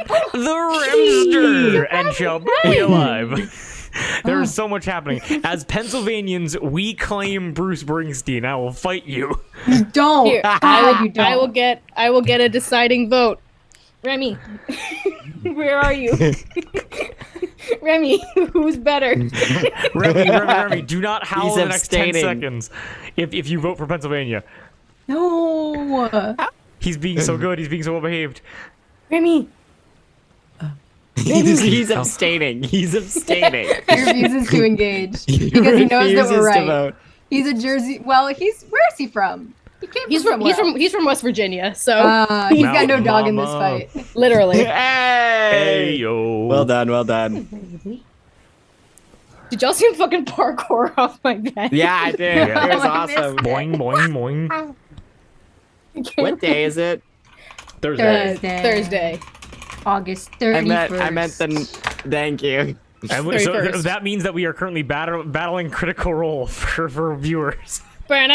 Rimster and shall be alive. There is so much happening. As Pennsylvanians, we claim Bruce Springsteen. I will fight you. You don't. Here, You don't. I will get a deciding vote. Remy, where are you? Remy, who's better? Remy, do not howl He's in the next 10 abstaining. seconds if you vote for Pennsylvania. No. He's being so good. He's being so well behaved. Remy. He's abstaining. He's abstaining. He refuses to engage because he knows that we're right. He's a Jersey. Well, where is he from? He came He's from West Virginia, so He's got no dog in this Mama. fight. literally. Hey, yo. Well done. Did y'all see him fucking parkour off my bed? Yeah, I did. Yeah. It was I missed awesome. Boing, boing, boing. What day is it? Thursday. August 31st. I meant the. Thank you. And so 31st. that means that we are currently battling Critical Role for viewers. Not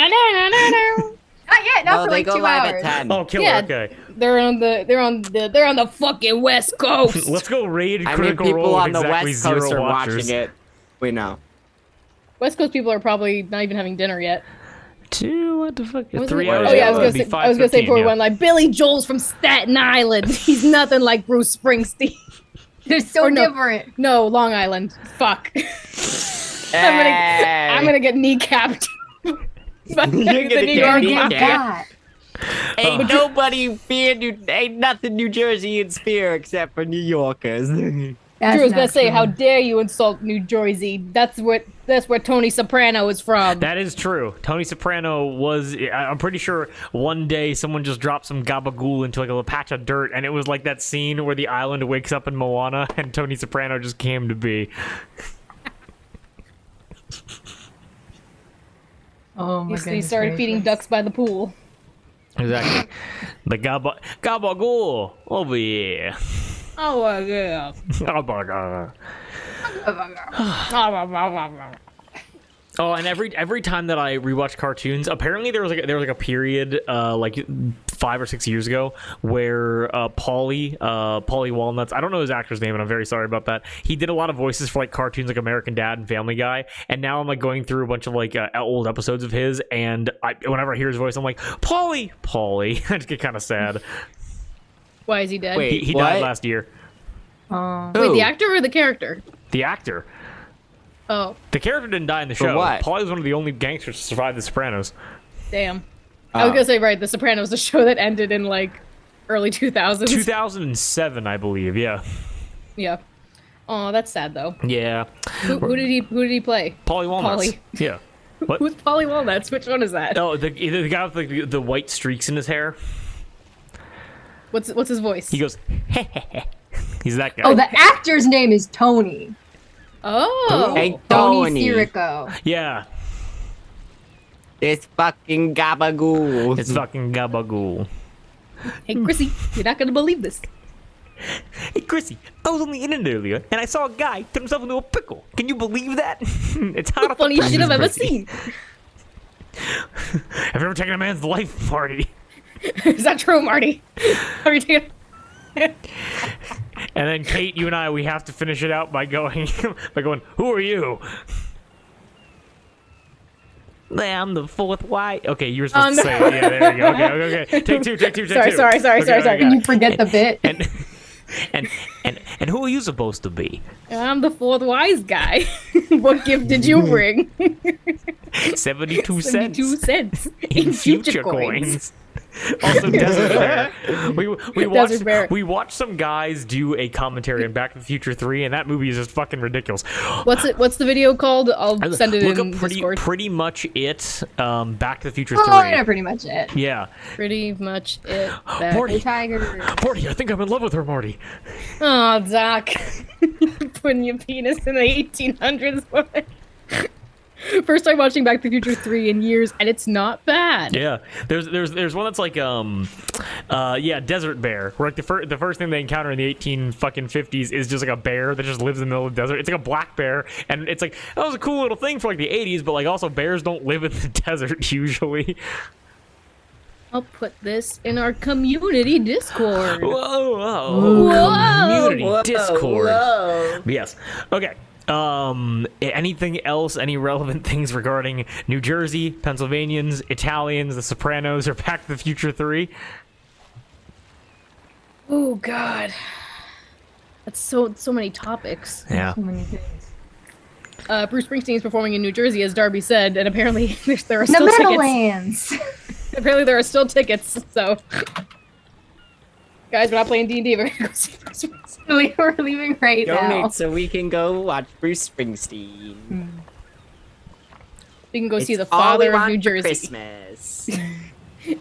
yet. Not for they like go 2 live hours. at 10. Oh, killer. Yeah. Okay. They're on the fucking West Coast. Let's go raid I mean, Critical people Role with on the exactly West Coast 0 are watchers. watching it. Wait, no. West Coast people are probably not even having dinner yet. What the fuck? Was 3 it? hours. Oh yeah, I It'd was be gonna say 5:15, before we yeah. went like Billy Joel's from Staten Island. He's nothing like Bruce Springsteen. They're so Or no. different. No, Long Island. Fuck. I'm gonna get kneecapped. You're The gonna New get York kneecapped. Mafia. Yeah. Ain't nobody fear ain't nothing New Jerseyans fear except for New Yorkers. That's Drew was not gonna say, true. "How dare you insult New Jersey? That's where Tony Soprano is from." That is true. Tony Soprano was. I'm pretty sure one day someone just dropped some gabagool into like a little patch of dirt, and it was like that scene where the island wakes up in Moana, and Tony Soprano just came to be. Oh my He goodness. started feeding gracious. ducks by the pool. Exactly. The gabagool over here. Oh yeah. Gabagool. Oh, and every time that I rewatch cartoons, apparently there was like a period like 5 or 6 years ago where Paulie Walnuts, I don't know his actor's name, and I'm very sorry about that. He did a lot of voices for like cartoons like American Dad and Family Guy, and now I'm like going through a bunch of like old episodes of his, and whenever I hear his voice, I'm like Paulie. I just get kind of sad. Why is he dead? Wait. He What? died last year. Wait, Who? the actor or the character? The actor. Oh, The character didn't die in the show. what? Paulie was one of the only gangsters to survive The Sopranos. damn. I was gonna say right. The Sopranos, the show that ended in like early 2000s. 2007, I believe. Yeah. Yeah. Oh, that's sad though. Yeah. Who did he play? Paulie Walnuts. Paulie. Yeah. What? Who's Polly Walnuts? Which one is that? Oh, the guy with like the white streaks in his hair. What's his voice? He goes, heh heh heh. He's that guy. Oh, the actor's name is Tony. Oh. Hey, Tony Tony. Sirico. Yeah. This fucking gabagool. It's fucking gabagool. Hey, Chrissy, you're not gonna believe this. Hey, Chrissy, I was on the internet earlier, and I saw a guy turn himself into a pickle. Can you believe that? It's hot off the Funniest shit presses, I've ever Chrissy. seen. Have you ever taken a man's life, Marty? Is that true, Marty? Have you taken? And then Kate, you and I, we have to finish it out by going, who are you? I'm the fourth white. Okay, you were supposed to say it. Yeah, there you go. Okay. Take two. Sorry. Can you forget the bit? And who are you supposed to be? I'm the fourth wise guy. What gift did you bring? 72 cents 72 cents in future coins. Also, Desert Bear. Desert Bear. We watched some guys do a commentary on Back to the Future 3, and that movie is just fucking ridiculous. What's the video called? I'll send it Look in up Discord. pretty much it. Back to the Future 3. Oh, I know pretty much it. Yeah. Pretty much it. Morty. The tiger. Marty, I think I'm in love with her, Marty. Oh, Doc. Putting your penis in the 1800s. woman. First time watching Back to the Future 3 in years, and it's not bad. Yeah, there's one that's like Desert Bear. Where like the first thing they encounter in the 50s is just like a bear that just lives in the middle of the desert. It's like a black bear, and it's like that was a cool little thing for like the 80s, but like also bears don't live in the desert usually. I'll put this in our community Discord. Whoa. Whoa, Discord. whoa. But yes. Okay. Anything else? Any relevant things regarding New Jersey, Pennsylvanians, Italians, The Sopranos, or Back to the Future 3? Oh God, that's so many topics. Yeah. So many things. Bruce Springsteen is performing in New Jersey, as Darby said, and apparently there are The still tickets. Meadowlands. Apparently there are still tickets. So, guys, we're not playing D&D. We're gonna go see Bruce Springsteen. We're leaving right now. Donate so we can go watch Bruce Springsteen. We can go see the It's all we father of want New for Jersey. Christmas.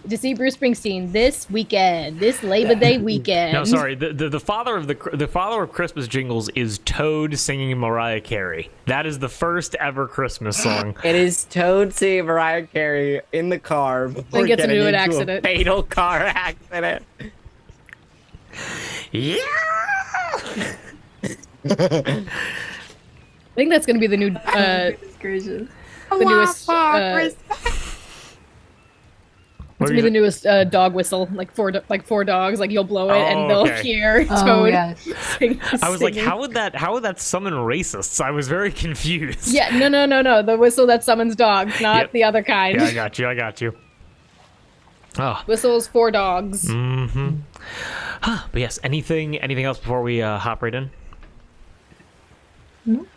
To see Bruce Springsteen this weekend, this Labor Day weekend. No, sorry. The father of the father of Christmas jingles is Toad singing Mariah Carey. That is the first ever Christmas song. It is Toad singing Mariah Carey in the car before gets getting into an a accident. fatal car accident. Yeah. I think that's gonna be the new, Goodness gracious. the newest. It's gonna be the newest dog whistle, like four dogs. Like you'll blow it, Oh, and they'll okay. hear Oh, Toad yeah. sing. I was like, singing. how would that summon racists? I was very confused. Yeah, no. The whistle that summons dogs, not Yep. the other kind. Yeah, I got you. Oh. Whistles for dogs. Mm-hmm. But yes, anything else before we hop right in? Whoop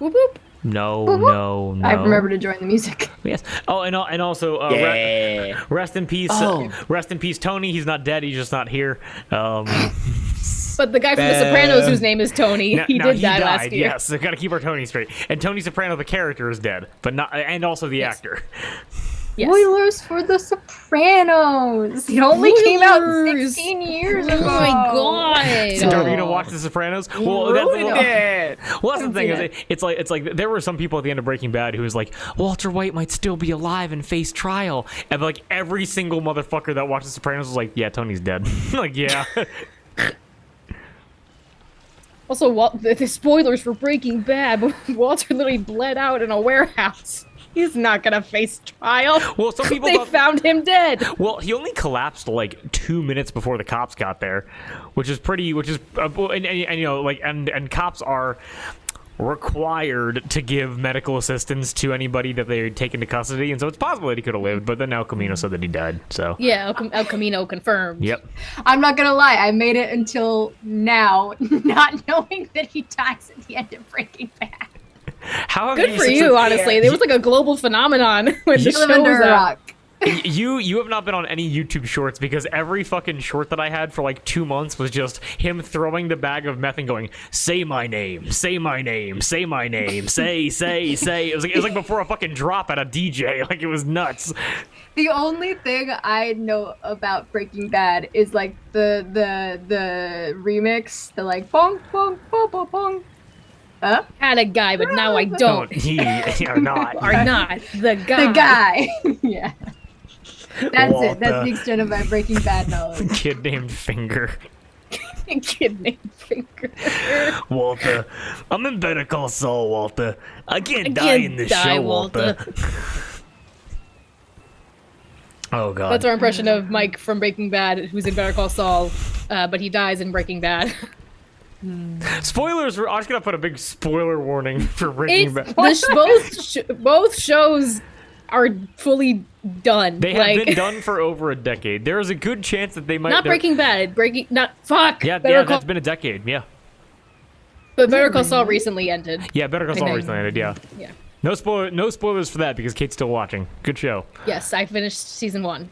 whoop. No. I remember to join the music. Yes. Oh, and also, Yeah. rest in peace. Oh. Rest in peace, Tony. He's not dead. He's just not here. But the guy from The Sopranos, whose name is Tony, he did die last year. Yes, I gotta keep our Tony straight. And Tony Soprano, the character, is dead, but not, and also the actor. Yes. Spoilers for The Sopranos. It only came out Spoilers. 16 years Oh ago. my god. So, are you gonna watch The Sopranos? Well, that's Ruined it. the thing. seen It's like there were some people at the end of Breaking Bad who was like, Walter White might still be alive and face trial, and like every single motherfucker that watched The Sopranos was like, yeah, Tony's dead. Like, yeah. Also, the spoilers for Breaking Bad. Walter literally bled out in a warehouse. He's not gonna face trial. Well, some people They thought- found him dead. Well, he only collapsed like 2 minutes before the cops got there, and you know, like, and cops are required to give medical assistance to anybody that they take into custody, and so it's possible that he could have lived, but then El Camino said that he died. So Yeah, El Camino confirmed. yep. I'm not gonna lie, I made it until now, not knowing that he dies at the end of Breaking Bad. How have Good for you, honestly. It was like a global phenomenon when the You show live under was a out. rock. You have not been on any YouTube shorts because every fucking short that I had for like 2 months was just him throwing the bag of meth and going, say my name, say my name, say my name, say. It was like before a fucking drop at a DJ. Like, it was nuts. The only thing I know about Breaking Bad is like the remix, the like bong bong bong bong bong. Had a guy, but now I don't. He are not. Are not the guy. The guy. Yeah. That's Walter. it. That's the extent of my Breaking Bad knowledge. Kid named Finger. Kid named Finger. Walter. I'm in Better Call Saul, Walter. I can't die in this show, Walter. Oh, God. That's our impression of Mike from Breaking Bad, who's in Better Call Saul, but he dies in Breaking Bad. Spoilers. I'm just going to put a big spoiler warning for Breaking Bad. Both shows are fully done. They have been done for over a decade. There is a good chance that they might Not Breaking Bad. Yeah, that's been a decade. Yeah. But Better Call Saul recently ended. Yeah, Better Call Saul Okay. recently ended. Yeah. Yeah. No spoilers for that because Kate's still watching. Good show. Yes, I finished season 1.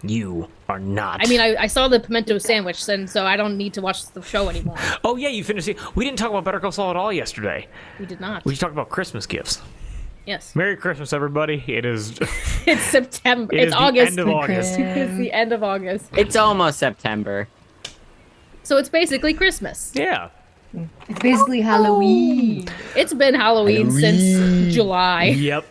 You are not. I mean, I saw the pimento sandwich, and so I don't need to watch the show anymore. Oh yeah, you finished it. We didn't talk about Better Call Saul at all yesterday. We did not. We talked about Christmas gifts. Yes. Merry Christmas, everybody. It is. It's September. It It's is August. The end of August. It's the end of August. It's almost September. So it's basically Christmas. Yeah. It's basically Halloween. It's been Halloween since July. Yep.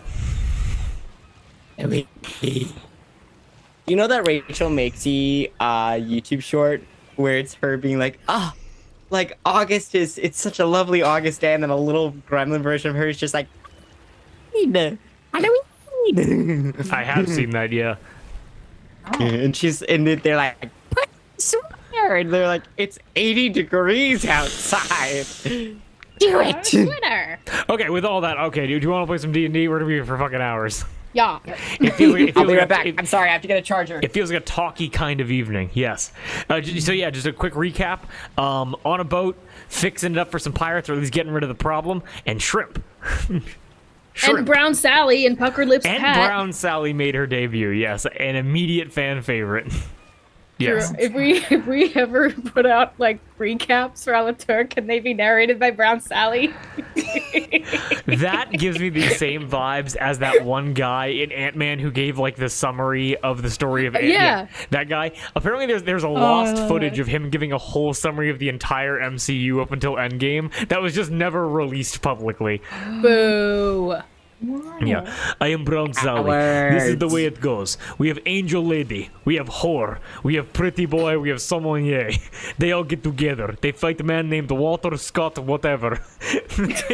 You know that Rachel Makesy YouTube short where it's her being like, like August it's such a lovely August day, and then a little gremlin version of her is just like, Halloween. I have seen that. Yeah. And they're like, put sweater scared. They're like, it's 80 degrees outside. Do it. Twitter. Okay, with all that, okay, do you want to play some D&D? We're gonna be here for fucking hours. Yeah. It feels like, I'll be right back. I'm sorry, I have to get a charger. It feels like a talky kind of evening. Yes. So yeah, just a quick recap. On a boat, fixing it up for some pirates, or at least getting rid of the problem, and shrimp. And Brown Sally and Pucker Lips And Pat. Brown Sally made her debut. Yes, an immediate fan favorite. Yes. If we ever put out like recaps for Allatour, can they be narrated by Brown Sally? That gives me the same vibes as that one guy in Ant-Man who gave like the summary of the story of Ant-Man. Yeah. That guy. Apparently there's a lost love footage it. of him giving a whole summary of the entire MCU up until Endgame that was just never released publicly. Boo. Yeah. I am Brown Sally. This is the way it goes. We have Angel Lady. We have Whore. We have Pretty Boy. We have Sommelier. They all get together. They fight a man named Walter Scott whatever.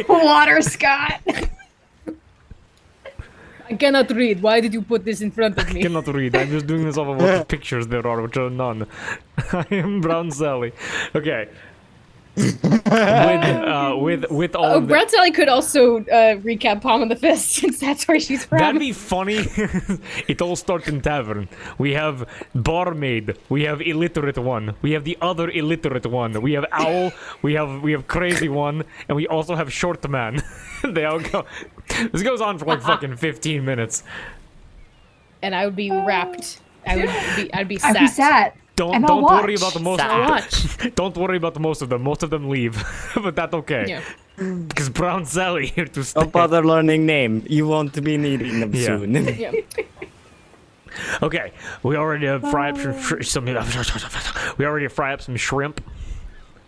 Water Scott. I cannot read. Why did you put this in front of me? Cannot read. I'm just doing this off of what the pictures there are, which are none. I am Brown Sally. Okay. With all Oh, of that. Brown Sally could also recap Palm of the Fist since that's where she's from. That'd be funny. It all starts in tavern. We have barmaid. We have illiterate one. We have the other illiterate one. We have owl. We have crazy one, and we also have short man. They all go. This goes on for like fucking 15 minutes. And I would be wrapped. I'd be I'd be sad. Don't And I'll worry watch. about the most. I'll watch. Don't worry about the most of them. Most of them leave, but that's okay. Yeah. Because Brown Sally here to stay. Don't bother learning name. You won't be needing them Yeah. soon. Yeah. Okay, we already have fried up some. We already fry up some shrimp.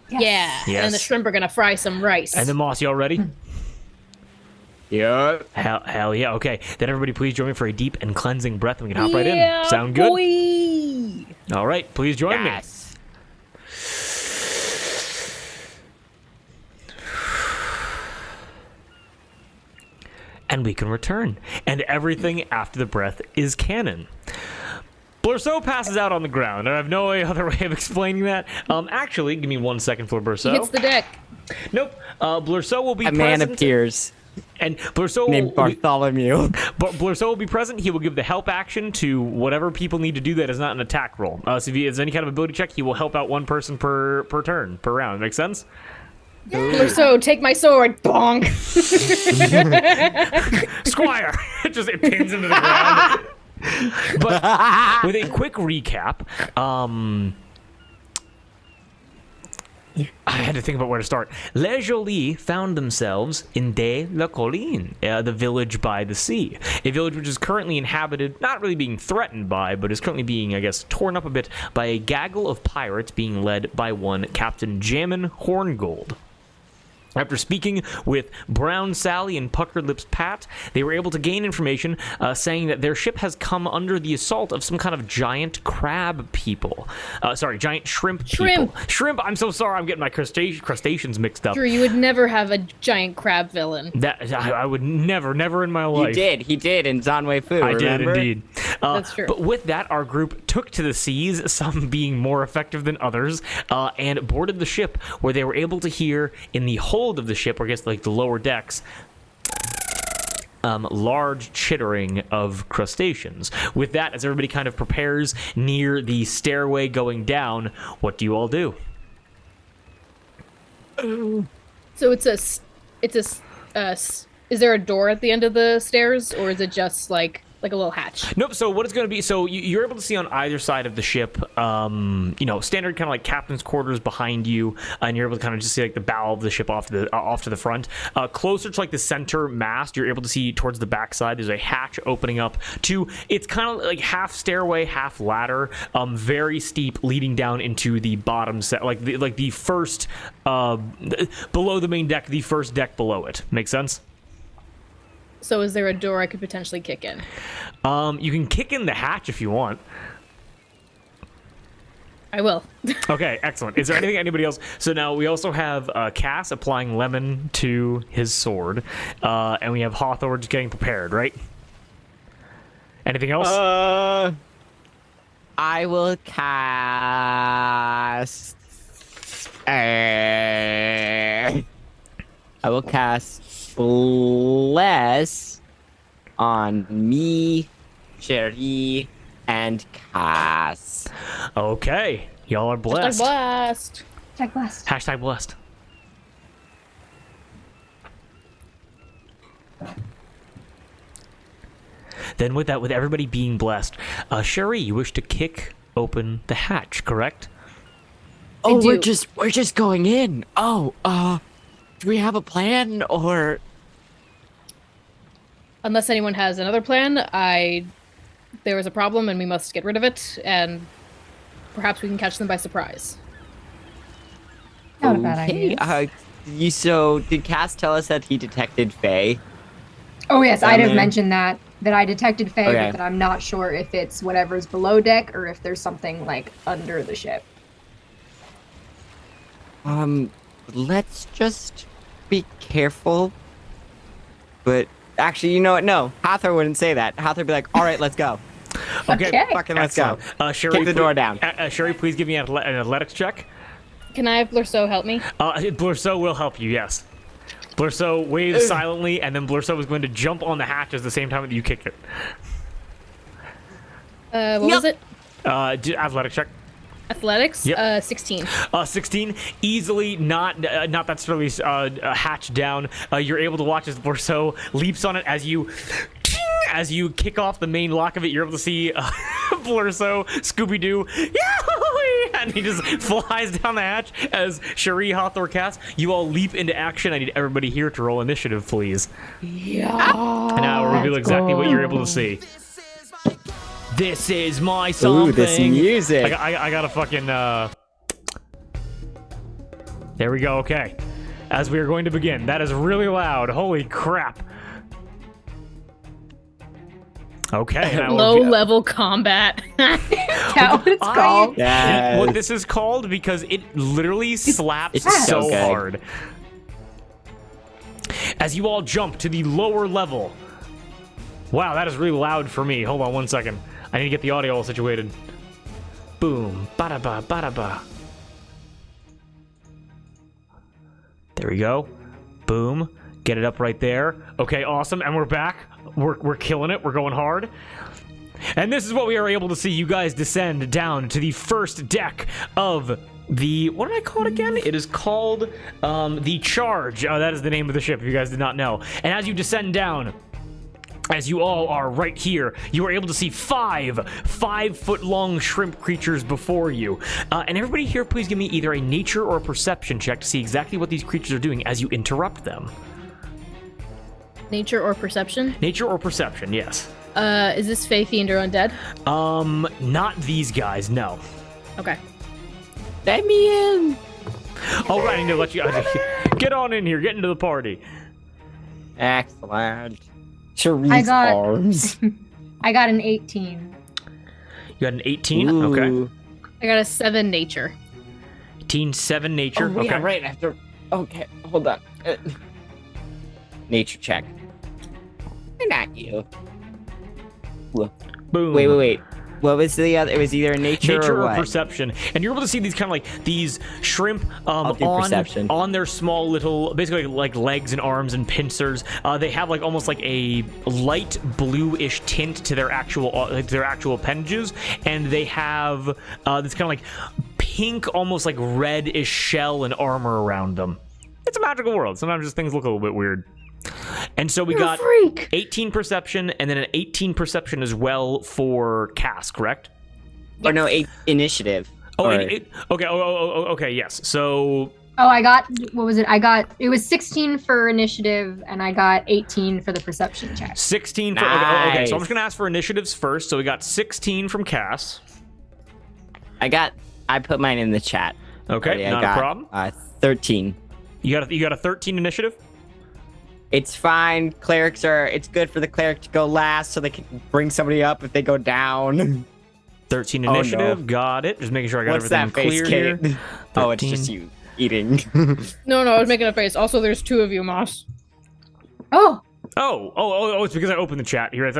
Yeah. Yes. And the shrimp are gonna fry some rice. And then Moss, you all ready? Yeah. Hell yeah. Okay, then everybody please join me for a deep and cleansing breath, and we can hop right Yeah, in. Sound good? boy. All right, please join me. Yes. And we can return. And everything after the breath is canon. Blurso passes out on the ground, and I have no other way of explaining that. Actually, give me 1 second for Blurso. Hits the deck. Nope. Blurso will be A present. man appears And Blurso named Bartholomew. But Blurso will be present. He will give the help action to whatever people need to do that is not an attack roll. So if he has any kind of ability check, he will help out one person per turn, per round. Make sense? So take my sword. Bonk. Squire! It pins into the ground. But with a quick recap, I had to think about where to start. Les Jolis found themselves in De La Colline, the village by the sea. A village which is currently inhabited, not really being threatened by, but is currently being, I guess, torn up a bit by a gaggle of pirates being led by one Captain Jammin Horngold. After speaking with Brown Sally and Pucker Lips Pat, they were able to gain information saying that their ship has come under the assault of some kind of giant crab people. Giant shrimp people. Shrimp! I'm so sorry, I'm getting my crustaceans mixed up. Drew, you would never have a giant crab villain. That I would never in my life. He did in Zanwei Fu, I did remember? indeed. That's true. But with that, our group took to the seas, some being more effective than others, and boarded the ship, where they were able to hear in the hold of the ship, or I guess like the lower decks, large chittering of crustaceans. With that, as everybody kind of prepares near the stairway going down, what do you all do? So is there a door at the end of the stairs, or is it just like a little hatch? Nope. So what it's going to be? So you're able to see on either side of the ship, standard kind of like captain's quarters behind you, and you're able to kind of just see like the bow of the ship off to the front. Closer to like the center mast, you're able to see towards the backside. There's a hatch opening up to. It's kind of like half stairway, half ladder, very steep, leading down into the bottom set, like the first below the main deck, the first deck below it. Make sense? So is there a door I could potentially kick in? You can kick in the hatch if you want. I will. Okay, excellent. Is there anything anybody else? So now we also have Cass applying lemon to his sword, and we have Hawthorne just getting prepared, right? Anything else? I will cast. I will cast Bless on me, Sherry, and Cass. Okay, y'all are Hashtag blessed. blast. Check blast. Hashtag blessed. Then with that, with everybody being blessed, Sherry, you wish to kick open the hatch, correct? Oh, do. we're just going in. Oh, do we have a plan or? Unless anyone has another plan, there is a problem and we must get rid of it, and perhaps we can catch them by surprise. Not a bad Okay, idea. did Cass tell us that he detected Faye? Oh yes, I'd have there. mentioned that I detected Faye, Okay. but that I'm not sure if it's whatever's below deck or if there's something like under the ship. Let's just be careful. But actually, you know what? No, Hathor wouldn't say that. Hathor would be like, "All right, let's go. Okay. Fucking let's go." Sherry, Kick the door down. Sherry, please give me an athletics check. Can I have Blurso help me? Blurso will help you, yes. Blurso waves silently, and then Blurso is going to jump on the hatch at the same time that you kick it. What was it? Athletics check. Athletics? Yep. 16. 16, easily not that slowly hatched down. You're able to watch as Blurso leaps on it as you kick off the main lock of it. You're able to see Blurso, Scooby-Doo, and he just flies down the hatch as Cherie, Hathor, Cass, you all leap into action. I need everybody here to roll initiative, please. Yeah. And I'll reveal exactly what you're able to see. This is my something. Ooh, this music. I got a fucking, There we go, okay. As we are going to begin. That is really loud. Holy crap. Okay. and I will Low reveal- level combat. Is that what it's called? Yes. What this is called because it literally slaps it's so so good. hard. As you all jump to the lower level. Wow, that is really loud for me. Hold on 1 second. I need to get the audio all situated. Boom. Ba-da-ba, ba-da-ba. There we go. Boom. Get it up right there. Okay, awesome. And we're back. We're killing it. We're going hard. And this is what we are able to see. You guys descend down to the first deck of the... What did I call it again? It is called the Charge. That is the name of the ship, if you guys did not know. And as you descend down... As you all are right here, you are able to see 5-foot-long shrimp creatures before you. And everybody here, please give me either a nature or a perception check to see exactly what these creatures are doing as you interrupt them. Nature or perception? Nature or perception, yes. Is this Fae, Fiend, or Undead? Not these guys, no. Okay. Let me in. All right, I need to let you get on in here, get into the party. Excellent. Cherie's I got- arms. I got an 18. You got an 18? Okay. Ooh. I got a 7 nature. 18, 7 nature. Oh, okay. yeah, right after. Okay, hold on. Nature check. Not you. Boom. Wait. What was the other? It was either nature or what? perception, and you're able to see these kind of like these shrimp I'll do perception. on their small little, basically like legs and arms and pincers. They have like almost like a light bluish tint to their actual appendages, and they have this kind of like pink, almost like reddish shell and armor around them. It's a magical world. Sometimes just things look a little bit weird. And so we You're a got freak. 18 perception, and then an 18 perception as well for Cass, correct? Or no, initiative. Oh, Or- okay. Okay. Yes. So Oh, I got, what was it? It was 16 for initiative, and I got 18 for the perception check. 16 for. Okay. So I'm Nice. just gonna ask for initiatives first. So we got 16 from Cass. I put mine in the chat. Okay, Already. not a problem. 13. You got a 13 initiative. It's fine. It's good for the cleric to go last so they can bring somebody up if they go down. 13 Oh, no. initiative. Got it. Just making sure I got What's everything that face, clear Kate? here. Oh, it's 13. just you eating. No, I was making a face. Also, there's 2 of you, Moss. Oh, Oh, it's because I opened the chat here.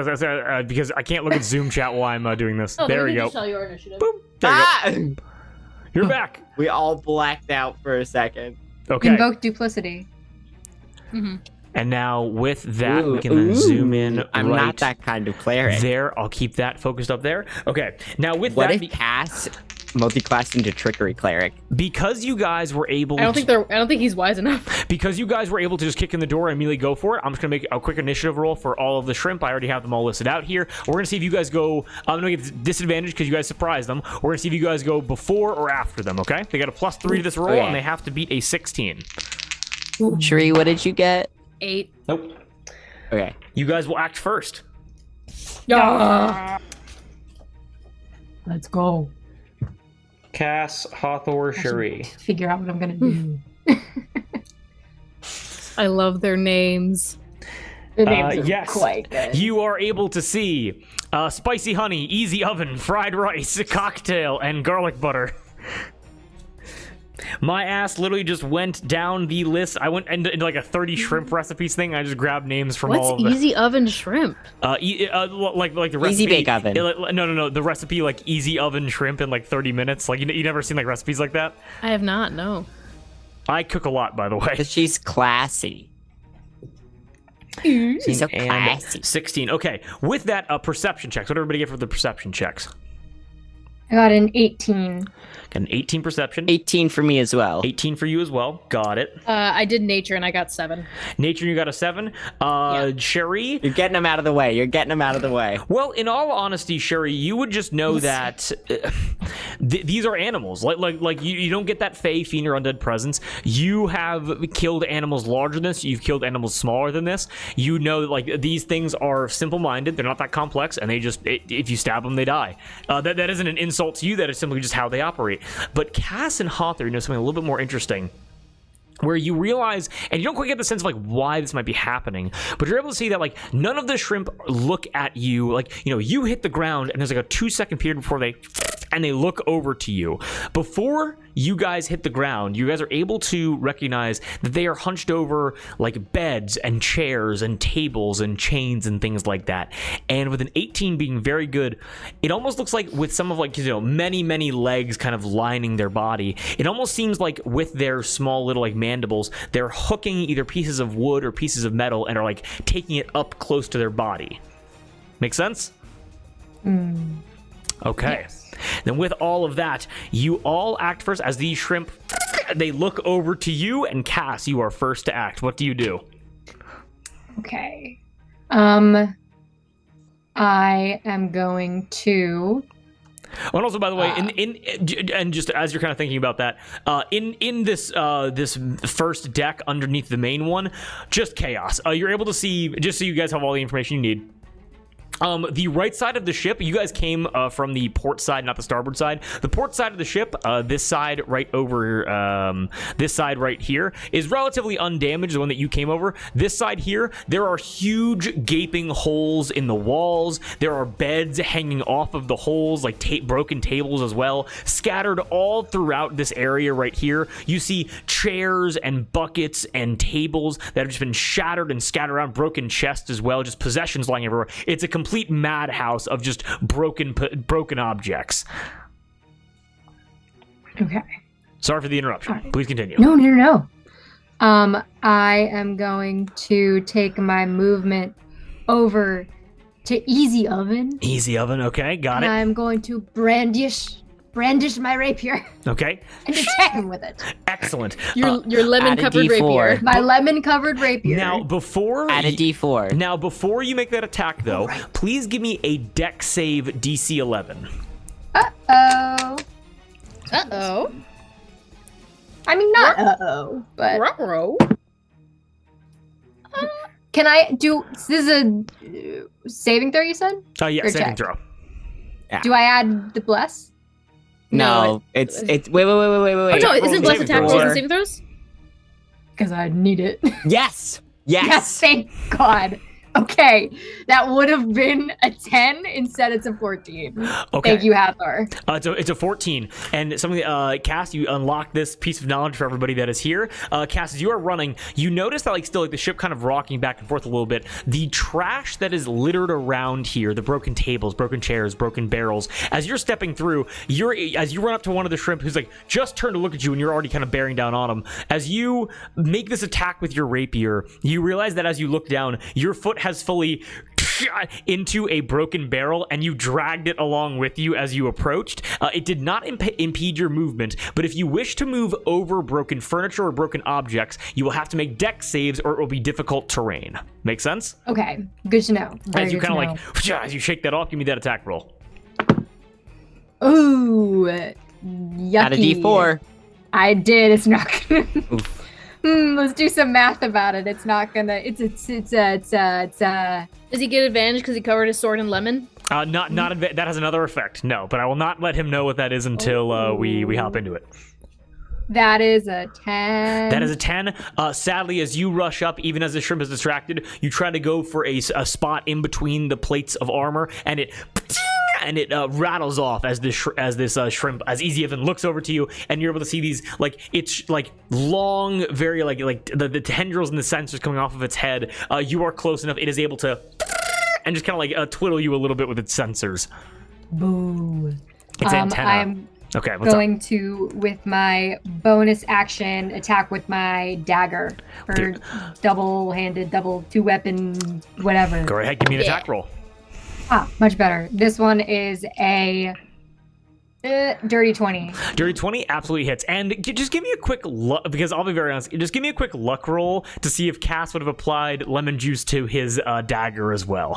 Because I can't look at Zoom chat while I'm doing this. There we go. Tell your initiative. Boom. There you go. You're back. We all blacked out for a second. Okay. Invoke duplicity. And now with that, we can then zoom in. I'm not that kind of cleric. There, I'll keep that focused up there. Okay. Now with what that, if Cass multi-classed into trickery cleric? because you guys were able. I don't think he's wise enough. Because you guys were able to just kick in the door and immediately go for it, I'm just going to make a quick initiative roll for all of the shrimp. I already have them all listed out here. We're going to see if you guys go... I'm going to get disadvantage because you guys surprised them. We're going to see if you guys go before or after them, okay? They got a +3 to this roll, and they have to beat a 16. Sheree, what did you get? 8. Nope. Okay. You guys will act first. Yeah. Let's go. Cass, Hathor, Cherie. Figure out what I'm gonna do. I love their names. The names are yes. quite good. You are able to see spicy honey, easy oven, fried rice, cocktail, and garlic butter. My ass literally just went down the list. I went into like a 30 shrimp recipes thing. I just grabbed names from all of them. What's easy oven shrimp? Like the recipe. Easy bake oven. No. The recipe like easy oven shrimp in like 30 minutes. Like you never seen like recipes like that? I have not. No. I cook a lot, by the way. But she's classy. She's so classy. 16. Okay. With that, perception checks. What did everybody get for the perception checks? I got an 18. Got an 18 perception. 18 for me as well. 18 for you as well. Got it. I did nature and I got 7. Nature, you got a 7. Sherry. You're getting them out of the way. Well, in all honesty, Sherry, you would just know that these are animals. Like you don't get that fey, fiend, or undead presence. You have killed animals larger than this. You've killed animals smaller than this. You know that like these things are simple-minded. They're not that complex, and they just if you stab them, they die. That isn't an insult to you. That is simply just how they operate. But Cass and Hathor know something a little bit more interesting, where you realize, and you don't quite get the sense of like why this might be happening, but you're able to see that like none of the shrimp look at you. Like, you know, you hit the ground and there's like a 2-second period before they look over to you. Before you guys hit the ground, you guys are able to recognize that they are hunched over like beds and chairs and tables and chains and things like that. And with an 18 being very good, it almost looks like with some of like, you know, many legs kind of lining their body, it almost seems like with their small little like mandibles, they're hooking either pieces of wood or pieces of metal and are like taking it up close to their body. Make sense? Okay. Yes. Then with all of that, you all act first as these shrimp, they look over to you, and Cass, you are first to act. What do you do? Okay. I am going to... Oh, and also, by the way, and just as you're kind of thinking about that, in this this first deck underneath the main one, just chaos. You're able to see, just so you guys have all the information you need. The right side of the ship, you guys came from the port side, not the starboard side. The port side of the ship, this side right over, this side right here, is relatively undamaged, the one that you came over. This side here, there are huge gaping holes in the walls. There are beds hanging off of the holes, like broken tables as well. Scattered all throughout this area right here, you see chairs and buckets and tables that have just been shattered and scattered around, broken chests as well, just possessions lying everywhere. It's a complete madhouse of just broken objects. Okay. Sorry for the interruption. Right. Please continue. No. I am going to take my movement over to Easy Oven. Easy Oven, okay, got it. I'm going to brandish my rapier. Okay. And attack him with it. Excellent. Your lemon-covered rapier. My lemon-covered rapier. Now, before... Add a D4. Now, before you make that attack, though, please give me a dex save DC 11. Uh-oh. Uh-oh. I mean, not uh-oh, but... Ruh-roh. Can I do... This is a saving throw, you said? Yeah, or saving throw. Yeah. Do I add the bless? No, it's wait. Oh no, isn't blessed attack rolls and saving throws? Because I need it. Yes. Yes, thank God. Okay, that would have been a 10. Instead, it's a 14. Okay. Thank you, Hathor. It's a 14, and something. Cass, you unlock this piece of knowledge for everybody that is here. Cass, as you are running, you notice that still the ship kind of rocking back and forth a little bit. The trash that is littered around here, the broken tables, broken chairs, broken barrels. As you're stepping through, as you run up to one of the shrimp who's just turned to look at you, and you're already kind of bearing down on him. As you make this attack with your rapier, you realize that as you look down, your foot has fully into a broken barrel, and you dragged it along with you as you approached. It did not impede your movement, but if you wish to move over broken furniture or broken objects, you will have to make dex saves or it will be difficult terrain. Make sense? Okay, good to know. As you kind of as you shake that off, give me that attack roll. Ooh, yucky. Got a D4. I did. It's not gonna. Let's do some math about it. It's not gonna. Does he get advantage because he covered his sword in lemon? That has another effect. No, but I will not let him know what that is until we hop into it. That is a 10. That is a 10. Sadly, as you rush up, even as the shrimp is distracted, you try to go for a spot in between the plates of armor, and it rattles off as this shrimp, as Easy Evan looks over to you, and you're able to see these it's long, very the tendrils and the sensors coming off of its head. You are close enough; it is able to and just kind of twiddle you a little bit with its sensors. Boo. Its antenna. I'm Okay, what's going up? to, with my bonus action, attack with my dagger. Or double-handed, two-weapon, whatever. Go ahead, give me an attack roll. Much better. This one is a dirty 20. Dirty 20 absolutely hits. And just give me a quick luck, because I'll be very honest, just give me a quick luck roll to see if Cass would have applied lemon juice to his dagger as well.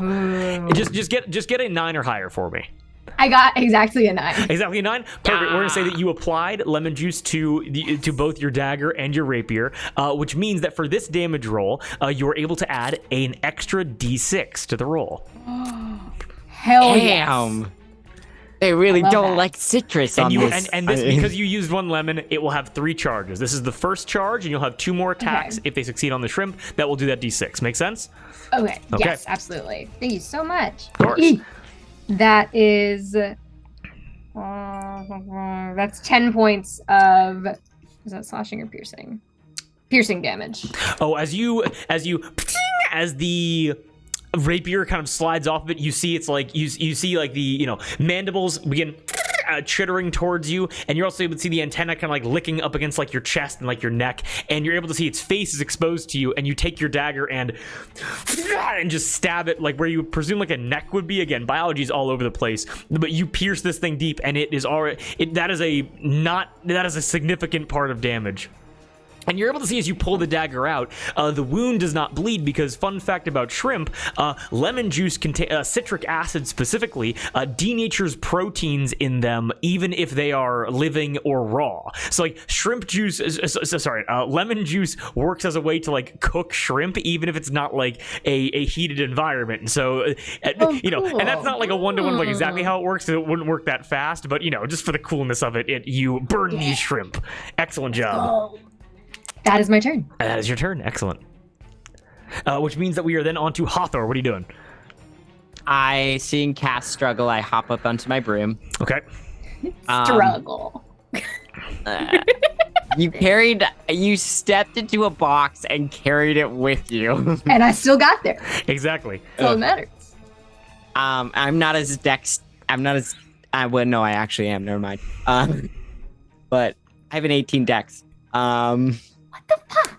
Just get a 9 or higher for me. I got exactly a 9. Exactly a 9? Perfect. We're going to say that you applied lemon juice to both your dagger and your rapier, which means that for this damage roll, you are able to add an extra d6 to the roll. Hell Damn. yes. They really don't that. like citrus on this. And this, because you used 1 lemon, it will have 3 charges. This is the first charge, and you'll have 2 more attacks if they succeed on the shrimp. That will do that d6. Make sense? Okay. Yes, absolutely. Thank you so much. Of course. That is that's 10 points of, is that slashing or piercing? Piercing damage. Oh, as the rapier kind of slides off of it, you see it's you see the mandibles begin chittering towards you, and you're also able to see the antenna kind of licking up against your chest and your neck, and you're able to see its face is exposed to you, and you take your dagger and just stab it where you presume a neck would be. Again, biology's all over the place, but you pierce this thing deep, and it is already that is a significant part of damage. And you're able to see as you pull the dagger out, the wound does not bleed because, fun fact about shrimp, lemon juice contains citric acid specifically denatures proteins in them, even if they are living or raw. So shrimp juice, lemon juice works as a way to cook shrimp, even if it's not a heated environment. And so, and that's not a one-to-one exactly how it works. It wouldn't work that fast, but just for the coolness of it, you burn these shrimp. Excellent job. That is my turn. That is your turn. Excellent. Which means that we are then on to Hathor. What are you doing? Seeing Cass struggle, I hop up onto my broom. Okay. Struggle. You stepped into a box and carried it with you. And I still got there. Exactly. That's all that matters. I'm not as no, I actually am. Never mind. But I have an 18 dex. What the fuck?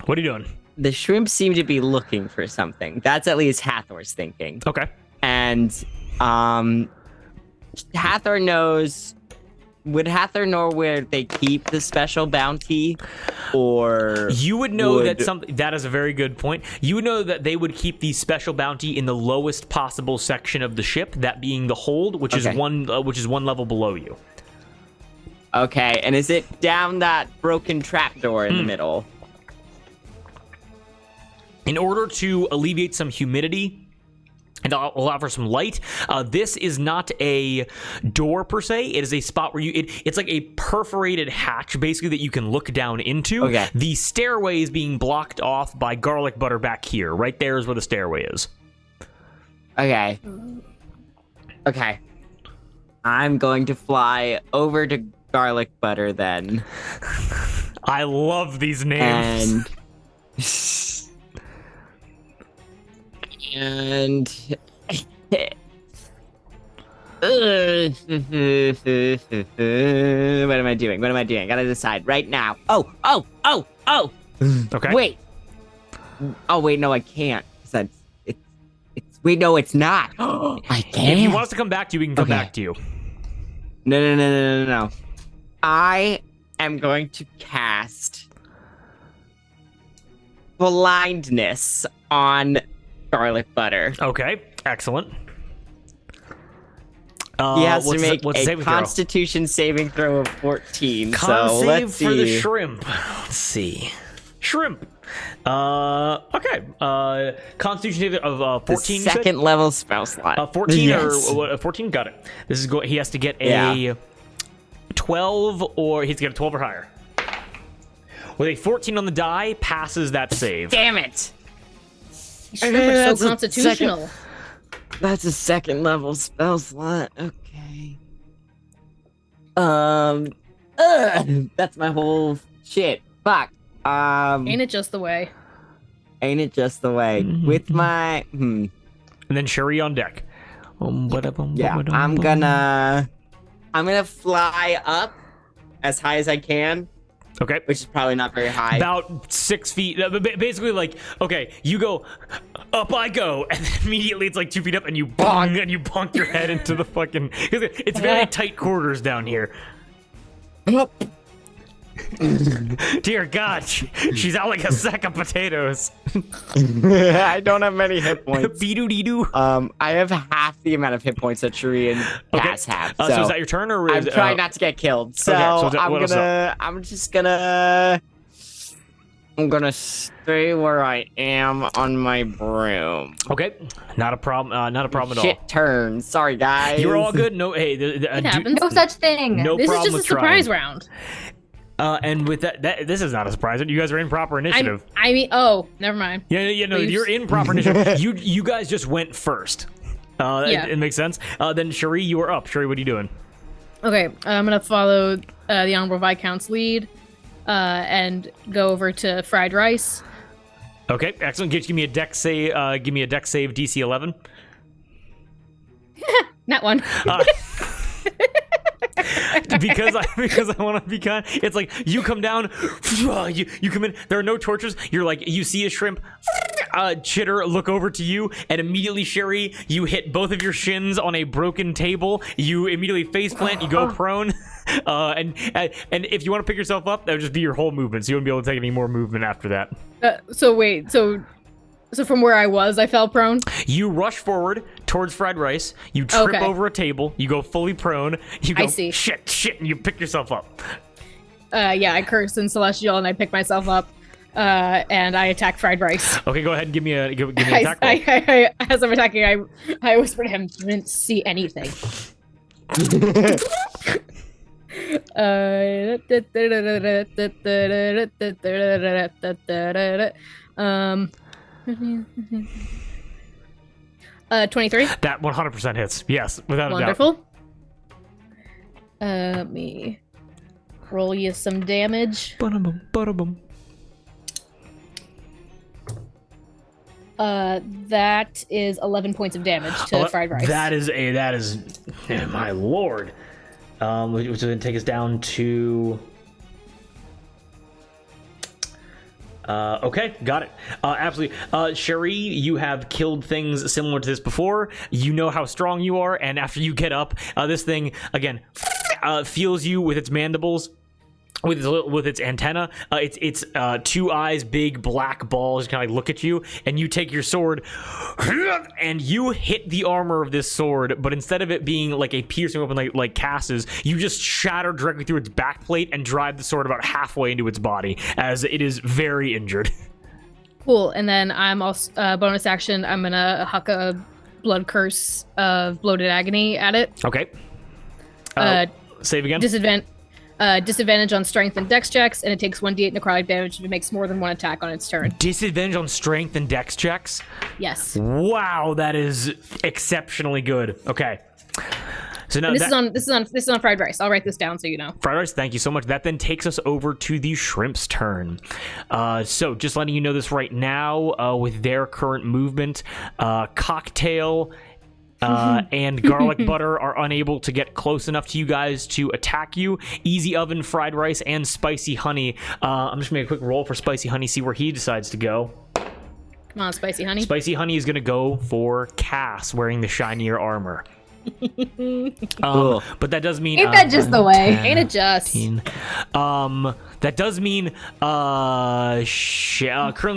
What are you doing? The shrimp seem to be looking for something. That's at least Hathor's thinking. Okay. And Hathor knows. Would Hathor know where they keep the special bounty? Or you would know that is a very good point. You would know that they would keep the special bounty in the lowest possible section of the ship, that being the hold, which is one level below you. Okay, and is it down that broken trapdoor in the middle? In order to alleviate some humidity, and allow for some light. This is not a door per se. It is a spot where it's like a perforated hatch, basically, that you can look down into. Okay. The stairway is being blocked off by garlic butter back here. Right there is where the stairway is. Okay. Okay. I'm going to fly over to garlic butter then. I love these names. And what am I doing? What am I doing? I gotta decide right now. Oh! Okay. Wait. Oh wait, no, I can't. Wait, no, it's not. I can't. If he wants to come back to you, we can come back to you. No. I am going to cast blindness on garlic butter. Okay, excellent. He has to make what's a saving throw? Constitution saving throw of 14. Con so save let's see. for the shrimp. Let's see. Shrimp. Okay. Constitution save of 14. The second level spell slot. 14 Yes. or 14. Got it. This is he has to get a 12 or he's got a 12 or higher. With a 14 on the die, passes that save. Damn it! Shrimp are That's so a constitutional. That's a second level spell slot. Okay. That's my whole shit. Fuck. Ain't it just the way? Ain't it just the way? With my And then Sherry on deck. yeah, I'm gonna fly up as high as I can, Okay. which is probably not very high. About 6 feet. Basically, like, okay, you go, up I go, and then immediately it's like 2 feet up, and you bonk, and you bonk your head into the fucking. Because it's very tight quarters down here. Dear God, she's out like a sack of potatoes. I don't have many hit points. Be-doo-dee-doo. I have half the amount of hit points that Shuri and Cass have. So is that your turn, or I'm is trying not to get killed. So, so what else I'm gonna stay where I am on my broom. Okay, not a problem. Not a problem at all. Shit turn. Sorry, guys. You're all good. No, hey, It happens. No such thing. No This is problem just a with surprise trying. round. And with that, this is not a surprise. You guys are in proper initiative. I mean, oh, never mind. Yeah, no, Please. you're in proper initiative. You guys just went first. Yeah. It makes sense. Then Cherie, you are up. Cherie, what are you doing? Okay, I'm gonna follow the Honorable Viscount's lead and go over to fried rice. Okay, excellent. Give me a deck save. Give me a deck save DC 11. Not one. because I want to be kind. It's like you come down, you come in. There are no torches. You're like you see a shrimp, chitter look over to you, and immediately Sherry, you hit both of your shins on a broken table. You immediately face plant. You go prone, and if you want to pick yourself up, that would just be your whole movement. So you wouldn't be able to take any more movement after that. So from where I was, I fell prone. You rush forward towards fried rice. You trip Okay. over a table. You go fully prone. You go I see. shit, and you pick yourself up. Yeah, I curse in Celestial and I pick myself up, and I attack fried rice. Okay, go ahead and give me an attack roll. As I'm attacking, I whisper to him, "You didn't see anything." Um, 23. That 100% hits. Yes, without a doubt. Wonderful. Let me roll you some damage. Ba-dum-bum, ba-dum-bum. That is 11 points of damage to fried rice. That is my lord. Which is going to take us down to. Okay, got it. Absolutely. Cherie, you have killed things similar to this before. You know how strong you are, and after you get up, this thing, again, feels you with its mandibles. With its antenna, it's two eyes, big black balls, kind of like look at you, and you take your sword, and you hit the armor of this sword, but instead of it being like a piercing weapon like Cass's, you just shatter directly through its backplate and drive the sword about halfway into its body, as it is very injured. Cool. And then I'm also bonus action. I'm gonna huck a blood curse of bloated agony at it. Okay. Save again. Disadvantage on strength and dex checks, and it takes 1d8 necrotic damage if it makes more than one attack on its turn. Disadvantage on strength and dex checks? Yes. Wow, that is exceptionally good. Okay. So now And this is on fried rice. I'll write this down so you know. Fried rice, thank you so much. That then takes us over to the shrimp's turn. So just letting you know this right now, with their current movement, Cocktail and Garlic Butter are unable to get close enough to you guys to attack you. Easy Oven, Fried Rice, and Spicy Honey. I'm just going to make a quick roll for Spicy Honey, see where he decides to go. Come on, Spicy Honey. Spicy Honey is going to go for Cass, wearing the shinier armor. But that does mean... Ain't that just the way? Ain't it just? 15. That does mean currently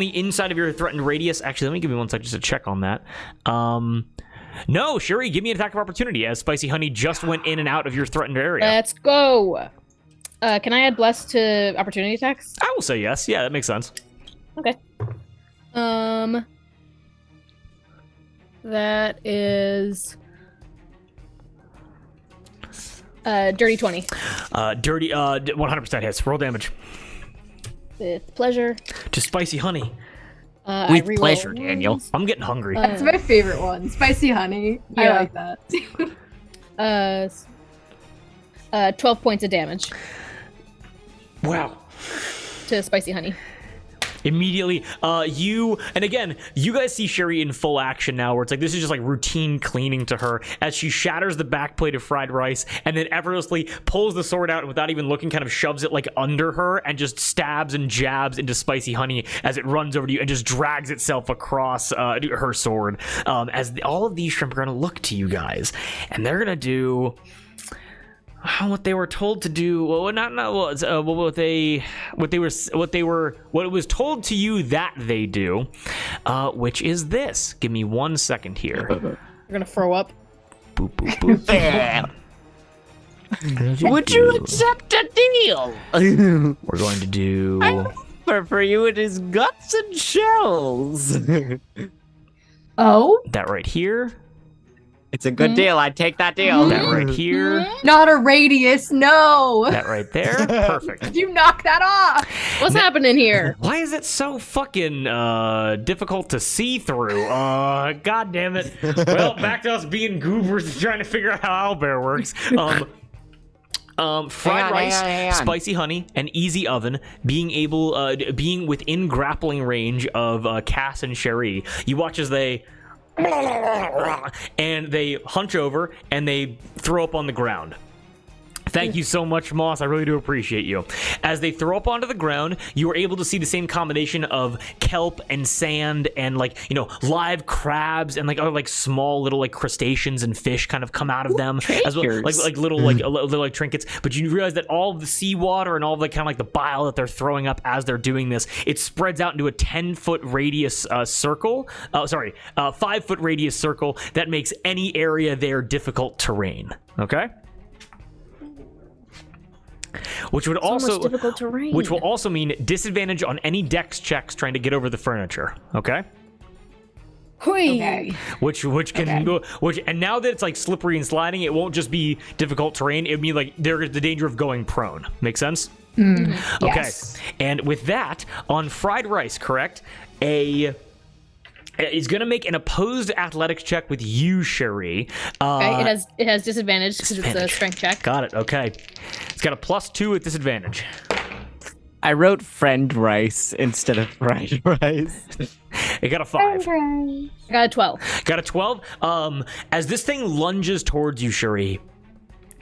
inside of your threatened radius. Actually, let me give you 1 second just to check on that. No, Sherry, give me an attack of opportunity as Spicy Honey just went in and out of your threatened area. Let's go. Can I add Bless to opportunity attacks? I will say yes. Yeah, that makes sense. Okay. That is dirty 20. Dirty 100% hits. Roll damage With pleasure. to Spicy Honey. I With reroll pleasure, wounds. Daniel. I'm getting hungry. That's my favorite one. Spicy honey. I Yeah. like that. 12 points of damage Wow. to Spicy Honey. Immediately, you guys see Sherry in full action now, where it's like this is just like routine cleaning to her as she shatters the back plate of fried rice and then effortlessly pulls the sword out and without even looking kind of shoves it like under her and just stabs and jabs into Spicy Honey as it runs over to you and just drags itself across her sword. All of these shrimp are gonna look to you guys and they're gonna do what they were told to do. Well, what it was told to you that they do, which is this. Give me 1 second here. You're gonna throw up. Boop, boop, boop. Would you accept a deal? We're going to do For you, it is guts and shells. Oh, that right here. It's a good deal. I'd take that deal. That right here. not a radius. No. That right there. Perfect. You knock that off. What's happening here? Why is it so fucking difficult to see through? God damn it. Well, back to us being goobers trying to figure out how owlbear works. Fried rice, Spicy Honey, and Easy Oven being within grappling range of Cass and Cherie. You watch as they and they hunch over and they throw up on the ground. Thank you so much, Moss. I really do appreciate you. As they throw up onto the ground, you are able to see the same combination of kelp and sand and live crabs and like small little like crustaceans and fish kind of come out of them as well, like little trinkets. But you realize that all of the seawater and all of the kind of like the bile that they're throwing up as they're doing this, it spreads out into a 10-foot radius circle. 5-foot radius circle that makes any area there difficult terrain. Okay. Which would also difficult terrain. Which will also mean disadvantage on any dex checks trying to get over the furniture. Okay. Okay. Which and now that it's like slippery and sliding, it won't just be difficult terrain. It would be like there's the danger of going prone. Make sense? Okay. Yes. And with that, on fried rice, correct? Is going to make an opposed athletics check with you, Cherie. Okay, it has disadvantage because it's a strength check. Got it. Okay. It's got a +2 with disadvantage. I wrote friend rice instead of fried rice. It got a 5. I got a 12. Got a 12. As this thing lunges towards you, Cherie,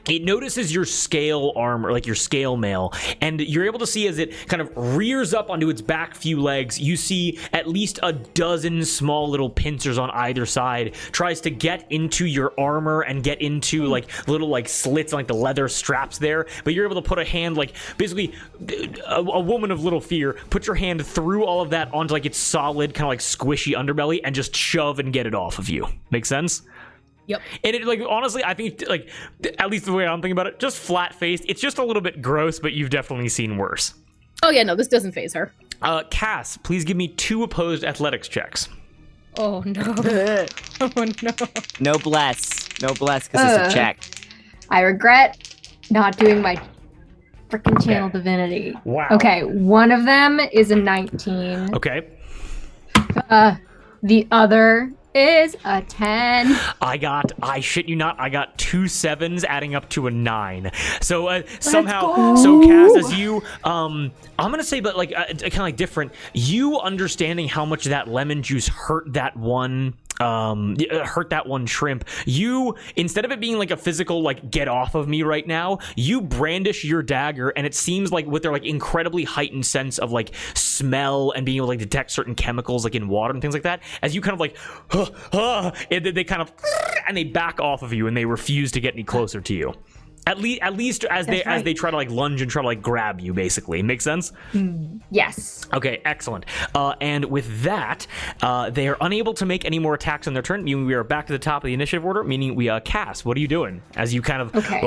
it notices your scale armor, like your scale mail, and you're able to see as it kind of rears up onto its back few legs, you see at least a dozen small little pincers on either side, tries to get into your armor and get into like little like slits on like the leather straps there, but you're able to put a hand, like basically a woman of little fear, put your hand through all of that onto like its solid kind of like squishy underbelly and just shove and get it off of you. Make sense? Yep. And it, like, honestly, I think, like, at least the way I'm thinking about it, just flat-faced. It's just a little bit gross, but you've definitely seen worse. Oh yeah, no, this doesn't phase her. Cass, please give me 2 opposed athletics checks. Oh no. Oh no. No bless, because it's a check. I regret not doing my freaking channel divinity. Wow. Okay, one of them is a 19. Okay. The other is a 10. I shit you not, I got 2 7s adding up to a 9. So somehow, go. so Cass, as you, I'm gonna say, but like kind of like different. You understanding how much that lemon juice hurt that one shrimp, you, instead of it being like a physical like get off of me right now, you brandish your dagger, and it seems like with their like incredibly heightened sense of like smell and being able to like detect certain chemicals like in water and things like that, as you kind of like they kind of and they back off of you and they refuse to get any closer to you. At least as they try to like lunge and try to like grab you, basically. Make sense? Yes. Okay, excellent. And with that, they are unable to make any more attacks on their turn, meaning we are back to the top of the initiative order, meaning we Cass, what are you doing? As you kind of Okay.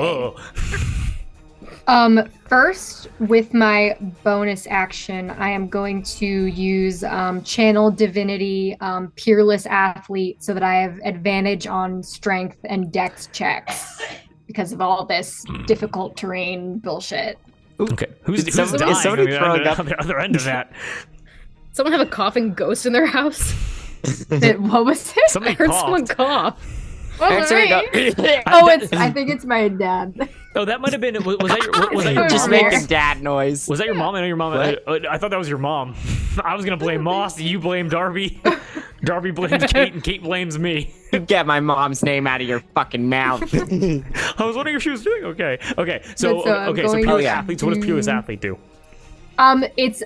First, with my bonus action, I am going to use Channel Divinity, Peerless Athlete, so that I have advantage on strength and dex checks because of all this difficult terrain bullshit. Okay, who's Did dying somebody on throwing the up? other end of that? Someone have a coughing ghost in their house? What was it? Somebody I heard coughed. someone cough. I think it's my dad. Oh, that might have been. Was that your Just mom? making dad noise. Was that your mom? I know your mom. I thought that was your mom. I was gonna blame Moss. You blame Darby. Darby blames Kate, and Kate blames me. Get my mom's name out of your fucking mouth. I was wondering if she was doing okay. Okay, so I'm so going Peerless to Athlete. So what does Peerless Athlete do? It's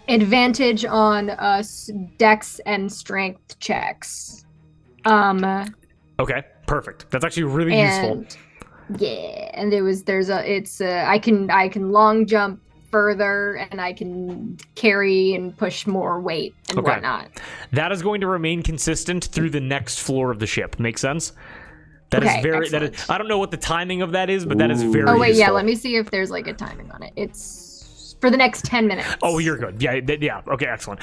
advantage on dex and strength checks. Okay, perfect. That's actually really useful. Yeah, and I can long jump further, and I can carry and push more weight and whatnot. That is going to remain consistent through the next floor of the ship. Make sense? That is very. Excellent. That is. I don't know what the timing of that is, but that is very. Oh wait, useful. yeah. Let me see if there's like a timing on it. It's for the next 10 minutes. Oh, you're good. Yeah. Okay, excellent.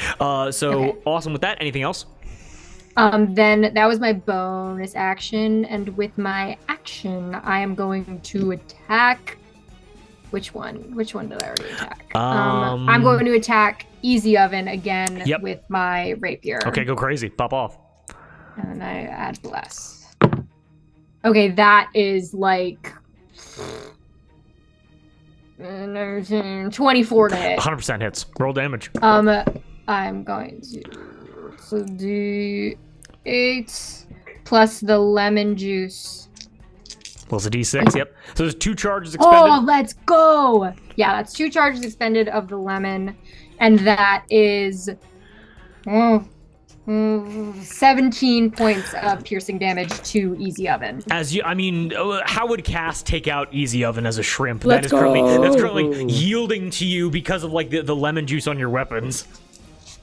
So awesome with that. Anything else? Then that was my bonus action, and with my action, I am going to attack. Which one? Which one did I already attack? I'm going to attack Easy Oven again with my rapier. Okay, go crazy. Pop off. And I add bless. Okay, that is like 24 to hit. 100% hits. Roll damage. I'm going to do 8 plus the lemon juice. Well, it's a D6. Yep. So there's 2 charges expended. Oh, let's go! Yeah, that's 2 charges expended of the lemon, and that is 17 points of piercing damage to Easy Oven. How would Cass take out Easy Oven as a shrimp? Let's go. That's currently yielding to you because of like the lemon juice on your weapons.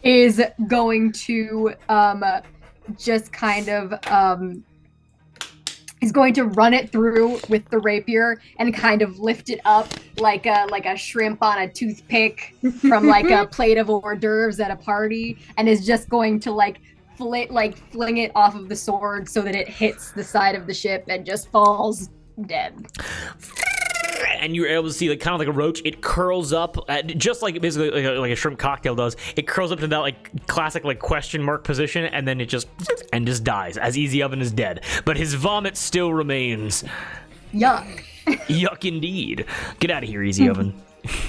Is going to just kind of is going to run it through with the rapier and kind of lift it up like a shrimp on a toothpick from like a plate of hors d'oeuvres at a party, and is just going to fling it off of the sword so that it hits the side of the ship and just falls dead. And you're able to see like kind of like a roach. It curls up, just like basically like a shrimp cocktail does. It curls up to that like classic like question mark position, and then it just dies as Easy Oven is dead. But his vomit still remains. Yuck. Yuck indeed. Get out of here, Easy Oven.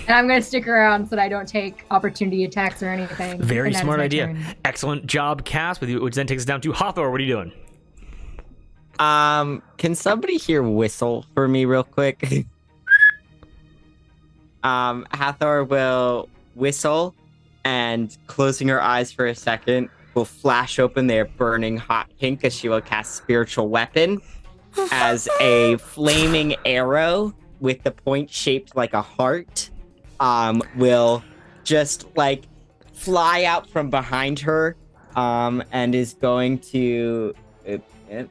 And I'm gonna stick around so that I don't take opportunity attacks or anything. Very smart idea. Turn. Excellent job, Cass. Which then takes us down to Hathor. What are you doing? Can somebody here whistle for me real quick? Hathor will whistle, and closing her eyes for a second, will flash open their burning hot pink as she will cast Spiritual Weapon as a flaming arrow with the point shaped like a heart, will just like fly out from behind her, and is going to, no,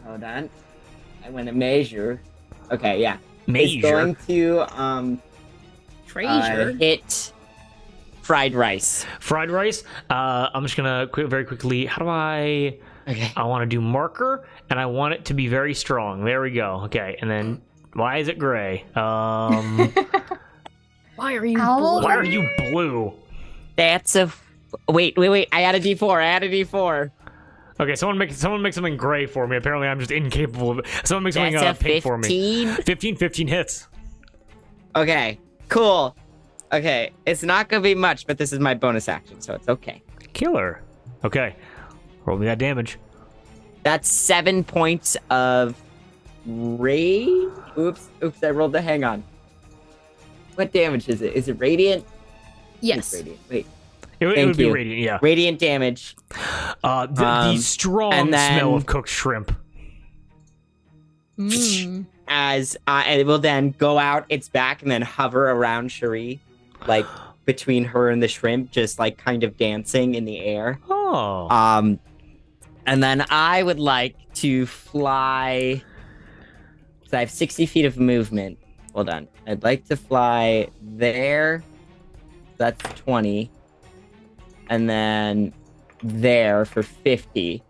hold on. I want to measure. Okay, yeah. Measure. Is going to, Treasure. hit fried rice. Fried rice. I'm just gonna very quickly. How do I? Okay. I want to do marker, and I want it to be very strong. There we go. Okay, and then why is it gray? Why are you? Owl? Why are you blue? That's a. Wait. I add a D4. Okay, someone make something gray for me. Apparently, I'm just incapable of it. Someone make something That's a pink for me. 15. 15 hits. Okay. Cool. Okay. It's not gonna be much, but this is my bonus action, so it's okay. Killer. Okay, roll me that damage. That's 7 points of rage. Oops. I rolled the. Hang on. What damage is it? Is it radiant? Yes. It's radiant. Wait. It would Thank be you. radiant, yeah. Radiant damage. The strong and then- smell of cooked shrimp. As and it will then go out its back and then hover around Cherie, like between her and the shrimp, just like kind of dancing in the air. Oh. And then I would like to fly. So I have 60 feet of movement. Hold on. I'd like to fly there. That's 20. And then there for 50.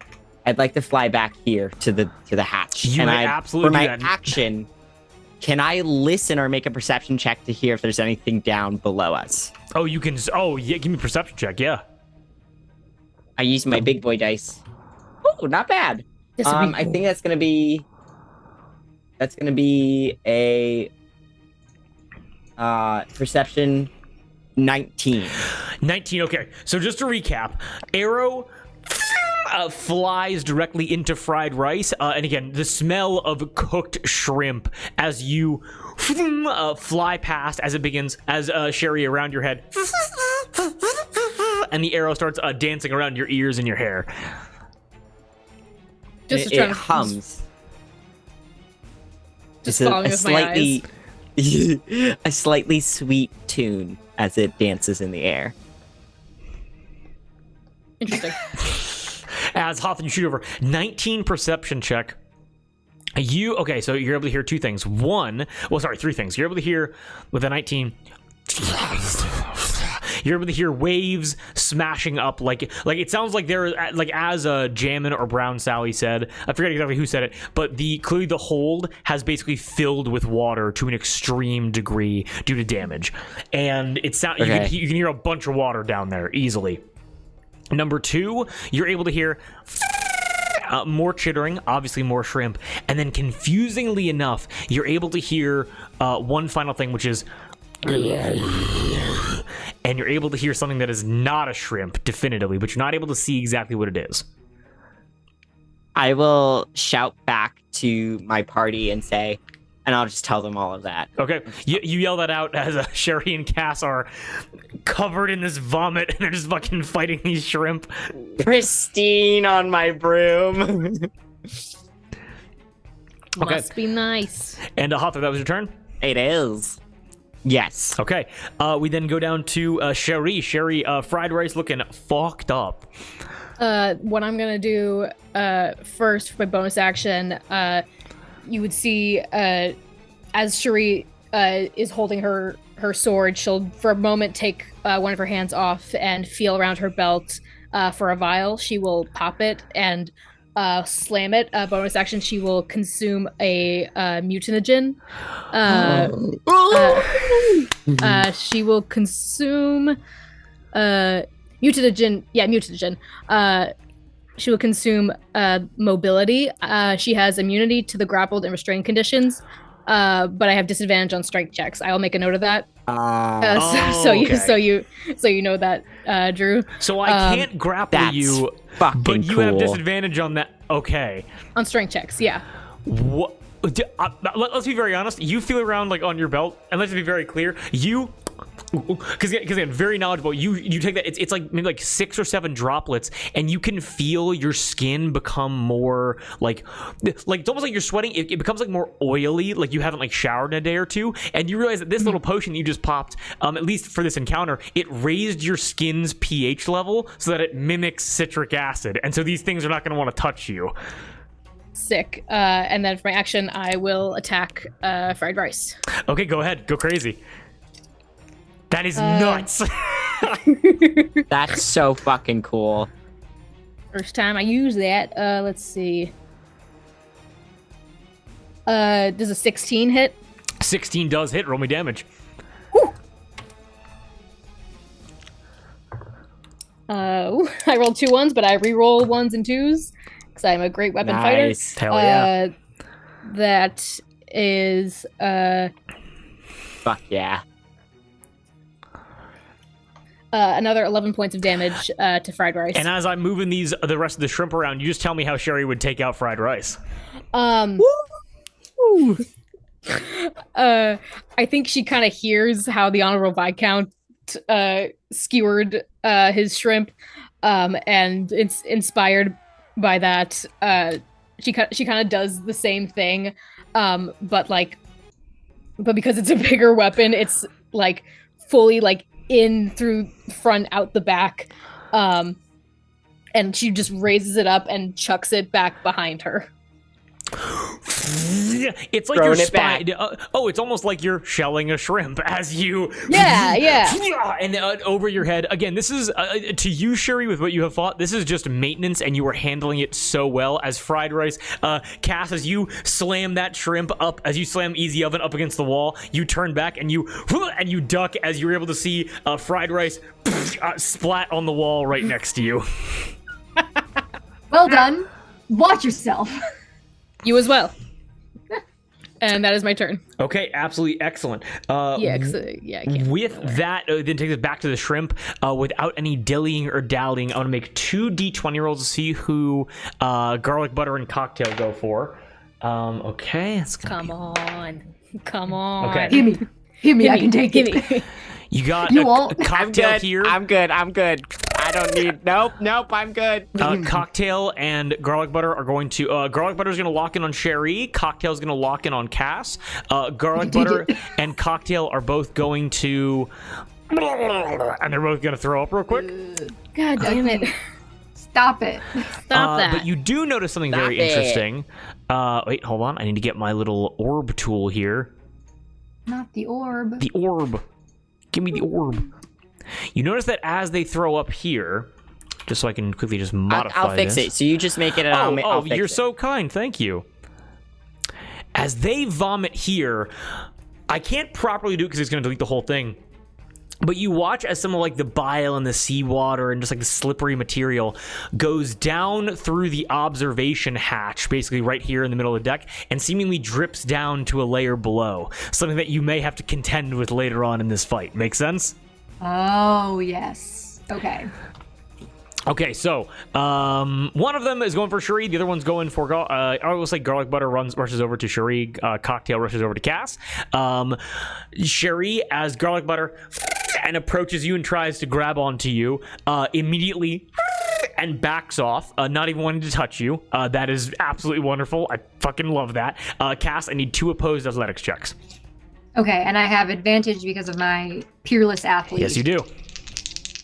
I'd like to fly back here to the hatch. You and may absolutely for my do that. action, can I listen or make a perception check to hear if there's anything down below us? Oh, you can. Oh, yeah. Give me a perception check. Yeah. I use my big boy dice. Oh, not bad. I think that's gonna be a perception 19. 19. Okay. So just to recap, arrow flies directly into fried rice, and again, the smell of cooked shrimp as you fly past as it begins, as Sherry around your head, and the arrow starts dancing around your ears and your hair. Just It hums. Just It's following with my eyes. a slightly sweet tune as it dances in the air. Interesting. As Hoth, you shoot over 19 perception check. Okay, so you're able to hear two things. Three things. You're able to hear with a 19. You're able to hear waves smashing up, like it sounds like there, like as Jammin or Brown Sally said. I forget exactly who said it, but clearly the hold has basically filled with water to an extreme degree due to damage, and you can hear a bunch of water down there easily. Number two, you're able to hear more chittering, obviously more shrimp, and then confusingly enough, you're able to hear one final thing, which is, and you're able to hear something that is not a shrimp definitively, but you're not able to see exactly what it is. I will shout back to my party and say, and I'll just tell them all of that. Okay, you yell that out as Sherry and Cass are covered in this vomit and they're just fucking fighting these shrimp. Pristine on my broom. Okay. Must be nice. And Hother, that was your turn? It is. Yes. Okay, we then go down to Sherry. Sherry, fried rice looking fucked up. What I'm gonna do first for my bonus action, you would see as Cherie is holding her sword, she'll for a moment take one of her hands off and feel around her belt for a vial. She will pop it and slam it. Bonus action, she will consume a mutanogen. She will consume mutanogen. Yeah, mutanogen. She will consume mobility. She has immunity to the grappled and restrained conditions, but I have disadvantage on strength checks. I'll make a note of that. So you know that, Drew. So I can't grapple you, but you have disadvantage on that. Okay. On strength checks, yeah. What? Let's be very honest. You feel around like on your belt, and let's be very clear. You, because again, very knowledgeable. You take that. It's like maybe like 6 or 7 droplets, and you can feel your skin become more like it's almost like you're sweating. It becomes like more oily, like you haven't like showered in a day or two, and you realize that this little potion you just popped, at least for this encounter, it raised your skin's pH level so that it mimics citric acid, and so these things are not going to want to touch you. Sick. And then for my action, I will attack fried rice. Okay, go ahead. Go crazy. That is nuts. That's so fucking cool. First time I use that. Let's see. Does a 16 hit? 16 does hit. Roll me damage. I rolled 2 ones, but I re-roll 1s and 2s because I'm a great weapon Nice. fighter. Hell yeah. That is Fuck yeah. another 11 points of damage to fried rice. And as I'm moving the rest of the shrimp around, you just tell me how Sherry would take out fried rice. I think she kind of hears how the Honorable Viscount skewered his shrimp, and it's inspired by that. She kind of does the same thing, but because it's a bigger weapon, it's like fully like in through front, out the back, and she just raises it up and chucks it back behind her. It's like Throwing you're it back. it's almost like you're shelling a shrimp as you and over your head. Again, this is to you, Sherry, with what you have fought, this is just maintenance, and you are handling it so well. As fried rice, Cass, as you slam that shrimp up, as you slam Easy Oven up against the wall, you turn back and you duck as you're able to see fried rice splat on the wall right next to you. Well done. Watch yourself. You as well. And that is my turn. Okay, absolutely excellent. I can't. With that, then take us back to the shrimp. Without any dillying or dallying, I want to make 2 d20 rolls to see who garlic butter and cocktail go for. Okay, it's Come on. Okay. Gimme, I can take it. You got You a won't. cocktail here. I'm good. I don't need. Nope. I'm good. Cocktail and garlic butter are going to. Garlic butter is going to lock in on Sherry. Cocktail is going to lock in on Cass. Garlic butter and cocktail are both going to. And they're both going to throw up real quick. God damn it. Stop it. Stop that. But you do notice something Stop very it. interesting. Wait, hold on. I need to get my little orb tool here. Not the orb. The orb. Give me the orb. You notice that as they throw up here, just so I can quickly just modify I'll fix this. it. So you just make it. And I'll fix you're it. so kind. Thank you. As they vomit here, I can't properly do it because it's going to delete the whole thing. But you watch as some of like the bile and the seawater and just like the slippery material goes down through the observation hatch, basically right here in the middle of the deck, and seemingly drips down to a layer below. Something that you may have to contend with later on in this fight. Make sense? Oh, yes. Okay. Okay, so one of them is going for Cherie. The other one's going for I will say garlic butter rushes over to Cherie. Cocktail rushes over to Cass. Cherie, as garlic butter and approaches you and tries to grab onto you, immediately and backs off, not even wanting to touch you. That is absolutely wonderful. I fucking love that. Cass, I need 2 opposed athletics checks. Okay, and I have advantage because of my peerless athlete. Yes, you do.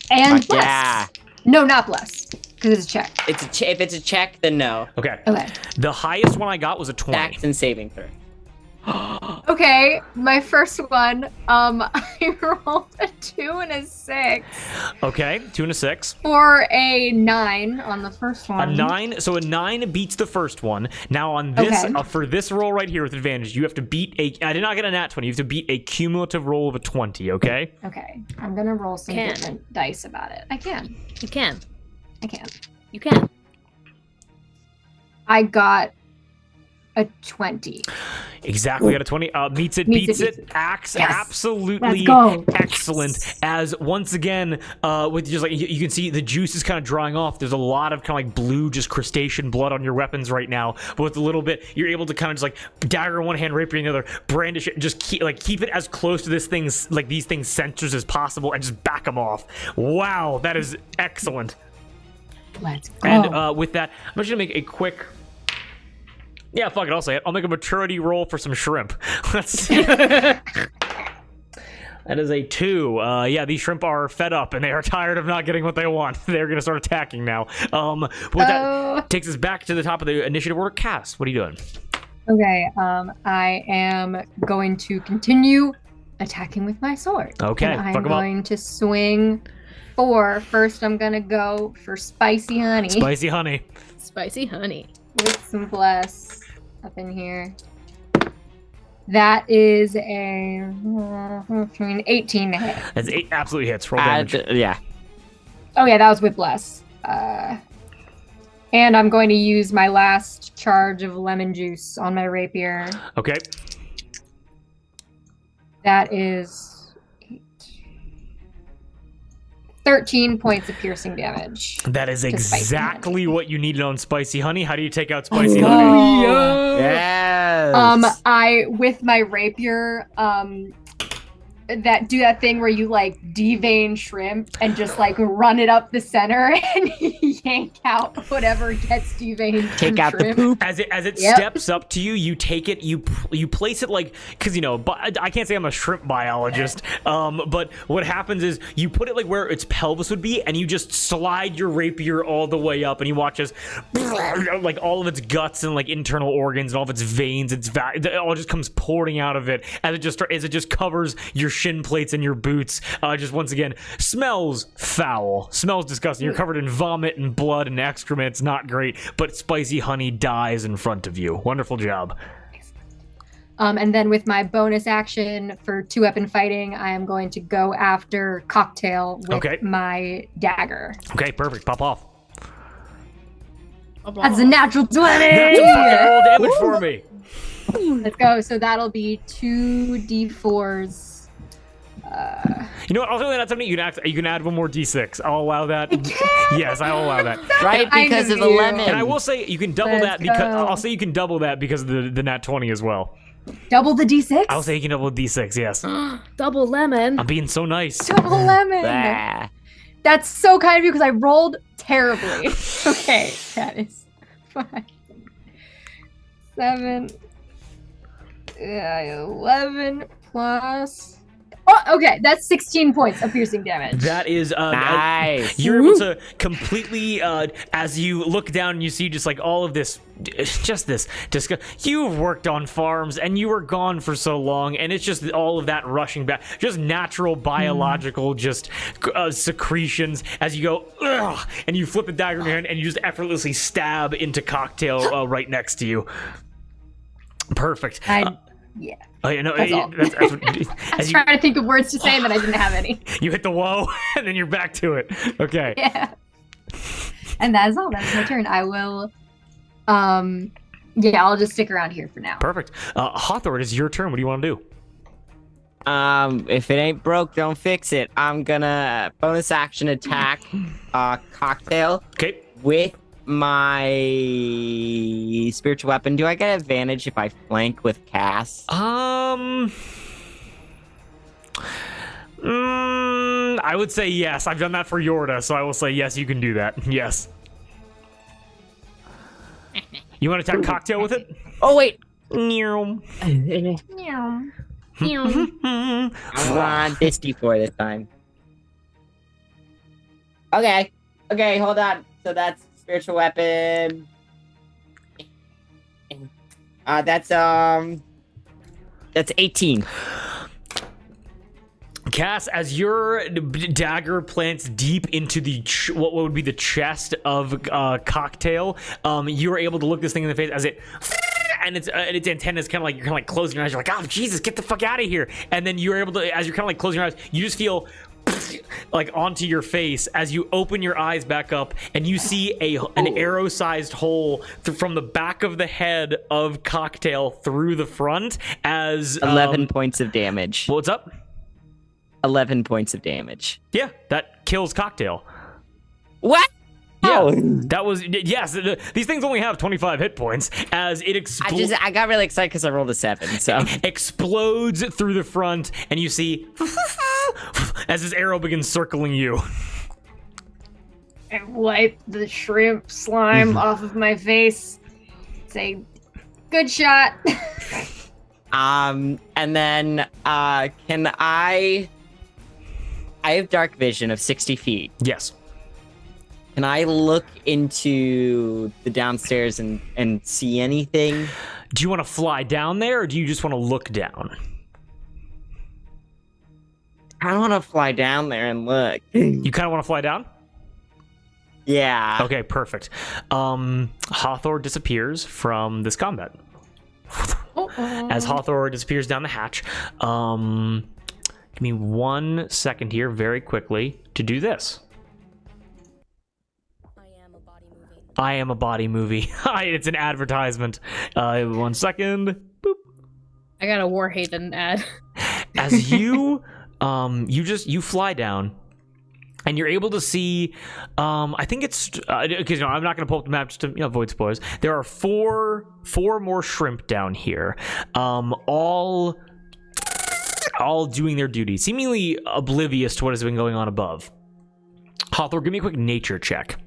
And bless. Yeah. No, not bless, because it's a check. If it's a check, then no. Okay. Okay. The highest one I got was a 20. Tax and saving throw. Okay, my first one, I rolled a 2 and a 6 Okay, 2 and a 6. for a 9 on the first one. A 9, so a 9 beats the first one. Now on this, Okay. for this roll right here with advantage, you have to beat I did not get a nat 20. You have to beat a cumulative roll of a 20, okay? Okay, I'm gonna roll some Can. different dice about it. I can. You can. I can. You can. I got a 20. Exactly, got a 20. Meets it, Meets beats it, it. Acts Yes. absolutely Let's go. excellent. As once again, with just like you can see the juice is kind of drying off. There's a lot of kind of like blue, just crustacean blood on your weapons right now. But with a little bit, you're able to kind of just like dagger in one hand, rapier in the other, brandish it, and just keep it as close to this thing's like these things' sensors as possible, and just back them off. Wow, that is excellent. Let's go. And with that, I'm just gonna make a quick. Yeah, fuck it, I'll say it. I'll make a maturity roll for some shrimp. Let's see. That is a 2. Yeah, these shrimp are fed up and they are tired of not getting what they want. They're going to start attacking now. But that takes us back to the top of the initiative order. Cass, what are you doing? Okay, I am going to continue attacking with my sword. Okay, and I'm fuck 'em up. going to swing 4. First, I'm gonna go for spicy honey Spicy honey. Spicy honey. with some bless up in here. That is a 18 to hit. That's 8 absolutely hits. Roll damage. Yeah. Oh yeah, that was with bless. And I'm going to use my last charge of lemon juice on my rapier. Okay. That is 13 points of piercing damage. That is to spicy exactly honey. what you needed on spicy honey. How do you take out spicy honey? Yes. I with my rapier, do that thing where you like devein shrimp and just like run it up the center and yank out whatever gets deveined. Take out shrimp. the poop. As it Yep. steps up to you, you take it, you place it like, because I can't say I'm a shrimp biologist, but what happens is you put it like where its pelvis would be, and you just slide your rapier all the way up, and you watch as like all of its guts and like internal organs and all of its veins, it all just comes pouring out of it as it just covers your shin plates and your boots. Just once again, smells foul, smells disgusting. You're covered in vomit and blood and excrement. It's not great, but spicy honey dies in front of you. Wonderful job. And then with my bonus action for 2-weapon fighting, I am going to go after Cocktail with my dagger. Okay, perfect. Pop off. That's a natural 20! That's a fucking roll damage for me. Let's go. So that'll be 2d4s. You know what? Also, that's something you can add one more d6. I'll allow that. Yes, I'll allow that. Right, because of the lemon. And I will say you can double Let's that because go. I'll say you can double that because of the nat 20 as well. Double the d6? I'll say you can double the d6. Yes, Double lemon. I'm being so nice. Double lemon! Bah. That's so kind of you because I rolled terribly. Okay, that is 5, 7, 11 plus. Oh, okay, that's 16 points of piercing damage. That is Nice. You're able to completely, as you look down and you see just like all of this, just this disgust. You've worked on farms and you were gone for so long, and it's just all of that rushing back, just natural biological, just secretions as you go, ugh, and you flip the dagger in your hand and you just effortlessly stab into Cocktail right next to you. Perfect. Yeah. Oh, yeah, no, That's all. that's I was trying to think of words to say, but I didn't have any. you hit the whoa, and then you're back to it. Okay. Yeah. And that is all. That is my turn. I will. Yeah, I'll just stick around here for now. Perfect. Hawthorne, it's your turn. What do you want to do? If it ain't broke, don't fix it. I'm gonna bonus action attack Cocktail Okay. with my spiritual weapon. Do I get advantage if I flank with Cass? I would say yes. I've done that for Yorda, so I will say yes, you can do that. Yes. You want to attack Cocktail with it? Oh wait. Meow. Meow. I want this D4 this time. Okay. Okay, hold on. So that's spiritual weapon. That's 18. Cass, as your dagger plants deep into the what would be the chest of Cocktail, you are able to look this thing in the face as it. And its antennas kind of like closing your eyes. You're like, oh Jesus, get the fuck out of here! And then you're able to, as you're kind of like closing your eyes, you just feel like onto your face as you open your eyes back up, and you see an arrow-sized hole from the back of the head of Cocktail through the front. As 11 points of damage. What's up? 11 points of damage. Yeah, that kills Cocktail. What? Yeah, Oh. that was yes. These things only have 25 hit points. As it explodes. I got really excited because I rolled a 7. So explodes through the front, and you see as this arrow begins circling you. I wipe the shrimp slime off of my face. Say, good shot. and then can I have dark vision of 60 feet. Yes. Can I look into the downstairs and see anything? Do you want to fly down there, or do you just want to look down? kind of want to fly down there and look. You kind of want to fly down? Yeah. Okay, perfect. Hathor disappears from this combat. As Hathor disappears down the hatch, give me 1 second here, very quickly, to do this. I am a body movie. It's an advertisement. 1 second. Boop. I got a Warhaven ad. As you fly down, and you're able to see, I think it's because I'm not going to pull up the map just to avoid spoilers. There are four more shrimp down here, all doing their duty, seemingly oblivious to what has been going on above. Hathor, give me a quick nature check,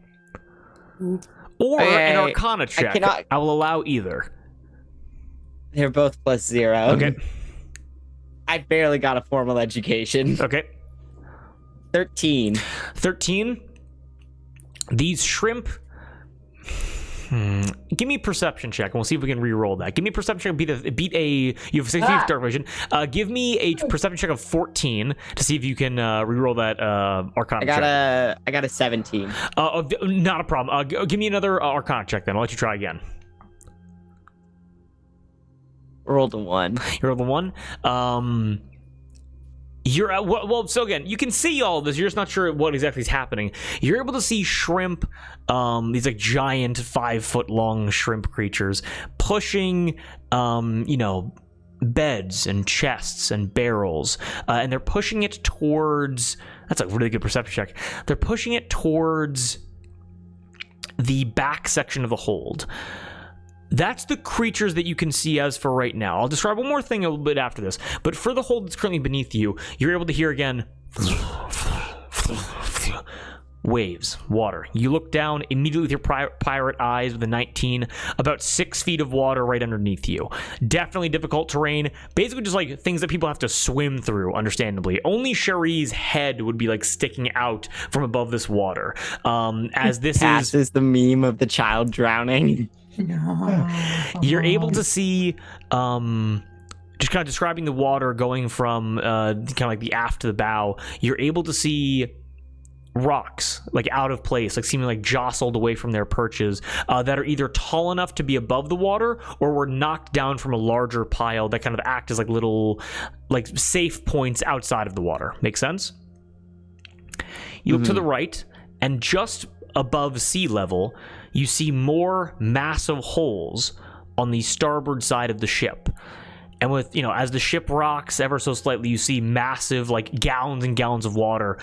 or an Arcana check. I will allow either. They're both +0. Okay. I barely got a formal education. Okay. 13. These shrimp. Give me a perception check, and we'll see if we can re-roll that. Give me a perception check. Beat a. You have 60 dark vision. Give me a perception check of 14 to see if you can re-roll that Arcana check. I got a 17. Not a problem. Give me another Arcana check, then. I'll let you try again. Rolled a 1. You rolled a 1. You're well. So again, you can see all of this. You're just not sure what exactly is happening. You're able to see shrimp, these like giant 5-foot-long shrimp creatures pushing, beds and chests and barrels, and they're pushing it towards. That's a really good perception check. They're pushing it towards the back section of the hold. That's the creatures that you can see as for right now. I'll describe one more thing a little bit after this. But for the hold that's currently beneath you, you're able to hear again waves, water. You look down immediately with your pirate eyes with a 19, about 6 feet of water right underneath you. Definitely difficult terrain. Basically just like things that people have to swim through, understandably. Only Cherie's head would be like sticking out from above this water. As this is the meme of the child drowning. No. You're able to see, just kind of describing the water going from kind of like the aft to the bow. You're able to see rocks like out of place, like seeming like jostled away from their perches, that are either tall enough to be above the water or were knocked down from a larger pile that kind of act as like little like safe points outside of the water. Make sense? You look to the right, and just above sea level, you see more massive holes on the starboard side of the ship. And with, as the ship rocks ever so slightly, you see massive, like, gallons and gallons of water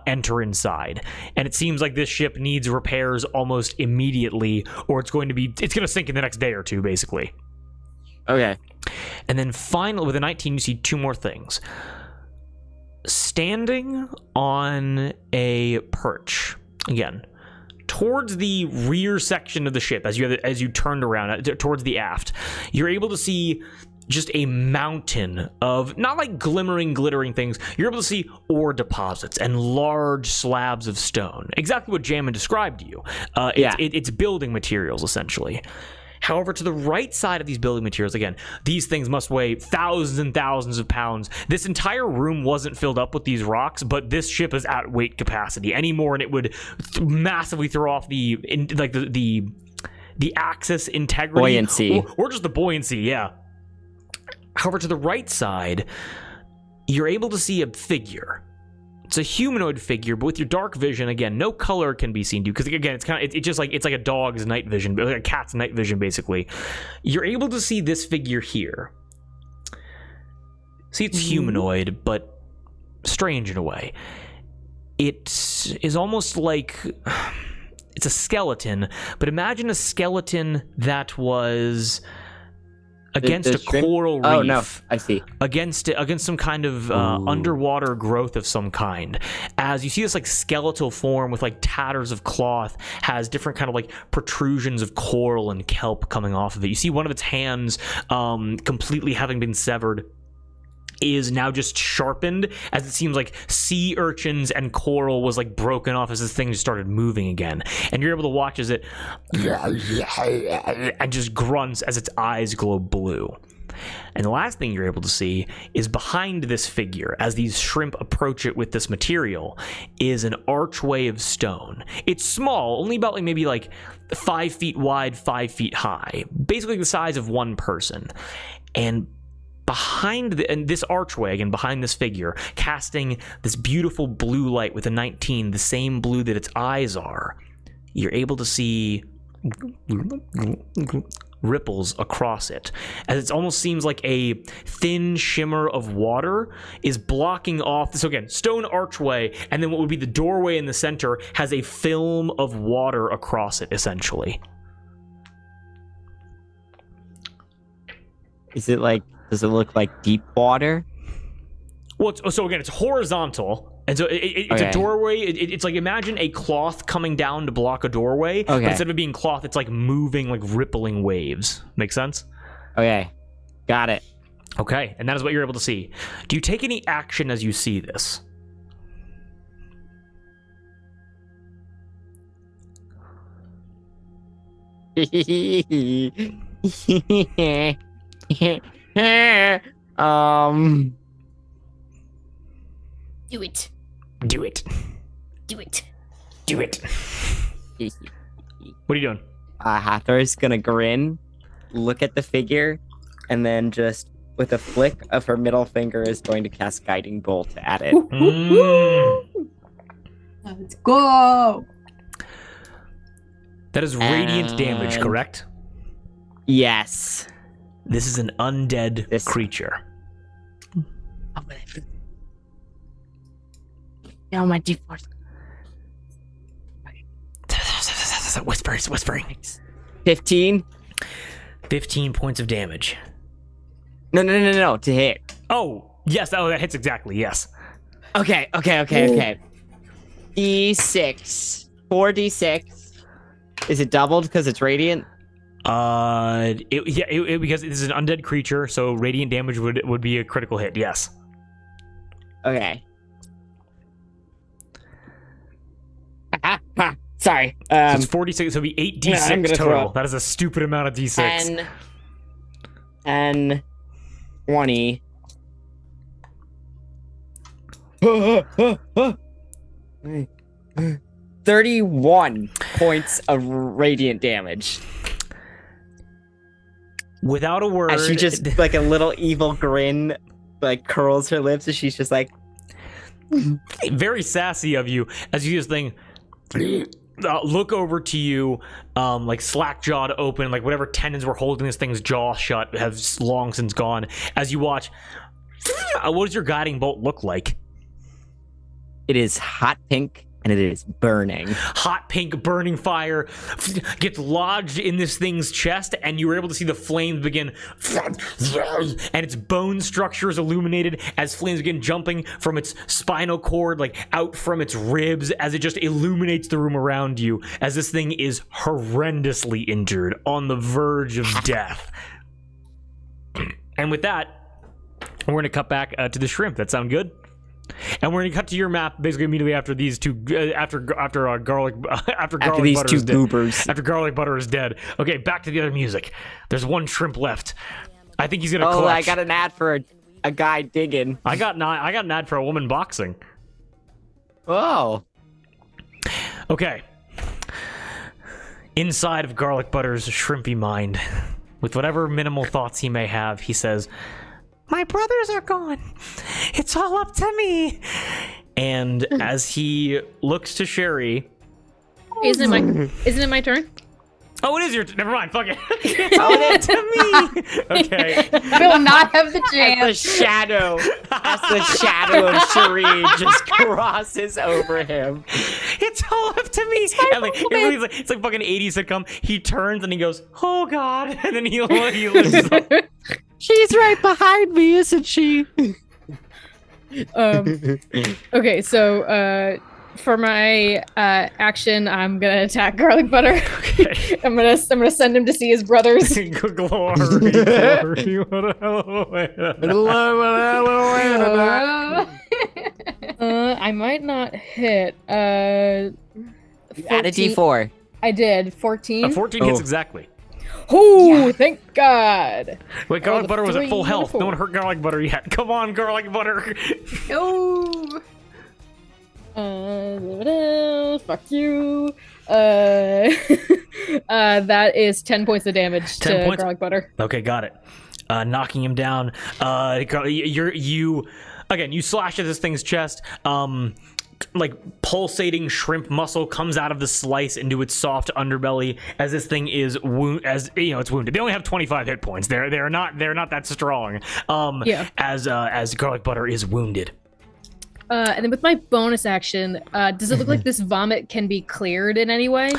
enter inside. And it seems like this ship needs repairs almost immediately, or it's going to sink in the next day or two, basically. Okay. And then finally, with a 19, you see 2 more things. Standing on a perch, again, towards the rear section of the ship, as you turned around towards the aft, you're able to see just a mountain of not like glittering things. You're able to see ore deposits and large slabs of stone. Exactly what Jamin described to you. It's building materials essentially. However, to the right side of these building materials, again, these things must weigh thousands and thousands of pounds. This entire room wasn't filled up with these rocks, but this ship is at weight capacity anymore, and it would massively throw off the axis integrity. Buoyancy. Or just the buoyancy, yeah. However, to the right side, you're able to see a figure. It's a humanoid figure, but with your dark vision, again, no color can be seen to you, because again, it's like a dog's night vision, like a cat's night vision, basically. You're able to see this figure here. See, it's humanoid, but strange in a way. It is almost like it's a skeleton, but imagine a skeleton that was against a coral reef. Oh no, I see. Against some kind of underwater growth of some kind. As you see this like skeletal form with like tatters of cloth, has different kind of like protrusions of coral and kelp coming off of it. You see one of its hands, completely having been severed, is now just sharpened, as it seems like sea urchins and coral was like broken off as this thing just started moving again. And you're able to watch as it and just grunts as its eyes glow blue. And the last thing you're able to see is behind this figure, as these shrimp approach it with this material, is an archway of stone. It's small, only about maybe 5 feet wide, 5 feet high, basically the size of one person. And behind this archway, again, behind this figure, casting this beautiful blue light with a 19, the same blue that its eyes are, you're able to see ripples across it, as it almost seems like a thin shimmer of water is blocking off. So again, stone archway, and then what would be the doorway in the center has a film of water across it, essentially. Is it does it look like deep water? Well, so again, it's horizontal. And so it's a doorway. It's like, imagine a cloth coming down to block a doorway. But instead of it being cloth, it's like moving, like rippling waves. Make sense? Okay. Got it. Okay. And that is what you're able to see. Do you take any action as you see this? Do it. Do it. Do it. Do it. What are you doing? Hathor's gonna grin, look at the figure, and then just with a flick of her middle finger is going to cast Guiding Bolt at it. Let's go. That is radiant damage, correct? Yes. This is an undead creature. Now my D4. Whispering. 15. 15 points of damage. No, to hit. Oh, yes. Oh, that hits exactly. Yes. Okay. D6. 4d6. Is it doubled because it's radiant? Because this is an undead creature, so radiant damage would be a critical hit. Yes. Okay. Sorry. So it's 46, so it'll be 8d6 total. That is a stupid amount of d6. 10, 20. 31 points of radiant damage. Without a word. As she just, like, a little evil grin, like, curls her lips, and she's just like... Very sassy of you, as you just think... look over to you, like slack jawed open, like whatever tendons were holding this thing's jaw shut have long since gone. As you watch, what does your guiding bolt look like? It is hot pink and it is burning. Hot pink burning fire gets lodged in this thing's chest, and you were able to see the flames begin, and its bone structure is illuminated as flames begin jumping from its spinal cord, like out from its ribs, as it just illuminates the room around you, as this thing is horrendously injured, on the verge of death. And with that, we're going to cut back to the shrimp. That sound good? And we're gonna cut to your map basically immediately after these two, after garlic butter is dead. Okay, back to the other music. There's one shrimp left. I think he's gonna clutch. I got an ad for a guy digging. I got an ad for a woman boxing. Oh. Okay. Inside of garlic butter's shrimpy mind, with whatever minimal thoughts he may have, he says, "My brothers are gone. It's all up to me." And as he looks to Sherry, isn't it my turn? Oh, it is your never mind. Fuck it. It's all up to me. Okay. Will not have the chance. As the shadow of Sherry just crosses over him. It's all up to me. And it's like fucking 80s sitcom. He turns and he goes, "Oh God," and then he lifts up. She's right behind me, isn't she? Okay, so for my action, I'm gonna attack garlic butter. Okay. I'm gonna send him to see his brothers. Glory. I might not hit. Add a D4. I did 14. 14 hits exactly. Oh, thank God. Wait, garlic the butter was at 3 full and a health. No 4. one hurt garlic butter yet. Come on, garlic butter. No. Fuck you. That is 10 points of damage 10 to points? garlic butter. Okay, got it. Knocking him down. You slash at this thing's chest. Like pulsating shrimp muscle comes out of the slice into its soft underbelly as this thing is it's wounded. They only have 25 hit points. They're not that strong. As garlic butter is wounded. And then with my bonus action, does it look like this vomit can be cleared in any way?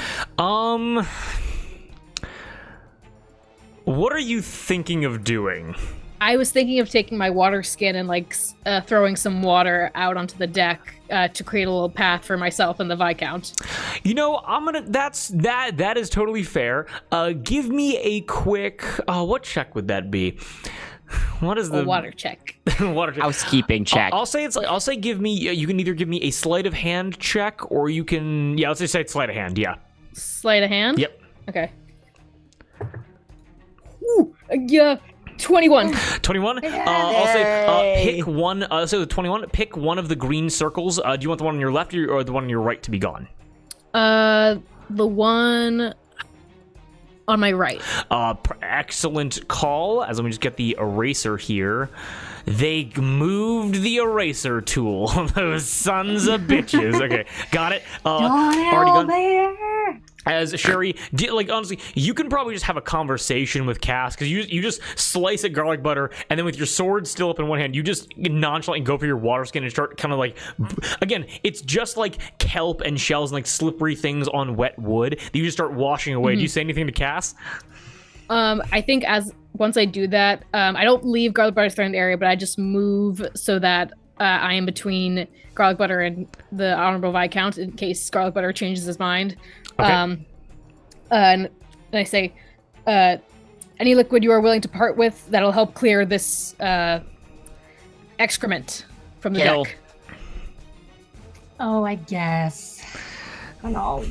What are you thinking of doing? I was thinking of taking my water skin and like throwing some water out onto the deck to create a little path for myself and the Viscount. You know, that is totally fair. Give me a quick what check would that be? What is the water check? Water check. Housekeeping check. I'll say give me. You can either give me a sleight of hand check, or you can. Let's just say sleight of hand. Yeah. Sleight of hand? Yep. Okay. Ooh, yeah. 21. 21. I'll say pick one. So 21. Pick one of the green circles. Do you want the one on your left or the one on your right to be gone? The one on my right. Excellent call. As let me just get the eraser here. They moved the eraser tool. Those sons of bitches. Okay, got it. Already gone. There. As Sherry, honestly, you can probably just have a conversation with Cass because you just slice at garlic butter, and then with your sword still up in one hand, you just nonchalantly go for your water skin and start kind of like, again, it's just like kelp and shells and like slippery things on wet wood that you just start washing away. Do you say anything to Cass? I think once I do that, I don't leave garlic butter's threatened area, but I just move so that I am between garlic butter and the honorable Viscount in case garlic butter changes his mind. Okay. And I say, any liquid you are willing to part with that'll help clear this excrement from the deck. Oh, I guess. And I'll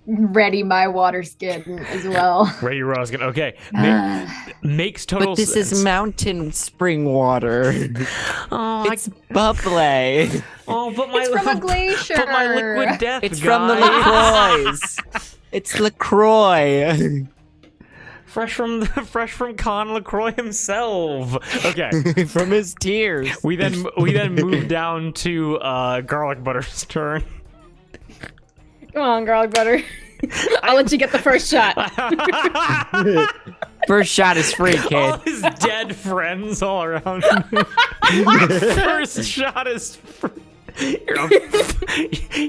ready my water skin as well. Ready your water skin. Okay. Makes total But this sense. is mountain spring water. It's bubbly. But my It's from a glacier. But my liquid death. It's guy. from the LaCroix. It's LaCroix. fresh from Con LaCroix himself. Okay. From his tears. We then move down to garlic butter's turn. Come on, garlic butter. I'll let you get the first shot. First shot is free, All kid. his dead friends all around. First shot is free.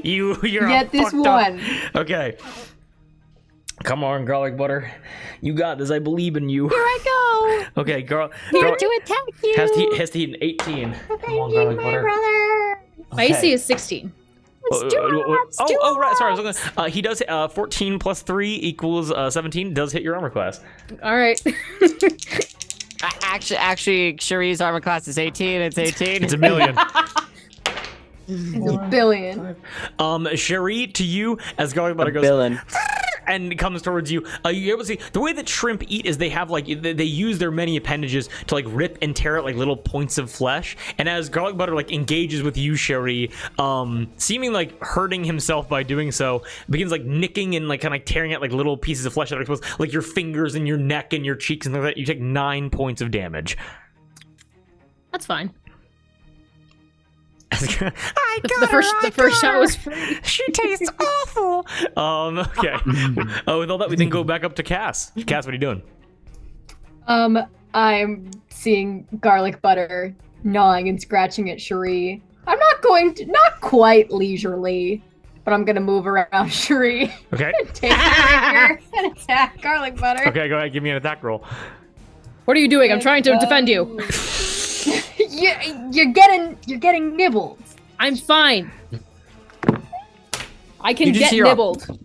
You're Get this fucked up. one. Okay. Come on, garlic butter. You got this. I believe in you. Here I go. Okay, girl. Here to attack you. Has to hit an 18. Come Thank on, you, garlic my butter. brother. My AC is 16. Let's do it. Let's do Oh, right. it. Sorry. I was gonna, he does 14 plus 3 equals 17. Does hit your armor class. All right. Actually, Cherie's armor class is 18. It's 18. It's a million. It's a billion. Cherie, to you, as garlic butter goes Villain. and comes towards you, you're able to see the way that shrimp eat is they have like they use their many appendages to like rip and tear at like little points of flesh. And as garlic butter like engages with you, Cherie, seeming like hurting himself by doing so, begins like nicking and like kind of tearing at like little pieces of flesh that are exposed, like your fingers and your neck and your cheeks and things like that. You take 9 points of damage. That's fine. I got The first shot was free. She tastes awful. Okay. With all that, we then go back up to Cass. Cass, what are you doing? I'm seeing garlic butter gnawing and scratching at Cherie. I'm not quite leisurely, but I'm gonna move around Cherie. Okay. Take her rapier and attack garlic butter. Okay, go ahead. Give me an attack roll. What are you doing? I'm trying to defend you. You're getting nibbled. I'm fine. I can You just get hear nibbled.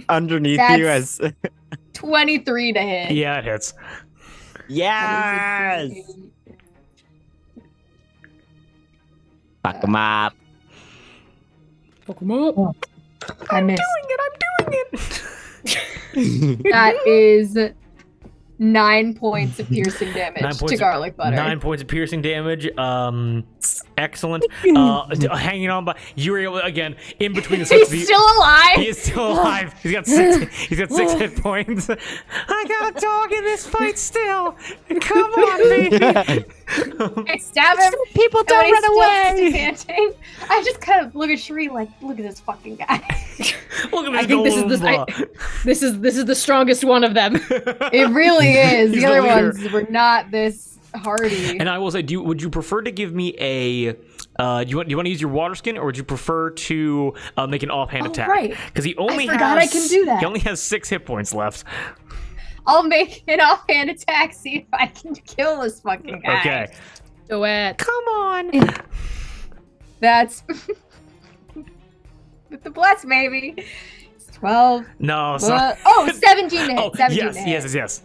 Underneath you That's- as 23 to hit. Yeah, it hits. yes. Fuck him up. Fuck 'em up. I missed. I'm doing it. That is 9 points of piercing damage 9 points to garlic butter. 9 points of piercing damage. Excellent. Hanging on by you were able again in between the six. He's still alive. He is still alive. He's got 6. He's got 6 hit points. I got a dog in this fight still. Come on, baby. I stab him. People and don't when he's run away. still panting, I just kind of look at Sheree like, look at this fucking guy. Look at this I think this is Goomba. this is the strongest one of them. It really is. He's The other the leader. ones were not this hardy. And I will say, would you prefer to give me a? Do you want to use your water skin, or would you prefer to make an offhand attack? right. Because he only forgot has. I can do that. He only has 6 hit points left. I'll make an offhand attack, see if I can kill this fucking guy. Okay. Do it. Come on. That's with the bless, maybe. It's 12. No. Sorry. 17 to hit. Oh 17 yes, to hit. yes.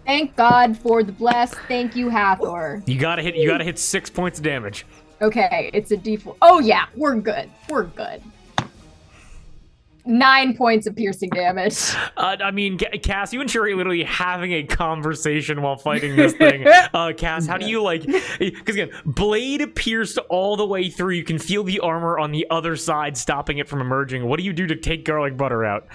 Thank God for the bless. Thank you, Hathor. You gotta hit 6 points of damage. Okay, it's a D4. Oh yeah, we're good. We're good. 9 points of piercing damage. I mean, Cass, you and Sherry are literally having a conversation while fighting this thing. Cass, how do you because again, blade pierced all the way through. You can feel the armor on the other side stopping it from emerging. What do you do to take garlic butter out?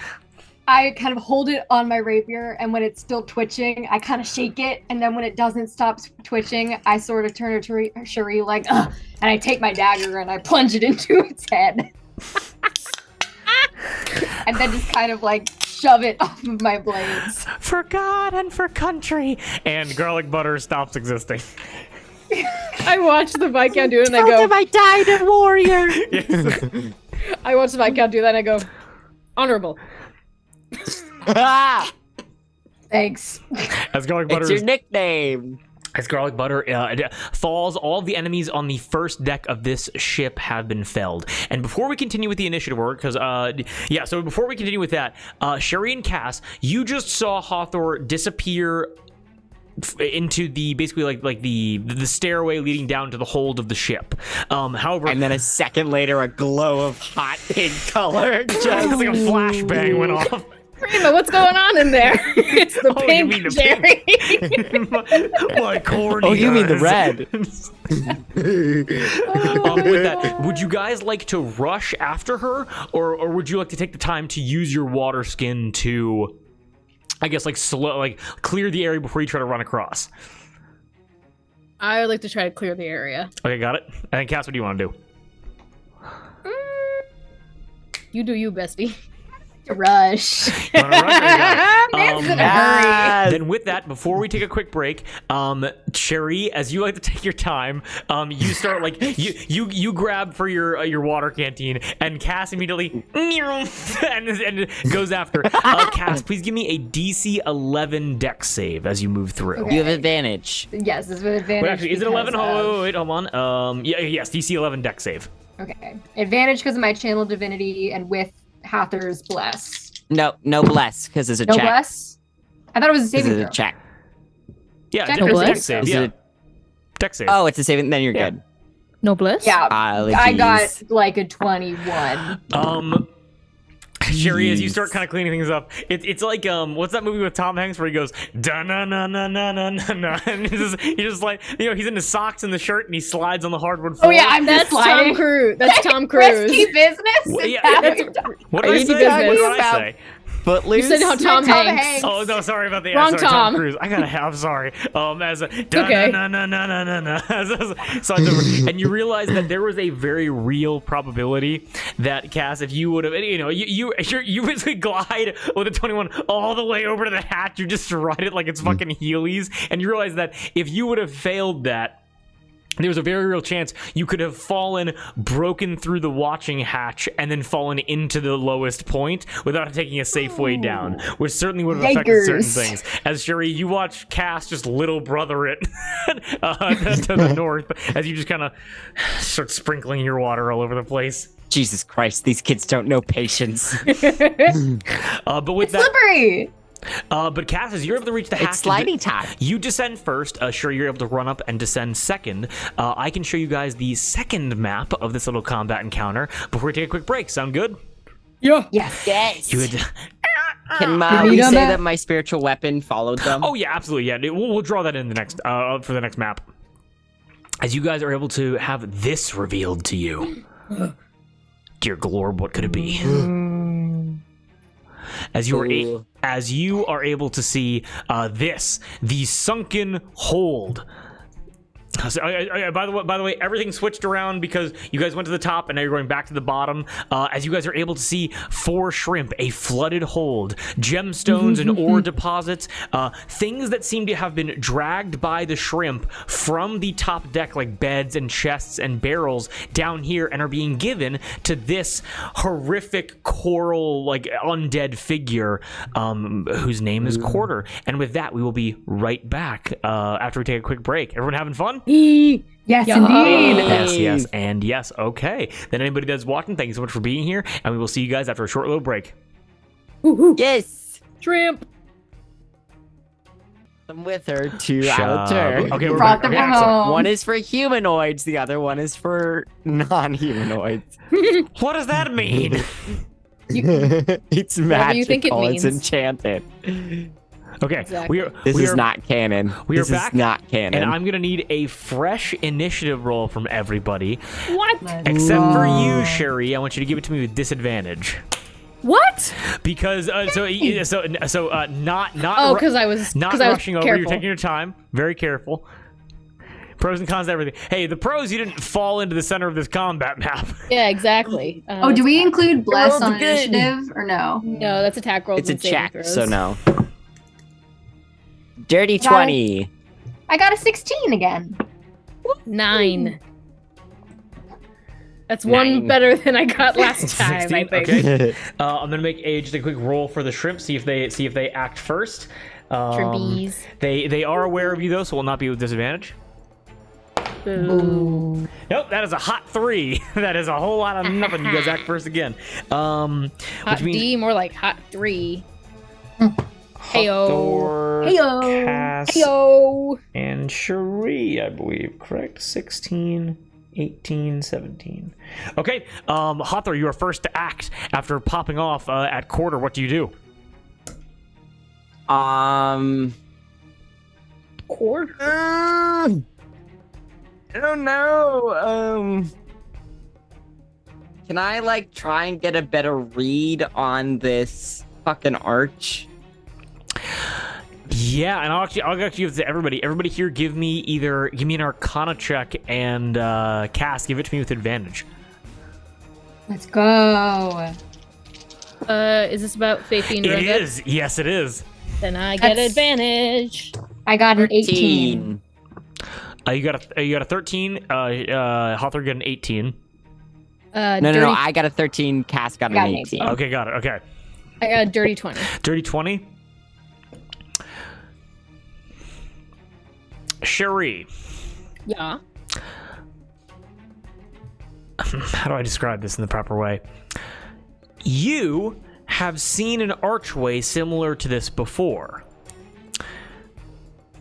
I kind of hold it on my rapier, and when it's still twitching, I kind of shake it, and then when it doesn't stop twitching, I sort of turn to Sheree like, ugh, and I take my dagger and I plunge it into its head. And then just kind of shove it off of my blades. For God and for country. And garlic butter stops existing. I watch the Viscount do it and I go, I died a warrior. Yes. I watch the Viscount do that and I go, honorable. Thanks. As garlic butter It's your nickname. As garlic butter falls, all of the enemies on the first deck of this ship have been felled. And before we continue with the initiative work, so before we continue with that, Sherry and Cass, you just saw Hathor disappear into the basically the stairway leading down to the hold of the ship. However, And then a second later, a glow of hot pink color just just like a flashbang went off. Prima, what's going on in there? It's the Oh, you pink mean the Jerry. my corny. Oh, you mean the eyes. red. With that, would you guys like to rush after her, or would you like to take the time to use your water skin to, I guess, clear the area before you try to run across? I would like to try to clear the area. Okay, got it. And Cass, what do you want to do? You do you, bestie. Rush. You wanna rush or you got it? Man's in a hurry. Then with that, before we take a quick break, Cherry, as you like to take your time, you start you grab for your water canteen, and Cass immediately and goes after. Cass, please give me a DC 11 Dex save as you move through. Okay. You have advantage. Yes, this is with advantage. Wait, actually, is it 11? because of- Wait, hold on. Yes, DC 11 Dex save. Okay. Advantage because of my channel divinity and with Hathor's bless. No bless, because it's a No check. bless? I thought it was a This saving is a throw. check. Yeah, Check Dex, or Dex bless? save. Is Yeah, it- Dex save. Oh, it's a saving. Then you're Yeah. good. No bliss? Yeah. I got Apologies. a 21. Sherry, as you start kind of cleaning things up, it's like what's that movie with Tom Hanks where he goes da na na na na na na na, and he's just like, he's in his socks and the shirt and he slides on the hardwood floor. Oh yeah, I'm That's just Tom sliding. Cruise. That's Tom Cruise. Risky business? Well, Is yeah, that that's- what you're talking- What did I Easy say? business. What did I About- say? Footloose. You said how Tom Tom Hanks. Hanks. Oh no, sorry about the Wrong sorry, Tom. Cruise. I'm sorry. As a okay. na na na na na na. So and you realize that there was a very real probability that Cass, if you would have, you basically glide with a 21 all the way over to the hatch. You just ride it like it's fucking Heelys, and you realize that if you would have failed that, there was a very real chance you could have fallen, broken through the watching hatch, and then fallen into the lowest point without taking a safe way down, which certainly would have affected certain Yikers. things. As Sherry, you watch Cass just little brother it to the north as you just kind of start sprinkling your water all over the place. Jesus Christ, these kids don't know patience. But with that, Slippery! but Cass, as you're able to reach the hatch, It's sliding time. you descend first. Sure, you're able to run up and descend second. I can show you guys the second map of this little combat encounter before we take a quick break. Sound good? Yeah. Yes. Yes. You had we Beat 'em say up. that my spiritual weapon followed them? Oh yeah, absolutely. Yeah, we'll draw that in the next for the next map. As you guys are able to have this revealed to you, dear Glorb, what could it be? As you are able to see the sunken hold. So, by the way, everything switched around because you guys went to the top and now you're going back to the bottom. As you guys are able to see 4 shrimp, a flooded hold, gemstones and ore deposits, things that seem to have been dragged by the shrimp from the top deck, like beds and chests and barrels down here, and are being given to this horrific coral, like undead figure, whose name is Quarter. And with that, we will be right back after we take a quick break. Everyone having fun? Yes, indeed. Yes, and yes. Okay. Then anybody that's watching, thank you so much for being here, and we will see you guys after a short little break. Yes! Shrimp. I'm with her to Allatour. Okay, we're Brought back. them Okay, from so home. One is for humanoids, the other one is for non-humanoids. what does that mean? It's magical. you think it It's means. enchanted. Okay, Exactly. This we is are not canon. we are This back, is not canon. and I'm gonna need a fresh initiative roll from everybody, What? except for you, Sherry. I want you to give it to me with disadvantage. What? Because not Oh, because I was not 'cause I was rushing over. careful. You're taking your time, very careful. Pros and cons to everything. Hey, the pros, you didn't fall into the center of this combat map. Yeah, exactly. Oh, do we include bless rolls on good. initiative or no? No, that's attack rolls. It's a and saving check, throws. so no. Dirty Got 20. I got a 16 again. 9. That's one 9. better than I got last time. I 16? think. Okay. I'm gonna make just a quick roll for the shrimp. See if they act first. Shrimpies. They are aware of you though, so will not be with disadvantage. Boo. Nope, that is a hot 3. That is a whole lot of nothing. You guys act first again. Hot Which means D, more like hot 3. Heyo. Thor, Heyo. Cass, Heyo. and Cherie, I believe. Correct? 16, 18, 17. Okay, Hathor, you are first to act after popping off at Quarter. What do you do? Cord. I don't know. Can I like try and get a better read on this fucking arch? Yeah, and I'll actually give it to everybody. Everybody here, give me an Arcana check, and Cass, give it to me with advantage. Let's go. Is this about Faithine It Revit? is. Yes, it is. Then I get That's- advantage. I got an 18. You got a 13. Hathor got an 18. No. I got a 13. Cass got Got an an 18. Okay, got it. Okay, I got a dirty 20. dirty 20. Cherie, Yeah. how do I describe this in the proper way? You have seen an archway similar to this before.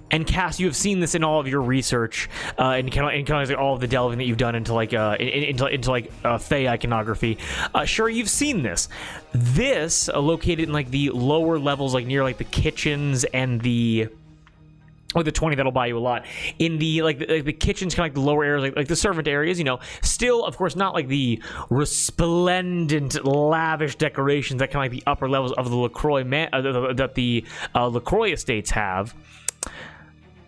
And Cass, you have seen this in all of your research, and kind of like all of the delving that you've done into like Fey iconography. Sure, you've seen this. This located in like the lower levels, like near like the kitchens and the 20 that'll buy you a lot in the the kitchens, kind of like the lower areas, like the servant areas. You know, still of course not like the resplendent, lavish decorations that kind of like the upper levels of the LaCroix that the LaCroix estates have.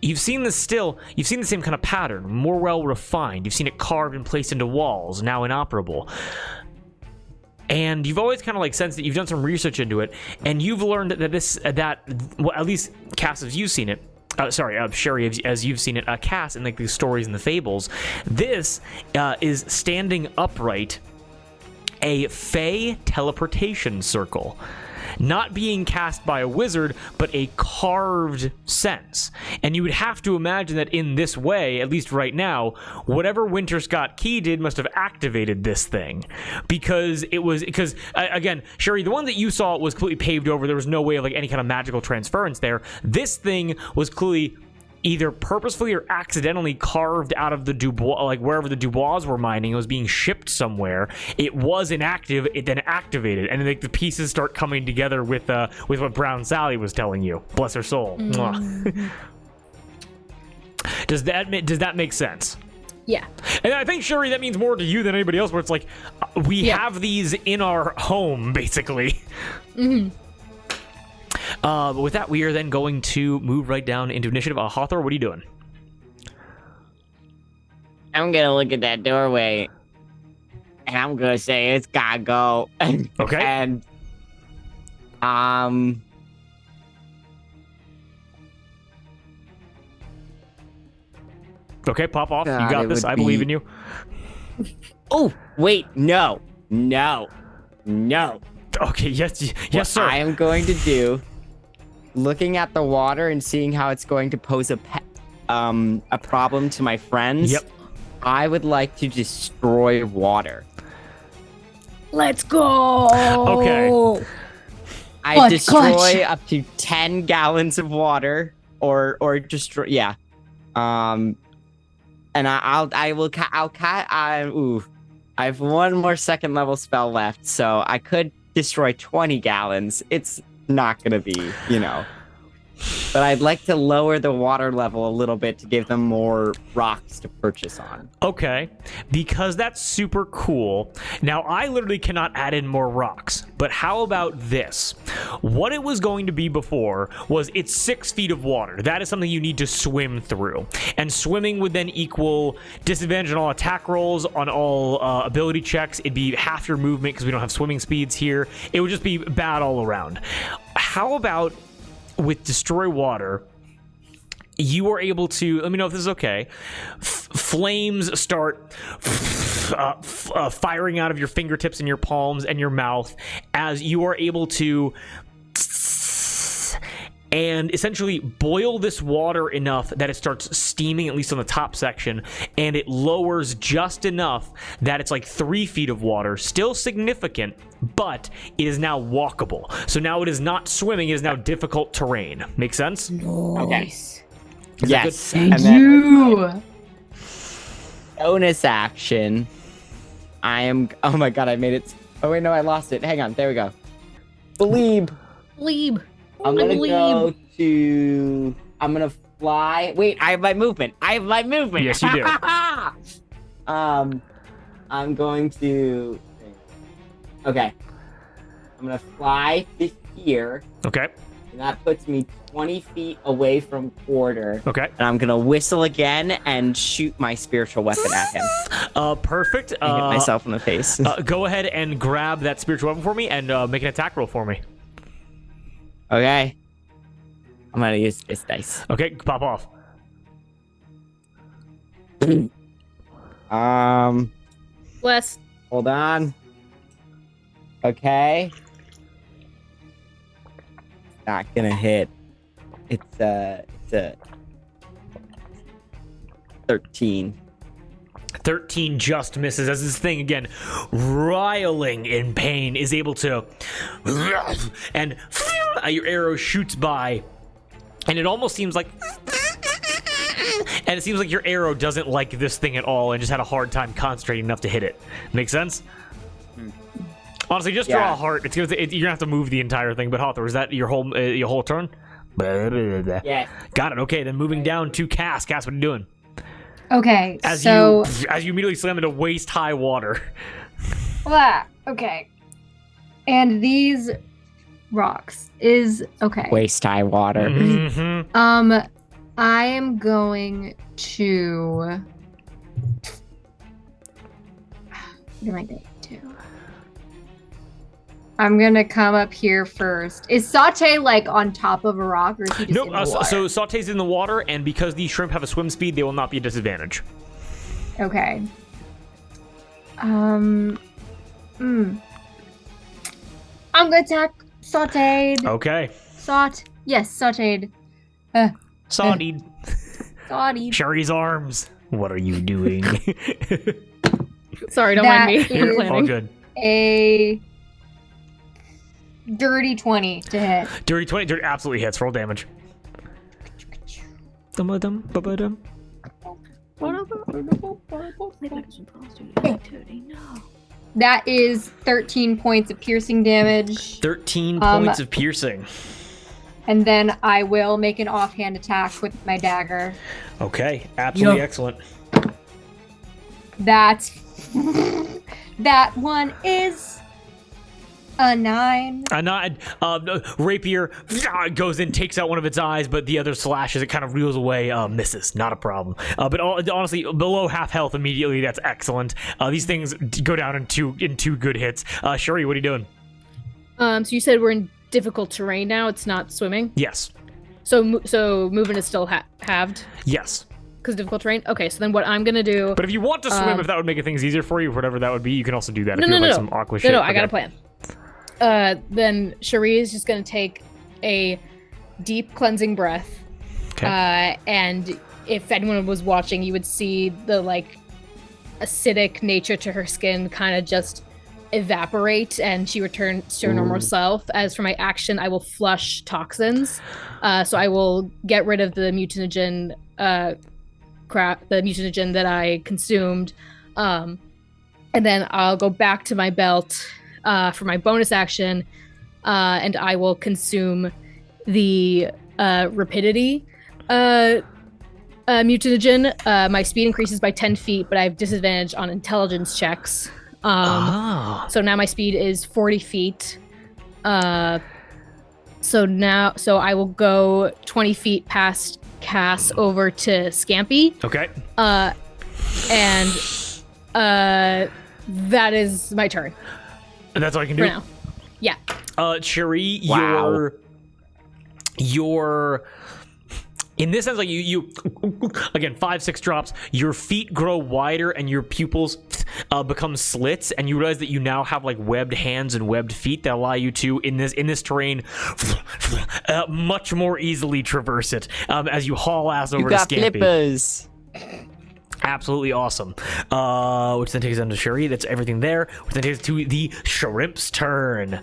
You've seen the same kind of pattern, more well refined. You've seen it carved and placed into walls, now inoperable. And you've always kind of like sensed that you've done some research into it, and you've learned that well, at least Cass, as you've seen it. Sherry, as you've seen it, Cass, in like the stories and the fables, this is standing upright, a Fey teleportation circle. Not being cast by a wizard, but a carved sense. And you would have to imagine that in this way, at least right now, whatever Winter Scott Key did must have activated this thing. Because again, Sherry, the one that you saw was completely paved over. There was no way of like any kind of magical transference there. This thing was clearly either purposefully or accidentally carved out of the Dubois, like wherever the Dubois were mining. It was being shipped somewhere. It was inactive. It then activated, and then like, the pieces start coming together with what Brown Sally was telling you. Bless her soul. Does that make sense? Yeah. And I think, Shuri, that means more to you than anybody else, where it's like, we have these in our home, basically. But with that, we are then going to move right down into initiative. Hawthorne, what are you doing? I'm gonna look at that doorway, and I'm gonna say it's gotta go. Okay. And Okay, pop off. God, you got it this. would I believe be- in you. Oh, wait, no. Okay, yes, What sir. I am going to do, looking at the water and seeing how it's going to pose a problem to my friends. Yep. I would like to destroy water. Let's go. Okay. I Clutch, destroy clutch. up to 10 gallons of water, or destroy. Yeah. And I have one more second level spell left, so I could destroy 20 gallons. It's not gonna be, but I'd like to lower the water level a little bit to give them more rocks to purchase on. Okay, because that's super cool. Now, I literally cannot add in more rocks, but how about this? What it was going to be before was it's 6 feet of water. That is something you need to swim through. And swimming would then equal disadvantage on all attack rolls, on all ability checks. It'd be half your movement because we don't have swimming speeds here. It would just be bad all around. How about with Destroy Water, you are able to, let me know if this is okay, flames start firing out of your fingertips and your palms and your mouth as you are able to and essentially boil this water enough that it starts steaming, at least on the top section, and it lowers just enough that it's like 3 feet of water, still significant, but it is now walkable. So now it is not swimming, it is now difficult terrain. Make sense? Nice. Yes. Thank And then you. bonus action. Oh my god, I made it. Oh wait, no, I lost it. Hang on, there we go. Believe. I'm gonna go to. I'm gonna fly. Wait, I have my movement. Yes, you do. I'm going to. Okay. I'm gonna fly to here, Okay. and that puts me 20 feet away from Quarter. Okay. And I'm gonna whistle again and shoot my spiritual weapon at him. Perfect. And hit myself in the face. Go ahead and grab that spiritual weapon for me and make an attack roll for me. Okay. I'm gonna use this dice. Okay, pop off. Bless. Hold on. Okay. Not gonna hit. It's a 13. 13 just misses as this thing again, riling in pain, is able to, and your arrow shoots by, and it almost seems like, and it seems like your arrow doesn't like this thing at all and just had a hard time concentrating enough to hit it. Make sense? Honestly, just draw a heart. You're gonna have to move the entire thing. But Hawthorne, is that your whole turn? Yeah. Got it. Okay, then moving down to Cass. Cass, what are you doing? Okay, As so you immediately slam into waist-high water. okay, and these rocks is okay. Waist high water. Mm-hmm. I am going to. What am I going to do? I'm gonna come up here first. Is Saute like on top of a rock, or is he just Nope. in the water? So Saute's in the water, and because these shrimp have a swim speed, they will not be a disadvantage. Okay. I'm gonna attack Sauteed. Okay. Yes, Sauteed. Sauteed. Sauteed. Shuri's arms. What are you doing? Sorry, don't mind me. That I'm is- All planning. good. A dirty 20 to hit. Dirty 20. Dirty absolutely hits. Roll damage. Dum-a-dum, ba-ba-dum. That is 13 points of piercing damage. 13 points of piercing. And then I will make an offhand attack with my dagger. Okay, absolutely excellent. That one is a 9. A 9. Rapier goes in, takes out one of its eyes, but the other slashes. It kind of reels away, misses. Not a problem. But honestly, below half health immediately. That's excellent. These things go down in two good hits. Shuri, what are you doing? So you said we're in difficult terrain now. It's not swimming. Yes. So movement is still halved. Yes. Because difficult terrain. Okay, so then what I'm gonna do? But if you want to swim, if that would make things easier for you, whatever that would be, you can also do that. No, if you no, have, no, some aqua no, shit. no. I got a plan. Then Cherie is just gonna take a deep cleansing breath. Okay. And if anyone was watching, you would see the acidic nature to her skin kind of just evaporate, and she returns to her normal self. As for my action, I will flush toxins. So I will get rid of the mutanogen that I consumed. And then I'll go back to my belt for my bonus action, and I will consume the rapidity mutanogen. My speed increases by 10 feet, but I have disadvantage on intelligence checks. So now my speed is 40 feet. So I will go 20 feet past Cass over to Scampy. Okay. And that is my turn. And that's all I can do? For now. Yeah. Cherie, Wow. your in this sense, like you again, 5-6 drops, your feet grow wider and your pupils become slits, and you realize that you now have webbed hands and webbed feet that allow you to in this terrain much more easily traverse it as you haul ass over You to got Scampy. flippers. Absolutely awesome. Which then takes us down to Cherie. That's everything there. Which then takes us to the shrimp's turn.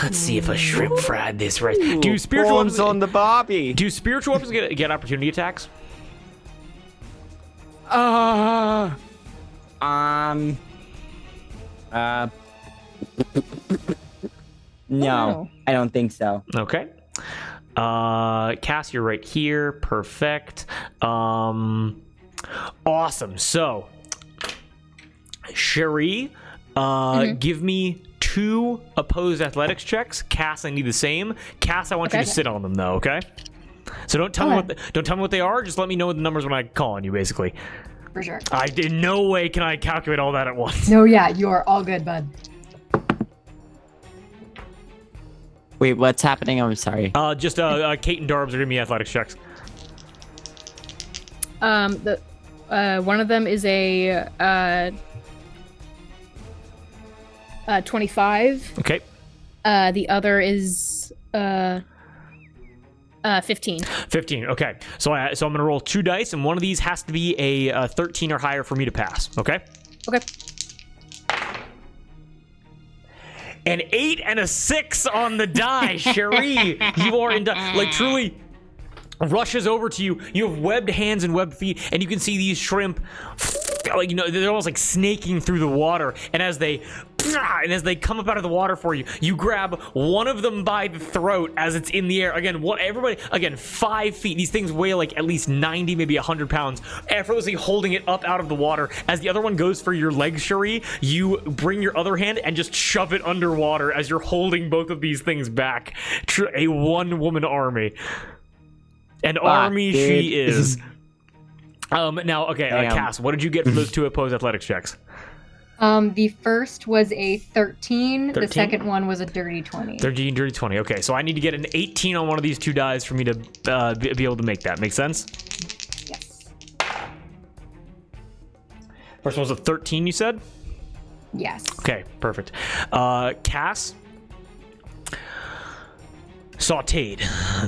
Let's see if a shrimp fried this right. Do spiritual Bones weapons on the Barbie. Do spiritual weapons get opportunity attacks? No, no. I don't think so. Okay. Cass, you're right here. Perfect. Awesome. So, Cherie, give me 2 opposed athletics checks. Cass, I need the same. Cass, I want you to sit on them though. Okay. So don't tell me what they are. Just let me know the numbers when I call on you. Basically. For sure. In no way can I calculate all that at once. No, yeah, you are all good, bud. Wait, what's happening? I'm sorry. Just Kate and Darbs are giving me athletics checks. The one of them is a 25. Okay. The other is 15. 15. Okay. So I'm gonna roll 2 dice, and one of these has to be a 13 or higher for me to pass. Okay. Okay. An 8 and a 6 on the die, Cherie. You are in truly rushes over to you. You have webbed hands and webbed feet, and you can see these shrimp, they're almost snaking through the water. And as they come up out of the water for you, you grab one of them by the throat as it's in the air. Again, 5 feet. These things weigh at least 90, maybe 100 pounds. Effortlessly holding it up out of the water. As the other one goes for your leg, Cherie, you bring your other hand and just shove it underwater as you're holding both of these things back. A one-woman army. An army dude. she is. Now, okay, Damn. Cass, what did you get for those 2 opposed athletics checks? The first was a 13. 13? The second one was a dirty 20. 13, dirty 20. Okay, so I need to get an 18 on one of these 2 dies for me to be able to make that. Make sense? Yes. First one was a 13, you said? Yes. Okay, perfect. Cass, Sauteed,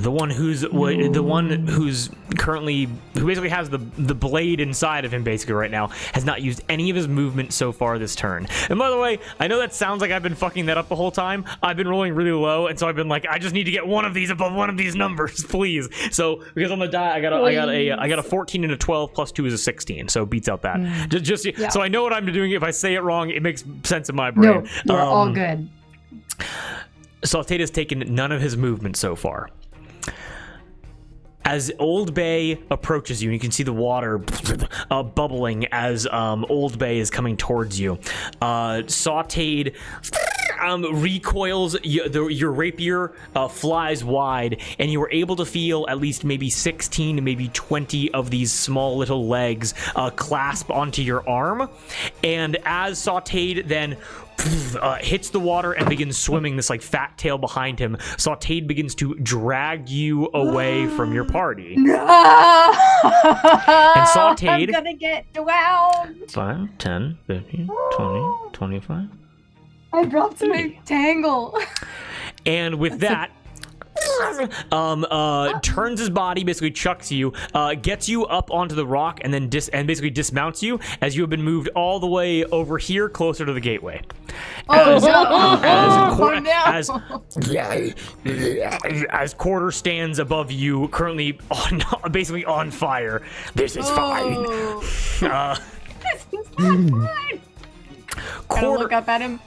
the one who's currently, who basically has the blade inside of him basically right now, has not used any of his movement so far this turn. And by the way, I know that sounds like I've been fucking that up the whole time. I've been rolling really low, and so I've been like, I just need to get one of these above one of these numbers, please. So because on the die, I got a 14 and a 12 plus 2 is a 16, so it beats out that. Yeah. So I know what I'm doing. If I say it wrong, it makes sense in my brain. No, you're all good. Sauteed has taken none of his movement so far. As Old Bay approaches you, and you can see the water bubbling as Old Bay is coming towards you, Sauteed recoils, your rapier flies wide, and you are able to feel at least maybe 16 to maybe 20 of these small little legs clasp onto your arm. And as Sauteed then hits the water and begins swimming, this like fat tail behind him, Sauteed begins to drag you away from your party. No! And Sauteed, I'm gonna get drowned. 5, 10, 15, 20, 25. I dropped my tangle. And with that, turns his body, basically chucks you, gets you up onto the rock, and then basically dismounts you as you have been moved all the way over here, closer to the gateway. As Quarter stands above you, currently basically on fire. This is fine. This is not fine. Gotta look up at him.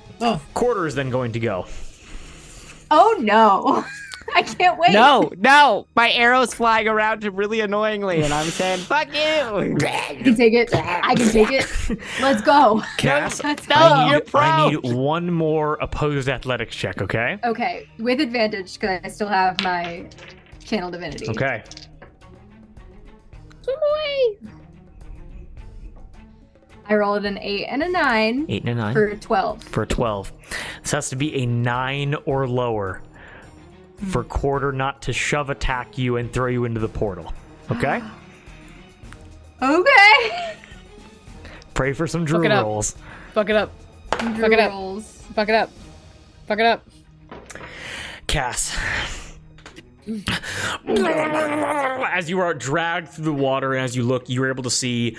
Quarter is then going to go. Oh no. I can't wait. No, my arrow's flying around him really annoyingly, and I'm saying, fuck you. I can take it. I can take it. Let's go. Cass, Let's go. I need one more opposed athletics check, okay? Okay, with advantage, because I still have my channel divinity. Okay. Swim away. I rolled an 8 and a 9. 8 and a 9. For 12. For 12. This has to be a 9 or lower for Quarter not to shove attack you and throw you into the portal. Okay? Okay. Pray for some drill rolls. Fuck it up. Fuck it up. Fuck it up. Fuck it up. Cass. As you are dragged through the water, and as you look, you're able to see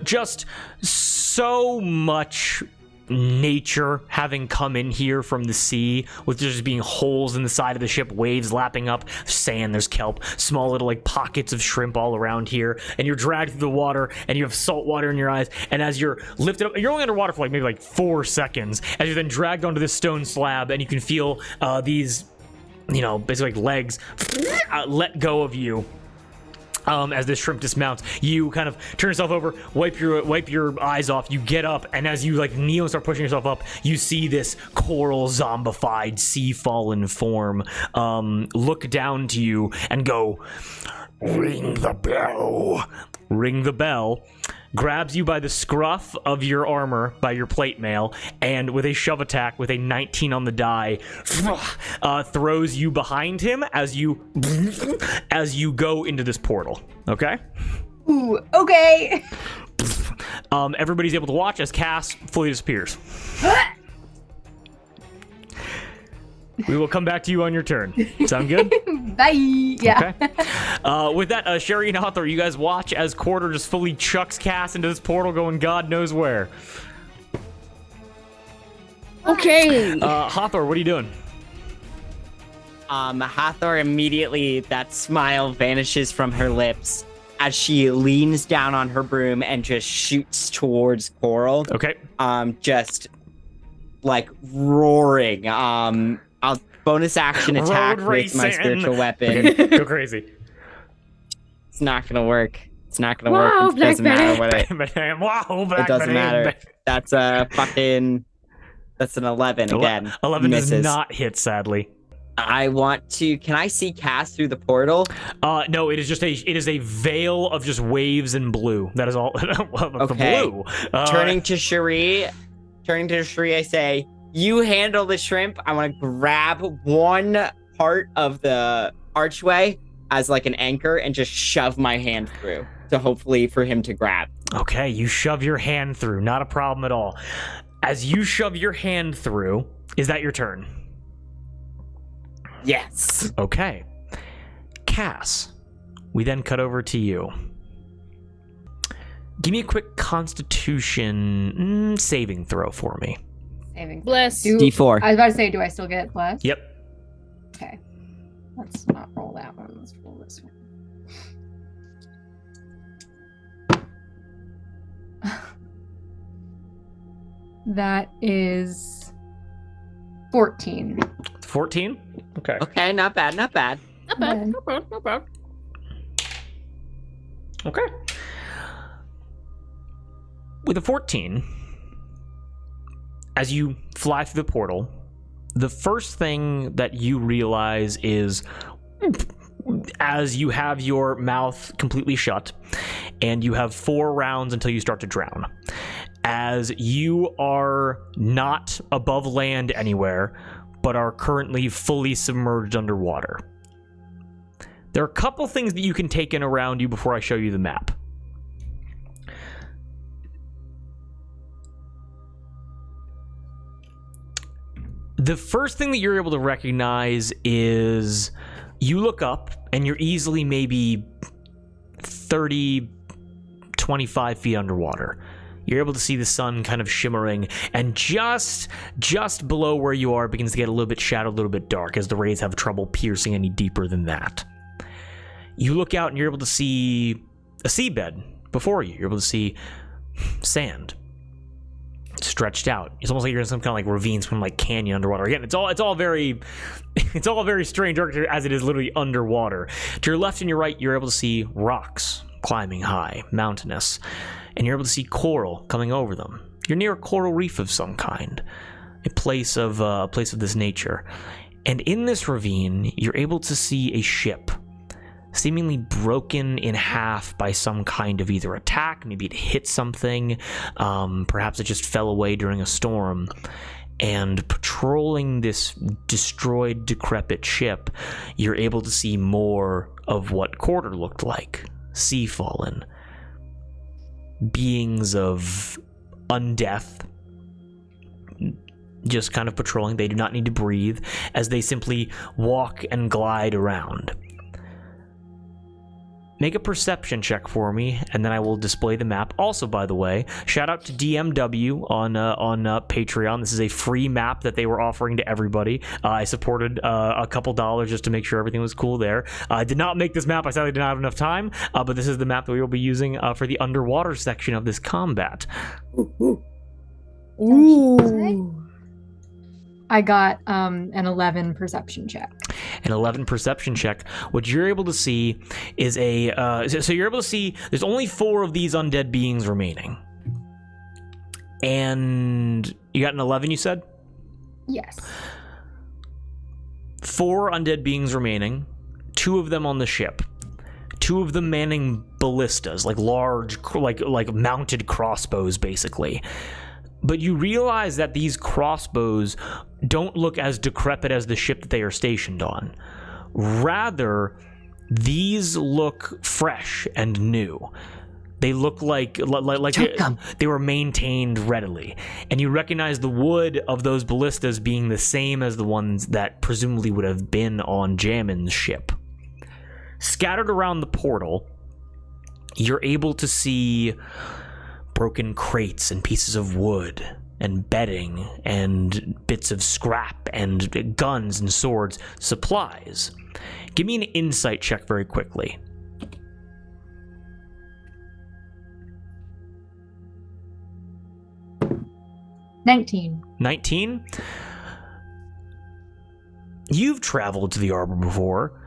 just so much nature having come in here from the sea, with just being holes in the side of the ship, waves lapping up, sand, there's kelp, small little like pockets of shrimp all around here, and you're dragged through the water, and you have salt water in your eyes, and as you're lifted up, you're only underwater for like maybe like 4 seconds, as you're then dragged onto this stone slab, and you can feel these, you know, basically like legs let go of you. As this shrimp dismounts, you kind of turn yourself over, wipe your eyes off, you get up, and as you like kneel and start pushing yourself up, you see this coral zombified sea fallen form look down to you and go, ring the bell. Ring the bell, grabs you by the scruff of your armor, by your plate mail, and with a shove attack with a 19 on the die, throws you behind him as you go into this portal. Okay? Ooh, okay. Everybody's able to watch as Cass fully disappears. We will come back to you on your turn. Sound good? Bye. Yeah. Okay. With that, Sherry and Allatour, you guys watch as Quarter just fully chucks Cass into this portal going God knows where. Okay. Hathor, what are you doing? Hathor immediately, that smile vanishes from her lips as she leans down on her broom and just shoots towards Coral. Okay. Just like roaring. I'll bonus action attack with my spiritual weapon. Okay, go crazy. It's not gonna work. It's not gonna work. It doesn't matter what it. It doesn't matter. That's a fucking. That's an 11 again. 11 misses. does not hit, sadly. I want to. Can I see Cass through the portal? No, it is a veil of just waves and blue. That is all. Okay. The blue. Turning to Cherie, I say, "You handle the shrimp. I want to grab one part of the archway as like an anchor and just shove my hand through to hopefully for him to grab." Okay, you shove your hand through. Not a problem at all. As you shove your hand through, is that your turn? Yes. Okay. Cass, we then cut over to you. Give me a quick Constitution saving throw for me. Saving. Bless. D4. I was about to say, do I still get blessed? Yep. Okay. Let's not roll that one. Let's roll this one. That is 14. 14? Okay. Okay, not bad, not bad. Not bad. Not bad. Not bad. Okay. With a 14, as you fly through the portal, the first thing that you realize is, as you have your mouth completely shut, and you have 4 rounds until you start to drown, as you are not above land anywhere, but are currently fully submerged underwater. There are a couple things that you can take in around you before I show you the map. The first thing that you're able to recognize is you look up and you're easily maybe 30, 25 feet underwater. You're able to see the sun kind of shimmering, and just below where you are, it begins to get a little bit shadowed, a little bit dark, as the rays have trouble piercing any deeper than that. You look out and you're able to see a seabed before you. You're able to see sand stretched out. It's almost like you're in some kind of like ravine, some like canyon underwater. Again, it's all very strange architecture, as it is literally underwater. To your left and your right, you're able to see rocks climbing high, mountainous, and you're able to see coral coming over them. You're near a coral reef of some kind, a place of this nature. And in this ravine, you're able to see a ship, seemingly broken in half by some kind of either attack, maybe it hit something, perhaps it just fell away during a storm. And patrolling this destroyed, decrepit ship, you're able to see more of what Quarter looked like. Sea fallen. Beings of undeath, just kind of patrolling. They do not need to breathe, as they simply walk and glide around. Make a perception check for me, and then I will display the map. Also, by the way, shout out to DMW on Patreon. This is a free map that they were offering to everybody. I supported a couple dollars just to make sure everything was cool there. I did not make this map. I sadly did not have enough time, but this is the map that we will be using for the underwater section of this combat. Ooh. I got an 11 perception check. An 11 perception check. What you're able to see is so you're able to see there's only 4 of these undead beings remaining. And you got an 11, you said? Yes. 4 undead beings remaining, 2 of them on the ship. 2 of them manning ballistas, like large, like mounted crossbows, basically. But you realize that these crossbows don't look as decrepit as the ship that they are stationed on. Rather, these look fresh and new. They look like they were maintained readily. And you recognize the wood of those ballistas being the same as the ones that presumably would have been on Jamin's ship. Scattered around the portal, you're able to see broken crates and pieces of wood and bedding and bits of scrap and guns and swords, supplies. Give me an insight check very quickly. $19. You've traveled to the Arbor before.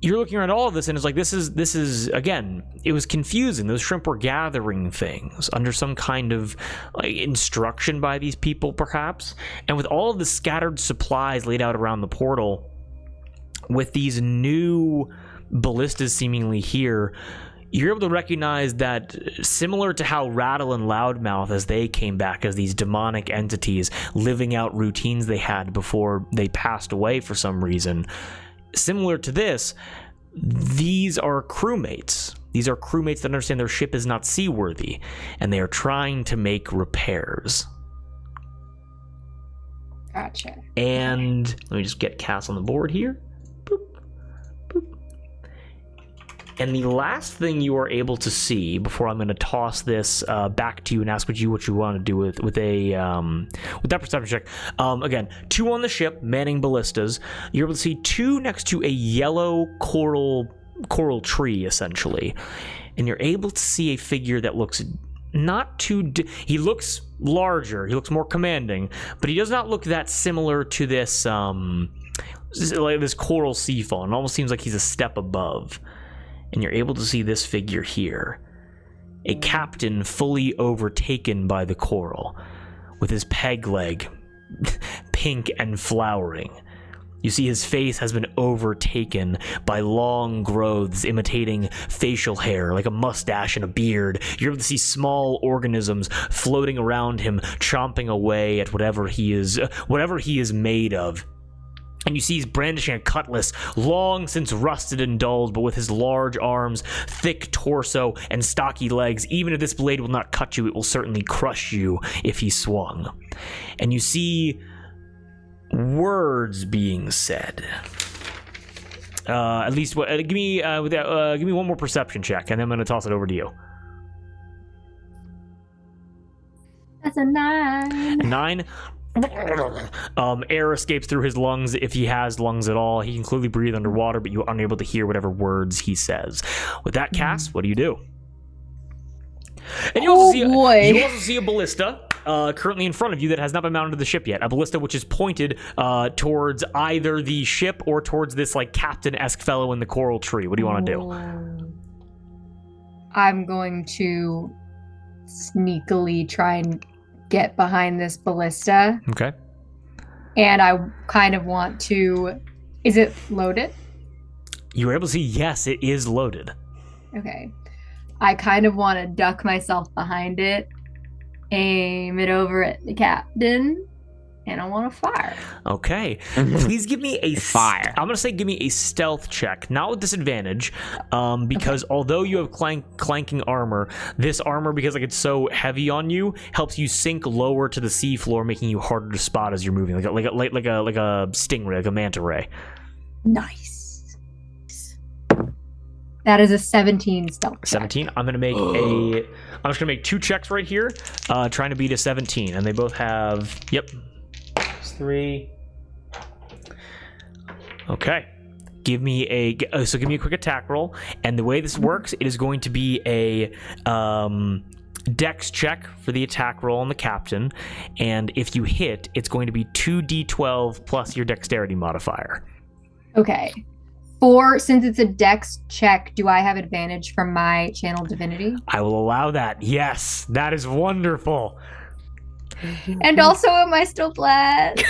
You're looking around all of this, and it's like, this is again, it was confusing. Those shrimp were gathering things under some kind of like instruction by these people, perhaps. And with all of the scattered supplies laid out around the portal, with these new ballistas seemingly here, you're able to recognize that, similar to how Rattle and Loudmouth, as they came back as these demonic entities living out routines they had before they passed away for some reason, similar to this, these are crewmates. These are crewmates that understand their ship is not seaworthy, and they are trying to make repairs. Gotcha. And let me just get cast on the board here. Boop, boop. And the last thing you are able to see before I'm going to toss this back to you and ask what you want to do with that perception check. Again, 2 on the ship, manning ballistas. You're able to see 2 next to a yellow coral tree, essentially, and you're able to see a figure that looks not too. He looks larger. He looks more commanding, but he does not look that similar to this this coral sea fawn. It almost seems like he's a step above. And you're able to see this figure here, a captain fully overtaken by the coral, with his peg leg pink and flowering. You see his face has been overtaken by long growths imitating facial hair, like a mustache and a beard. You're able to see small organisms floating around him, chomping away at whatever he is made of. And you see he's brandishing a cutlass, long since rusted and dulled, but with his large arms, thick torso, and stocky legs. Even if this blade will not cut you, it will certainly crush you if he swung. And you see words being said. At least, give me one more perception check, and then I'm going to toss it over to you. That's a 9. 9. Air escapes through his lungs if he has lungs at all. He can clearly breathe underwater, but you are unable to hear whatever words he says. With that, Cass, what do you do? And you also see a ballista currently in front of you that has not been mounted to the ship yet. A ballista which is pointed towards either the ship or towards this like captain-esque fellow in the coral tree. What do you want to do? I'm going to sneakily try and get behind this ballista. Okay. And I kind of want to... Is it loaded? You were able to see, yes, it is loaded. Okay. I kind of want to duck myself behind it, aim it over at the captain, and I want to fire. Okay. Please give me a fire. I'm going to say give me a stealth check, not with disadvantage, because although you have clanking armor, this armor, because like it's so heavy on you, helps you sink lower to the seafloor, making you harder to spot as you're moving, like a stingray, like a manta ray. Nice. That is a 17 stealth check. 17. I'm just gonna make 2 checks right here, trying to beat a 17, and they both have 3. Okay. Give me a quick attack roll, and the way this works, it is going to be a dex check for the attack roll on the captain, and if you hit, it's going to be 2d12 plus your dexterity modifier. Okay. Since it's a dex check, do I have advantage from my channel divinity? I will allow that. Yes, that is wonderful. And also, am I still blessed?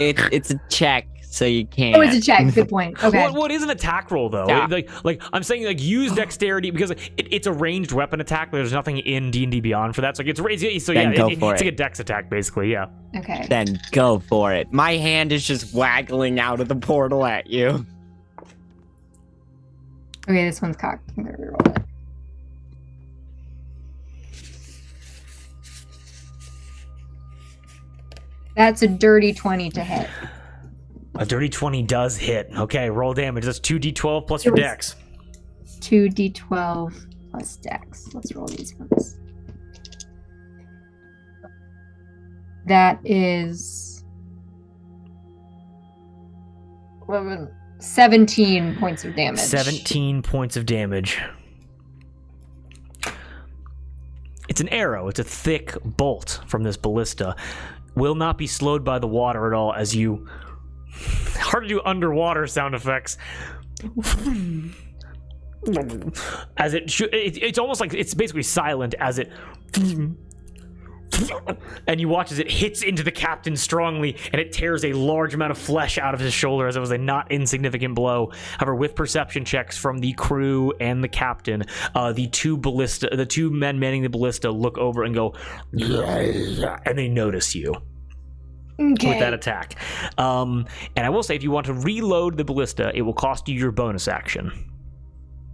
It's a check, so you can't. Oh, it's a check. Good point. Okay. What is an attack roll though? Yeah. Like I'm saying, like use dexterity because it's a ranged weapon attack. But there's nothing in D&D Beyond for that. So it's so then yeah, go it's for like it. a dex attack basically. Yeah. Okay. Then go for it. My hand is just waggling out of the portal at you. Okay, this one's cocked. I'm gonna reroll it. That's a dirty 20 to hit. A dirty 20 does hit. Okay, roll damage. That's 2d12 plus your dex. 2d12 plus dex. Let's roll these ones. That is 17 points of damage. 17 points of damage. It's an arrow. It's a thick bolt from this ballista. Will not be slowed by the water at all as you... Hard to do underwater sound effects. As it's almost like it's basically silent as it... And you watch as it hits into the captain strongly, and it tears a large amount of flesh out of his shoulder as it was a not insignificant blow. However, with perception checks from the crew and the captain, the two men manning the ballista look over and go, and they notice you. Okay. With that attack. And I will say, if you want to reload the ballista, it will cost you your bonus action.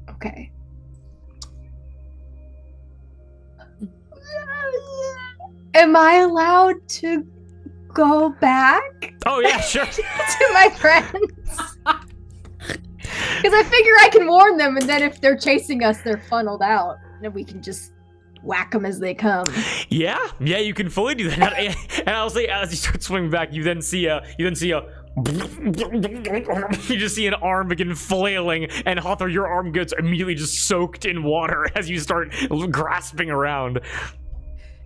Okay. Am I allowed to go back Oh yeah, sure. to my friends. Because I figure I can warn them, and then if they're chasing us, they're funneled out, and we can just whack them as they come. Yeah, you can fully do that. And I'll say, as you start swimming back, you then see a. You just see an arm begin flailing, and Hawthorne, your arm gets immediately just soaked in water as you start grasping around.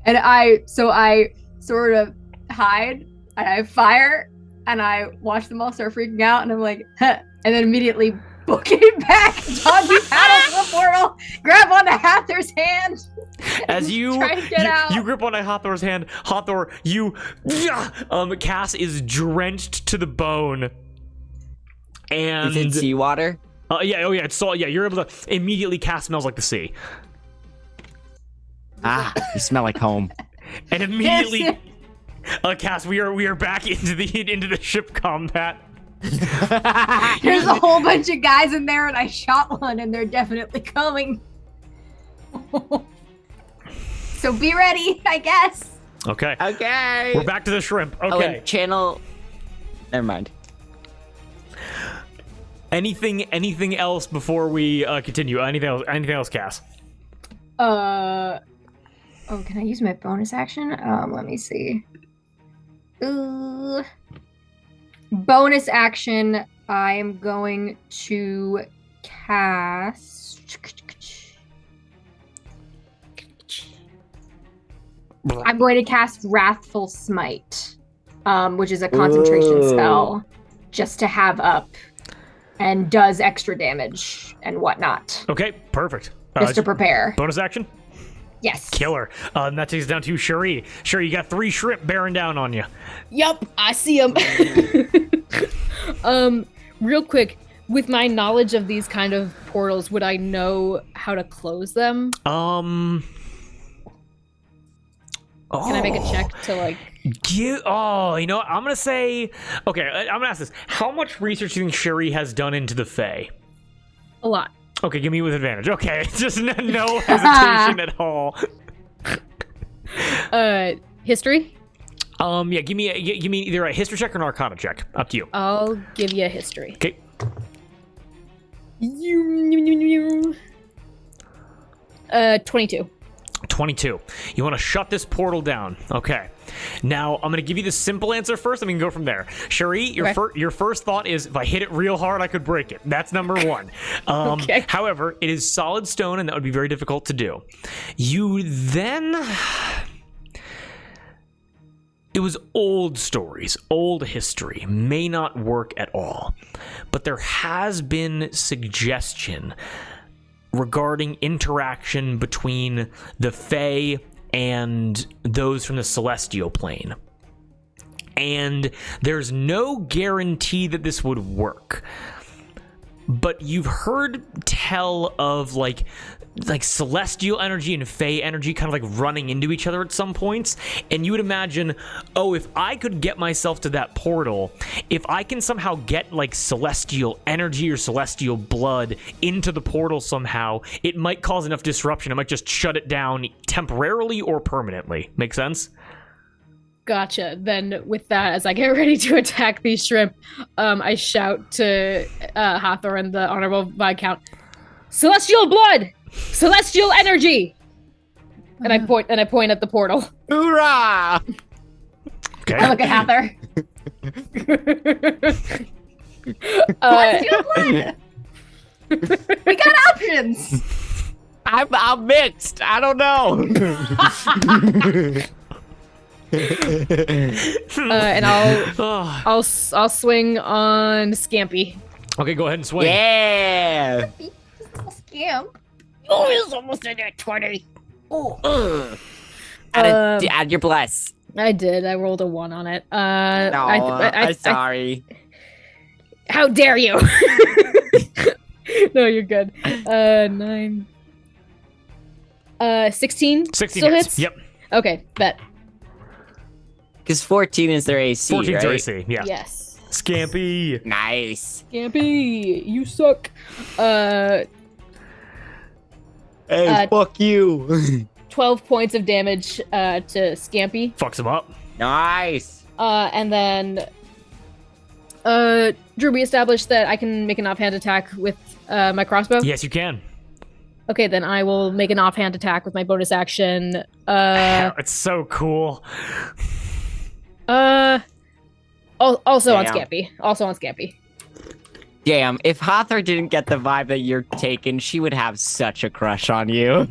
And I sort of hide, and I fire, and I watch them all start freaking out, and I'm like, huh, and then immediately book it back, doggy paddle to the portal, grab onto Hathor's hand. As you try to get out. You grip on Hawthorne's hand, Hawthorne, Cass is drenched to the bone. And Is it seawater? yeah, it's salt. Yeah, you're able to immediately. Cass smells like the sea. You smell like home. And immediately, Cass, we are back into the ship combat. There's a whole bunch of guys in there, and I shot one, and they're definitely coming. So be ready, I guess. Okay. Okay. We're back to the shrimp. Oh, Okay. and channel. Never mind. Anything else before we continue? Anything else, Cass? Oh, can I use my bonus action? Let me see. Bonus action, I am going to cast... I'm going to cast Wrathful Smite, which is a concentration spell, just to have up, and does extra damage and whatnot. Okay, perfect. Just to prepare. Bonus action? Yes. Killer. And that takes us down to Cherie. Cherie, you got 3 shrimp bearing down on you. Yup, I see them. Real quick, with my knowledge of these kind of portals, would I know how to close them? Can I make a check to like? You know what? I'm gonna say. Okay, I'm gonna ask this. How much research do you think Cherie has done into the Fae? A lot. Okay, give me with advantage. Okay, just no hesitation at all. History? Yeah, give me either a history check or an arcana check. Up to you. I'll give you a history. Okay. 22. 22. You want to shut this portal down. Okay. Now, I'm going to give you the simple answer first, and we can go from there. Cherie, your first thought is, if I hit it real hard, I could break it. That's number one. Okay. However, it is solid stone, and that would be very difficult to do. You then... It was old stories, old history, may not work at all. But there has been suggestion regarding interaction between the Fae and those from the celestial plane. And there's no guarantee that this would work. But you've heard tell of like celestial energy and Fae energy kind of like running into each other at some points, and you would imagine, oh, if I could get myself to that portal, if I can somehow get like celestial energy or celestial blood into the portal somehow, it might cause enough disruption. It might just shut it down temporarily or permanently. Make sense? Gotcha. Then with that, as I get ready to attack these shrimp, I shout to Hawthorne, the Honorable Viscount, "Celestial blood! Celestial energy!" And I point at the portal. Hoorah! Okay. I look at Hathor. uh, We got options. I'm mixed. I don't know. and I'll swing on Scampy. Okay, go ahead and swing. Yeah. Scam. Oh, he's almost in at 20. Add your bless. I did. I rolled a 1 on it. No, I'm sorry. How dare you? No, you're good. 9. 16? 16 Still hits. hits? Yep. Okay, bet. Because 14 is their AC, 14's right? their AC. Yeah. Yes. Scampy. Nice. Scampy, you suck. Hey, fuck you. 12 points of damage to Scampy. Fucks him up. Nice. And then, Drew, we established that I can make an offhand attack with my crossbow. Yes, you can. Okay, then I will make an offhand attack with my bonus action. It's so cool. Also on Damn. Scampy. Also on Scampy. Damn, if Hathor didn't get the vibe that you're taking, she would have such a crush on you.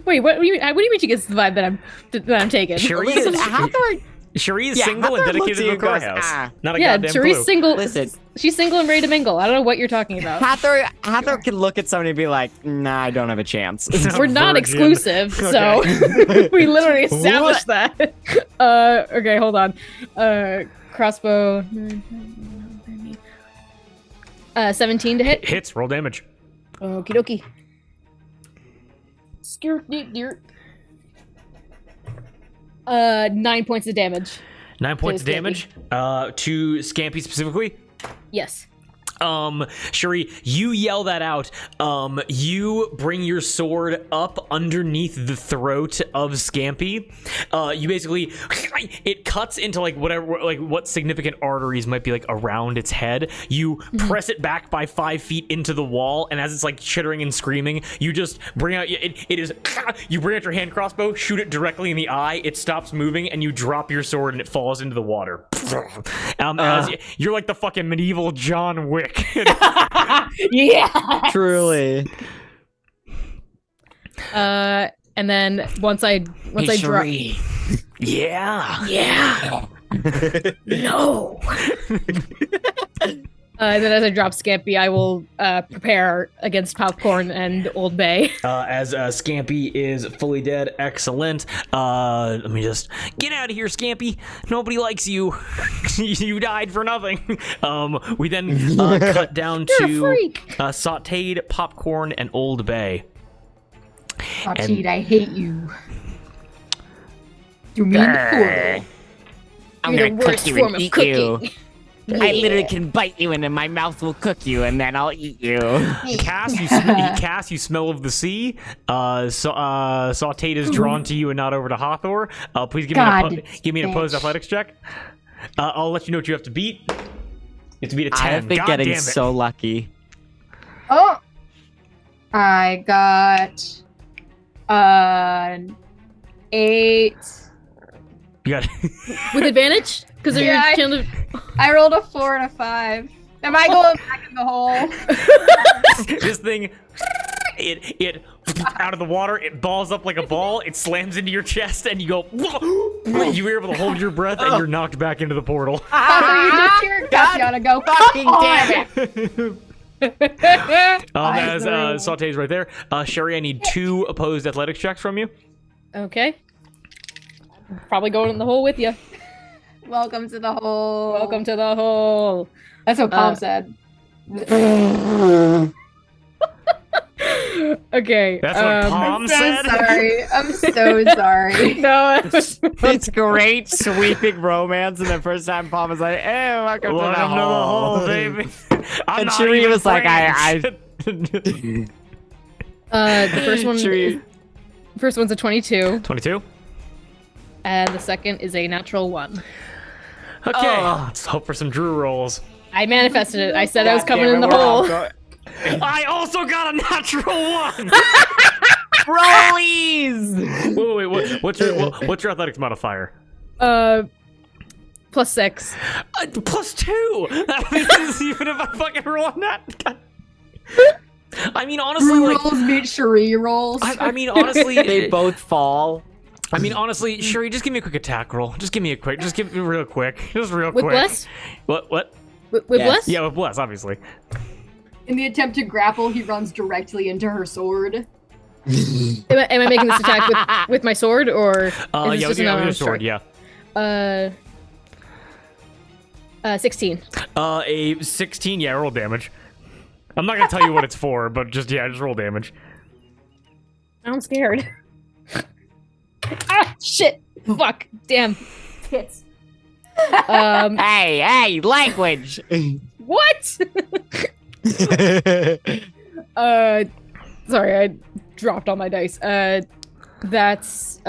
Wait, what do you mean she gets the vibe that I'm taking? Cherie Listen, is, Hathor. Cherie is Yeah, single and Hathor looks dedicated at to you the and goes, courthouse. "Ah." Not a Yeah, goddamn Cherie's clue. single. Listen. She's single and ready to mingle. I don't know what you're talking about. Hathor can look at somebody and be like, nah, I don't have a chance. We're not Virgin. exclusive, so we literally established that. Okay, hold on. Crossbow. 17 to hit. Hits, roll damage. Okie dokie. Skirt deer. 9 points of damage. 9 points of Scampy. damage. To Scampy specifically. Yes. Cherie, you yell that out. You bring your sword up underneath the throat of Scampy. You basically, it cuts into like whatever, like what significant arteries might be like around its head. You press it back by 5 feet into the wall, and as it's like chittering and screaming, you just bring out, it is, you bring out your hand crossbow, shoot it directly in the eye, it stops moving, and you drop your sword and it falls into the water. As you're like the fucking medieval John Wick. Yeah. Truly. And then once I drop. Yeah. No. And then as I drop Scampy, I will prepare against Popcorn and Old Bay. As Scampy is fully dead, excellent. Let me just get out of here, Scampy. Nobody likes you. You died for nothing. We then cut down You're a to freak. sautéed Popcorn and Old Bay. Sachit, I hate you. You mean poorly. I'm You're gonna the worst cook you form and of eat cooking. you. I literally can bite you and then my mouth will cook you and then I'll eat you. Cass, you smell of the sea. Sautéed is drawn to you and not over to Hathor. Please give me an opposed bitch. athletics check. I'll let you know what you have to beat. You have to beat a 10. I have been God getting damn it. so lucky. Oh, I got 8. You got With advantage? Because Yeah, I- you're I rolled a 4 and a 5. Am I going back in the hole? this thing. It out of the water. It balls up like a ball. It slams into your chest, and you go. You were able to hold your breath, and you're knocked back into the portal. After you just hear Cassiana go, Fucking "Come damn it! As Sauté's right there. Sherry, I need 2 opposed athletics checks from you. Okay. Probably going in the hole with you. Welcome to the hole. Welcome to the hole. That's what Palm said. Okay. That's what Palm I'm so said. sorry. I'm so sorry. No. It's great sweeping romance, and the first time Paul was like, "Hey, welcome to the hole, baby." I'm And not Cherie even was like, French. The first one. Cherie- First one's a 22, 22. and the second is a natural 1. Okay, let's hope for some Drew rolls. I manifested it. I said I was God coming damn in it, the we're all hole. go- I also got a natural 1. Rollies! Wait. What's your athletics modifier? +6. +2. That means even if I fucking roll on that. God. I mean, honestly, Drew like, rolls beat Cherie rolls. I mean, honestly, They both fall. I mean, honestly, Sherry, just give me a quick attack roll. Just give me a quick. Just give me real quick. Just real With quick. bless? What? With Yes. bless? Yeah, with bless, obviously. In the attempt to grapple, he runs directly into her sword. Am I making this attack with my sword, or is this Yeah, just with another your sword. strike? Yeah. 16. A 16. Yeah, roll damage. I'm not gonna tell you what it's for, but just roll damage. I'm scared. Ah, shit. Fuck. Damn. Tits. Hey, language! What? Sorry, I dropped all my dice. That's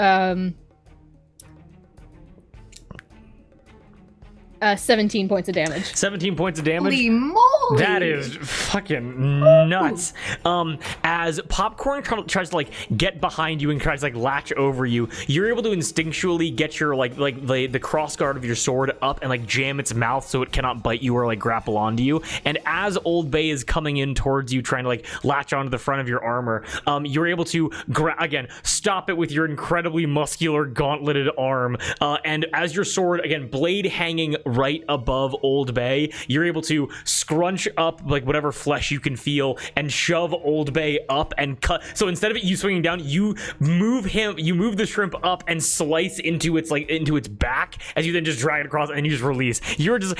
17 points of damage. 17 points of damage. Holy moly! That is fucking nuts. As Popcorn tries to like get behind you and tries to like latch over you, you're able to instinctually get your like the cross guard of your sword up and like jam its mouth so it cannot bite you or like grapple onto you. And as Old Bay is coming in towards you, trying to like latch onto the front of your armor, you're able to again stop it with your incredibly muscular gauntleted arm. And as your sword, again, blade hanging right above Old Bay, you're able to scrunch up like whatever flesh you can feel and shove Old Bay up and cut. So instead of it you swinging down, you move the shrimp up and slice into its back as you then just drag it across and you just release. You're just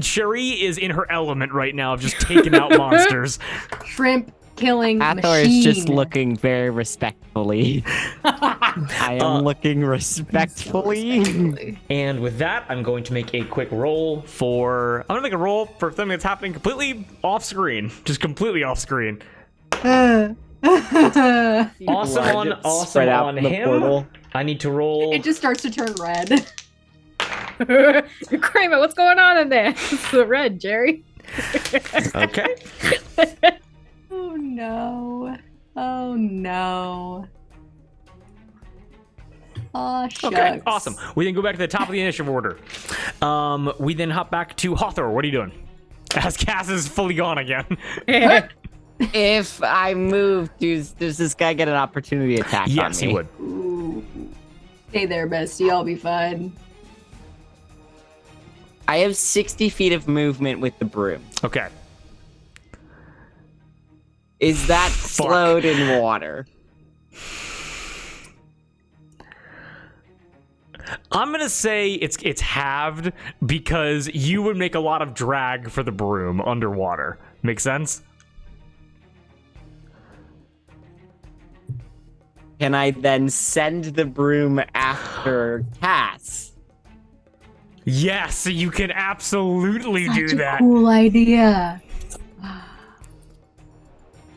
Sherry is in her element right now of just taking out monsters. Shrimp killing Allatour machine. is just looking very respectfully. I am looking respectfully. And with that, I'm going to make a quick roll for something that's happening completely off screen. Just completely off screen. It Awesome on him. Portal. I need to roll. just starts to turn red. Kramer, what's going on in there? It's the red, Jerry. Okay. Oh no. Oh no. Aw, shucks. Okay, awesome. We then go back to the top of the initiative order. We then hop back to Hawthor. What are you doing? As Cass is fully gone again. If I move, does this guy get an opportunity attack on me? Yes, he would. Ooh. Stay there, bestie. I'll be fine. I have 60 feet of movement with the broom. Okay. Is that slowed in water? I'm gonna say it's halved because you would make a lot of drag for the broom underwater. Make sense? Can I then send the broom after Cass? Yes, you can absolutely do Such a that. cool idea.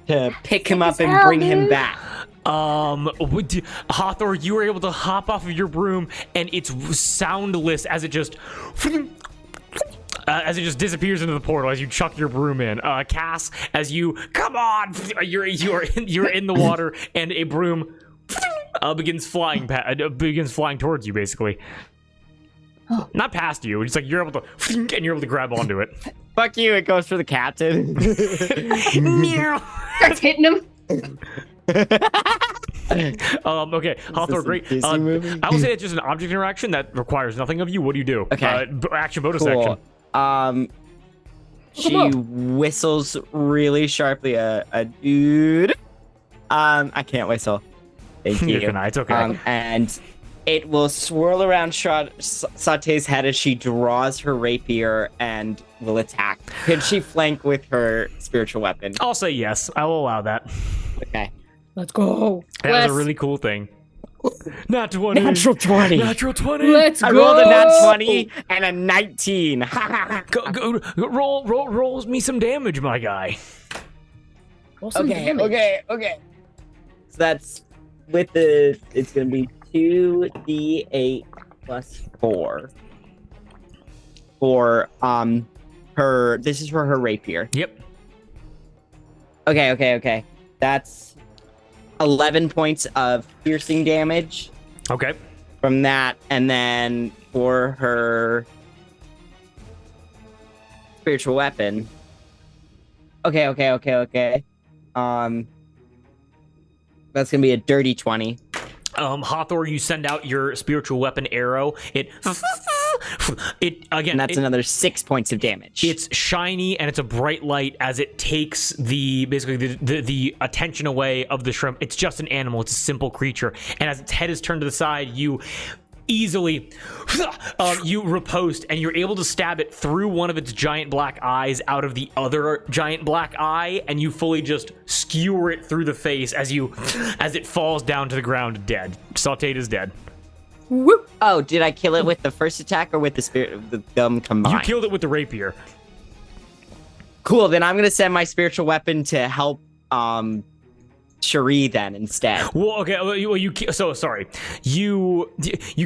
To pick him Sick up as and hell, bring him dude. back. Hawthor, you were able to hop off of your broom, and it's soundless as it just disappears into the portal as you chuck your broom in. Cass, as you come on, you're in the water, and a broom begins flying towards you, basically. Oh. Not past you. It's like you're able to grab onto it. Fuck you! It goes for the captain. Meow. Starts hitting him. Okay, Hawthor, great. Disney movie? I will say it's just an object interaction that requires nothing of you. What do you do? Okay. Action, bonus Cool. action. She whistles really sharply. A dude. I can't whistle. Thank you. It's okay. And it will swirl around Sauté's head as she draws her rapier and will attack. Could she flank with her spiritual weapon? I'll say yes. I will allow that. Okay. Let's go. That was a really cool thing. Nat 20. Natural 20. Natural 20. Let's I go. rolled a nat 20 and a 19. Go, roll me some damage, my guy. Roll some damage. Okay. So that's with it's going to be 2d8 plus 4 for this is for her rapier. Yep. Okay. That's 11 points of piercing damage Okay. from that, and then for her spiritual weapon. Okay. That's gonna be a dirty 20. Hawthor, you send out your spiritual weapon arrow. It again. And that's another 6 points of damage. It's shiny and it's a bright light as it takes the attention away of the shrimp. It's just an animal. It's a simple creature. And as its head is turned to the side, you easily you riposte and you're able to stab it through one of its giant black eyes out of the other giant black eye, and you fully just skewer it through the face as it falls down to the ground dead. Sautéed is dead. Whoop. Oh, did I kill it with the first attack or with the them combined? You killed it with the rapier. Cool, then I'm gonna send my spiritual weapon to help Cherie then instead. Well, okay. Well, so sorry. You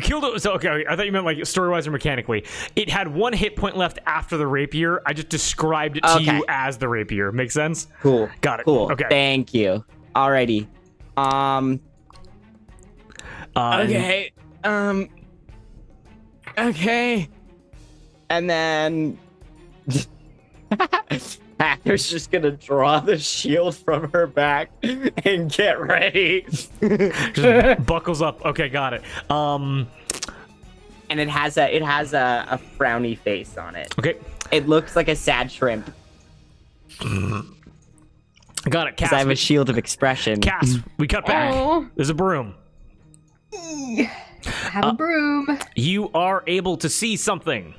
killed it. So okay, I thought you meant like story-wise or mechanically. It had 1 hit point left after the rapier. I just described it to you as the rapier. Make sense? Cool. Got it. Cool. Okay. Thank you. Alrighty. Okay. Okay. And then Hacker's just gonna draw the shield from her back and get ready. Just buckles up. Okay, got it. And it has a frowny face on it. Okay. It looks like a sad shrimp. Got it. Because I have a shield of expression. Cass, we cut back. Oh. There's a broom. I have a broom. You are able to see something.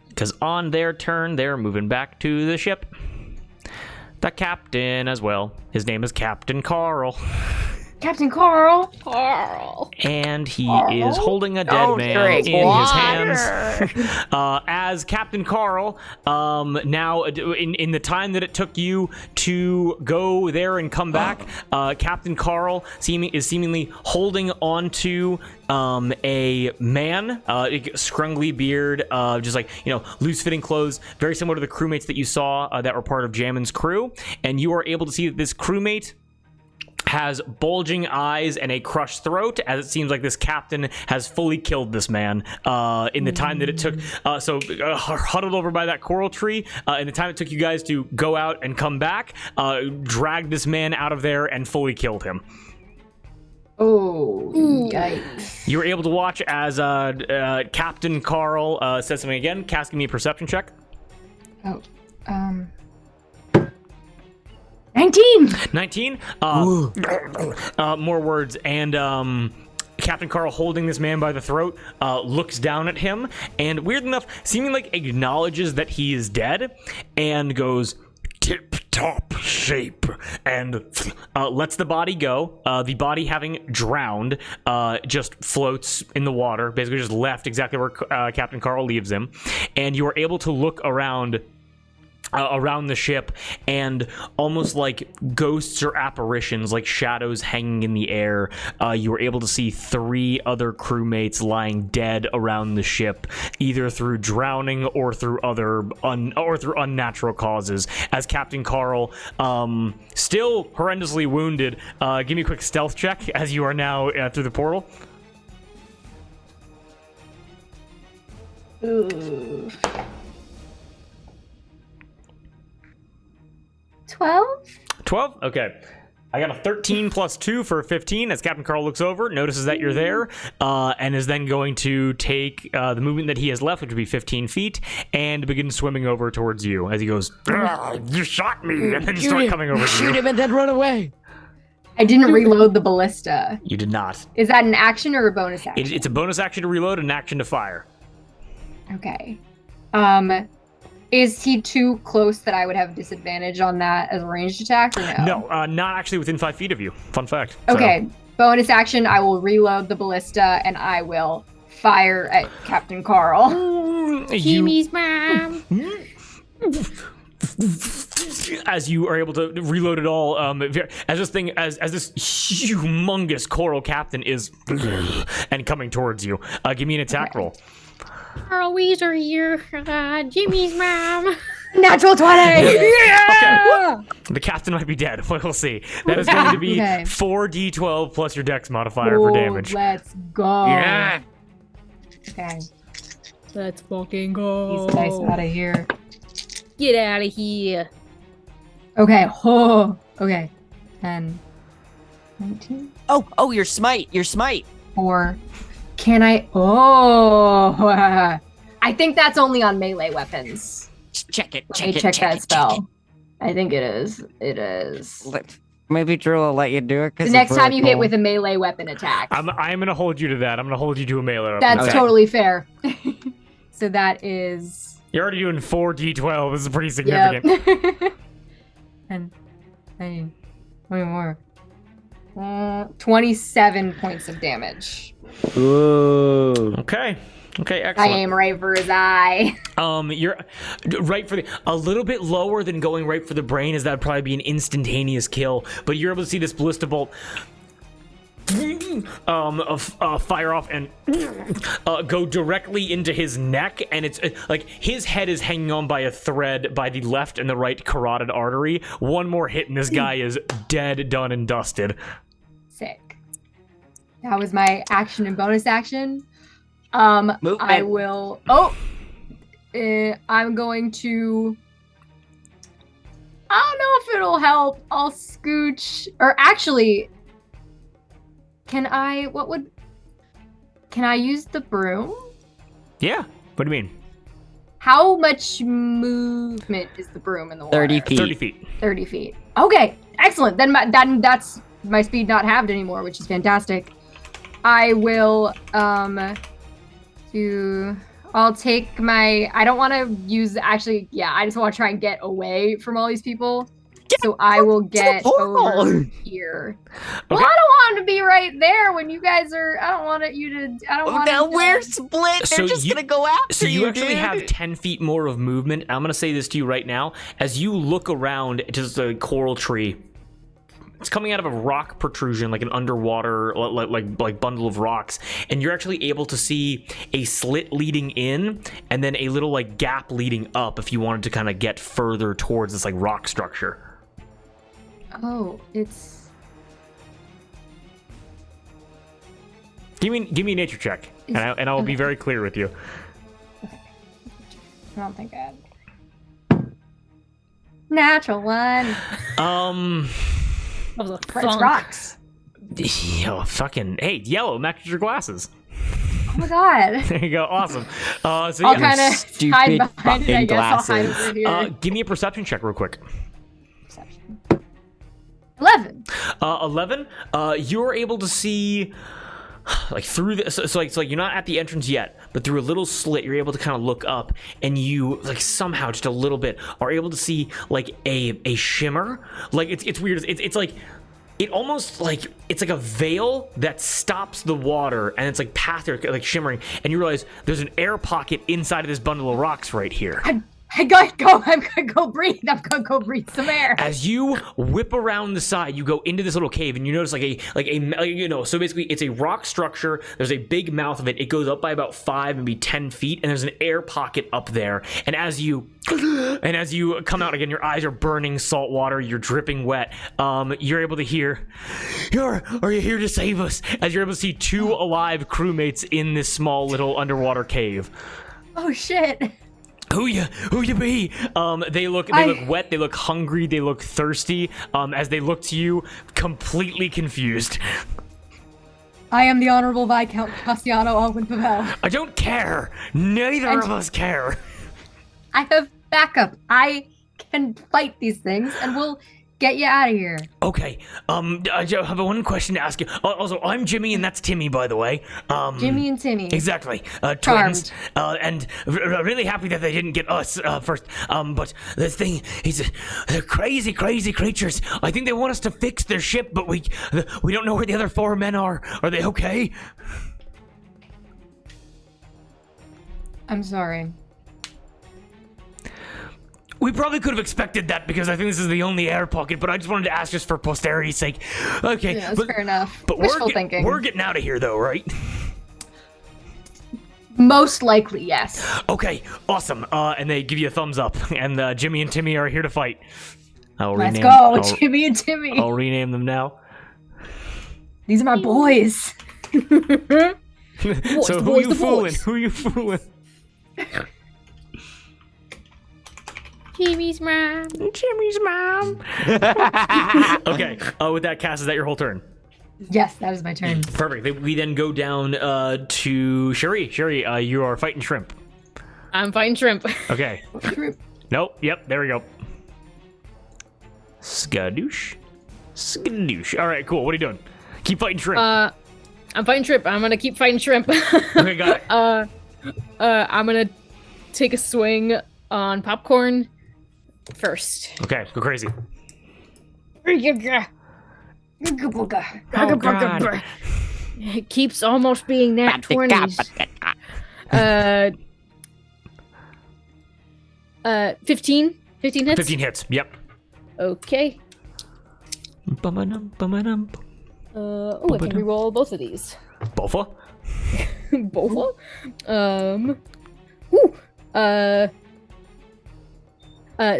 Because on their turn, they're moving back to the ship. The captain as well. His name is Captain Carl. Captain Carl. Carl. And he Carl? is holding a dead Don't man drink in water. his hands. As Captain Carl, now in the time that it took you to go there and come back, Captain Carl is seemingly holding onto a man, scrungly beard, just like, loose-fitting clothes, very similar to the crewmates that you saw that were part of Jammin's crew. And you are able to see that this crewmate has bulging eyes and a crushed throat, as it seems like this captain has fully killed this man in the time that it took. Huddled over by that coral tree, in the time it took you guys to go out and come back, dragged this man out of there and fully killed him. Oh, yikes. You were able to watch as Captain Carl says something again. Cass, give me a perception check. 19. More words, and Captain Carl, holding this man by the throat, looks down at him, and weird enough, seeming like acknowledges that he is dead, and goes tip-top shape, and lets the body go. The body, having drowned, just floats in the water, basically just left exactly where Captain Carl leaves him, and you are able to look around the ship, and almost like ghosts or apparitions, like shadows hanging in the air, you were able to see 3 other crewmates lying dead around the ship, either through drowning or through unnatural causes. As Captain Carl, still horrendously wounded, give me a quick stealth check as you are now through the portal. Ooh. 12? Okay. I got a 13 plus 2 for 15 as Captain Carl looks over, notices that you're there, and is then going to take the movement that he has left, which would be 15 feet, and begin swimming over towards you as he goes, "You shot me," and then start coming over to you. Shoot him and then run away. I didn't reload the ballista. You did not. Is that an action or a bonus action? It's a bonus action to reload and an action to fire. Okay. Is he too close that I would have disadvantage on that as a ranged attack, or no? No, not actually within 5 feet of you. Fun fact. So- Okay. Bonus action, I will reload the ballista and I will fire at Captain Carl. Jimmy's mom. As you are able to reload it all, as this humongous coral captain is and coming towards you, give me an attack roll. Carl Weezer here. Jimmy's mom. Natural 20! Okay. The captain might be dead. We'll see. That is going to be Okay. 4d12 plus your dex modifier for damage. Let's go. Yeah. Okay. Let's fucking go. These dice out of here. Get out of here. Okay. Oh. Okay. 10. 19. Oh, your smite. 4. Can I? Oh. I think that's only on melee weapons. Check it. Let me check that spell. I think it is. It is. Maybe Drew will let you do it. The next time you hit with a melee weapon attack. I'm going to hold you to that. I'm going to hold you to a melee weapon. That's Okay. totally fair. So that is. You're already doing 4d12. This is pretty significant. Yep. And 20 more. 27 points of damage. Ooh. Okay. Okay, I excellent. aim right for his eye. You're right for a little bit lower than going right for the brain, as that'd probably be an instantaneous kill. But you're able to see this ballista bolt fire off and go directly into his neck, and it's like his head is hanging on by a thread by the left and the right carotid artery. One more hit and this guy is dead, done, and dusted. Sick. That was my action and bonus action. Movement. I will. I'm going to. I don't know if it'll help. I'll scooch, or actually, can I? Can I use the broom? Yeah. What do you mean? How much movement is the broom in the water? 30 feet. 30 feet. 30 feet. Okay, excellent. Then that's my speed not halved anymore, which is fantastic. I will I'll take my. I don't want to use actually. Yeah, I just want to try and get away from all these people. So I will get over here. Well, I don't want to be right there when you guys are. I don't want you to. I don't want. Now we're split. So They're just gonna go after So you actually dude. have 10 feet more of movement. I'm gonna say this to you right now. As you look around to the coral tree, it's coming out of a rock protrusion, like an underwater, like bundle of rocks, and you're actually able to see a slit leading in, and then a little like gap leading up. If you wanted to kind of get further towards this like rock structure. Oh, it's. Give me a nature check, and I will be very clear with you. I don't think I had. Natural one. That was a It's funk. rocks. Yo, fucking hey, yellow matches your glasses. Oh my god. There you go, awesome. So I'll yeah, kind of stupid hide behind it. I fucking guess I'll hide glasses. over here. give me a perception check real quick. Perception. 11. 11. You're able to see like through the so like you're not at the entrance yet, but through a little slit you're able to kind of look up, and you like somehow just a little bit are able to see like a shimmer. Like it's weird. It's like it almost like it's like a veil that stops the water, and it's like past there like shimmering, and you realize there's an air pocket inside of this bundle of rocks right here. I gotta go. I'm gonna go breathe. I'm gonna go breathe some air. As you whip around the side, you go into this little cave, and you notice so basically it's a rock structure. There's a big mouth of it. It goes up by about 5, maybe 10 feet, and there's an air pocket up there. And as you come out again, your eyes are burning salt water. You're dripping wet. You're able to hear, "Are you here to save us?" As you're able to see 2 alive crewmates in this small little underwater cave. Oh shit. Who you be? They look wet, they look hungry, they look thirsty, as they look to you, completely confused. I am the Honorable Viscount Cassiano Alwyn Pavel. I don't care. Neither of us care. I have backup. I can fight these things, and we'll get you out of here. Okay, I have one question to ask you. Also, I'm Jimmy, and that's Timmy, by the way. Jimmy and Timmy. Exactly, twins. And really happy that they didn't get us first. But this thing is, they're crazy creatures. I think they want us to fix their ship, but we don't know where the other 4 men are. Are they okay? I'm sorry. We probably could have expected that because I think this is the only air pocket, but I just wanted to ask just for posterity's sake. Okay, Yeah, that's fair enough. But Wishful thinking. We're getting out of here, though, right? Most likely, yes. Okay, awesome. And they give you a thumbs up, and Jimmy and Timmy are here to fight. Let's go, Jimmy and Timmy. I'll rename them now. These are my boys. So who you fooling? Who you fooling? Jimmy's mom. Jimmy's mom. Okay. With that, Cass, is that your whole turn? Yes, that is my turn. Perfect. We then go down to Sherry. Sherry, you are fighting shrimp. I'm fighting shrimp. Okay. Nope. Yep. There we go. Skadoosh. All right. Cool. What are you doing? Keep fighting shrimp. I'm fighting shrimp. I'm gonna keep fighting shrimp. Okay, got it. I'm gonna take a swing on popcorn first. Okay. Go crazy. It Oh, God. keeps almost being nat 20s. 15 hits. 15 hits. Yep. Okay. Bum-ba-dum, bum-ba-dum. I can reroll both of these. Bofa? Both? Woo!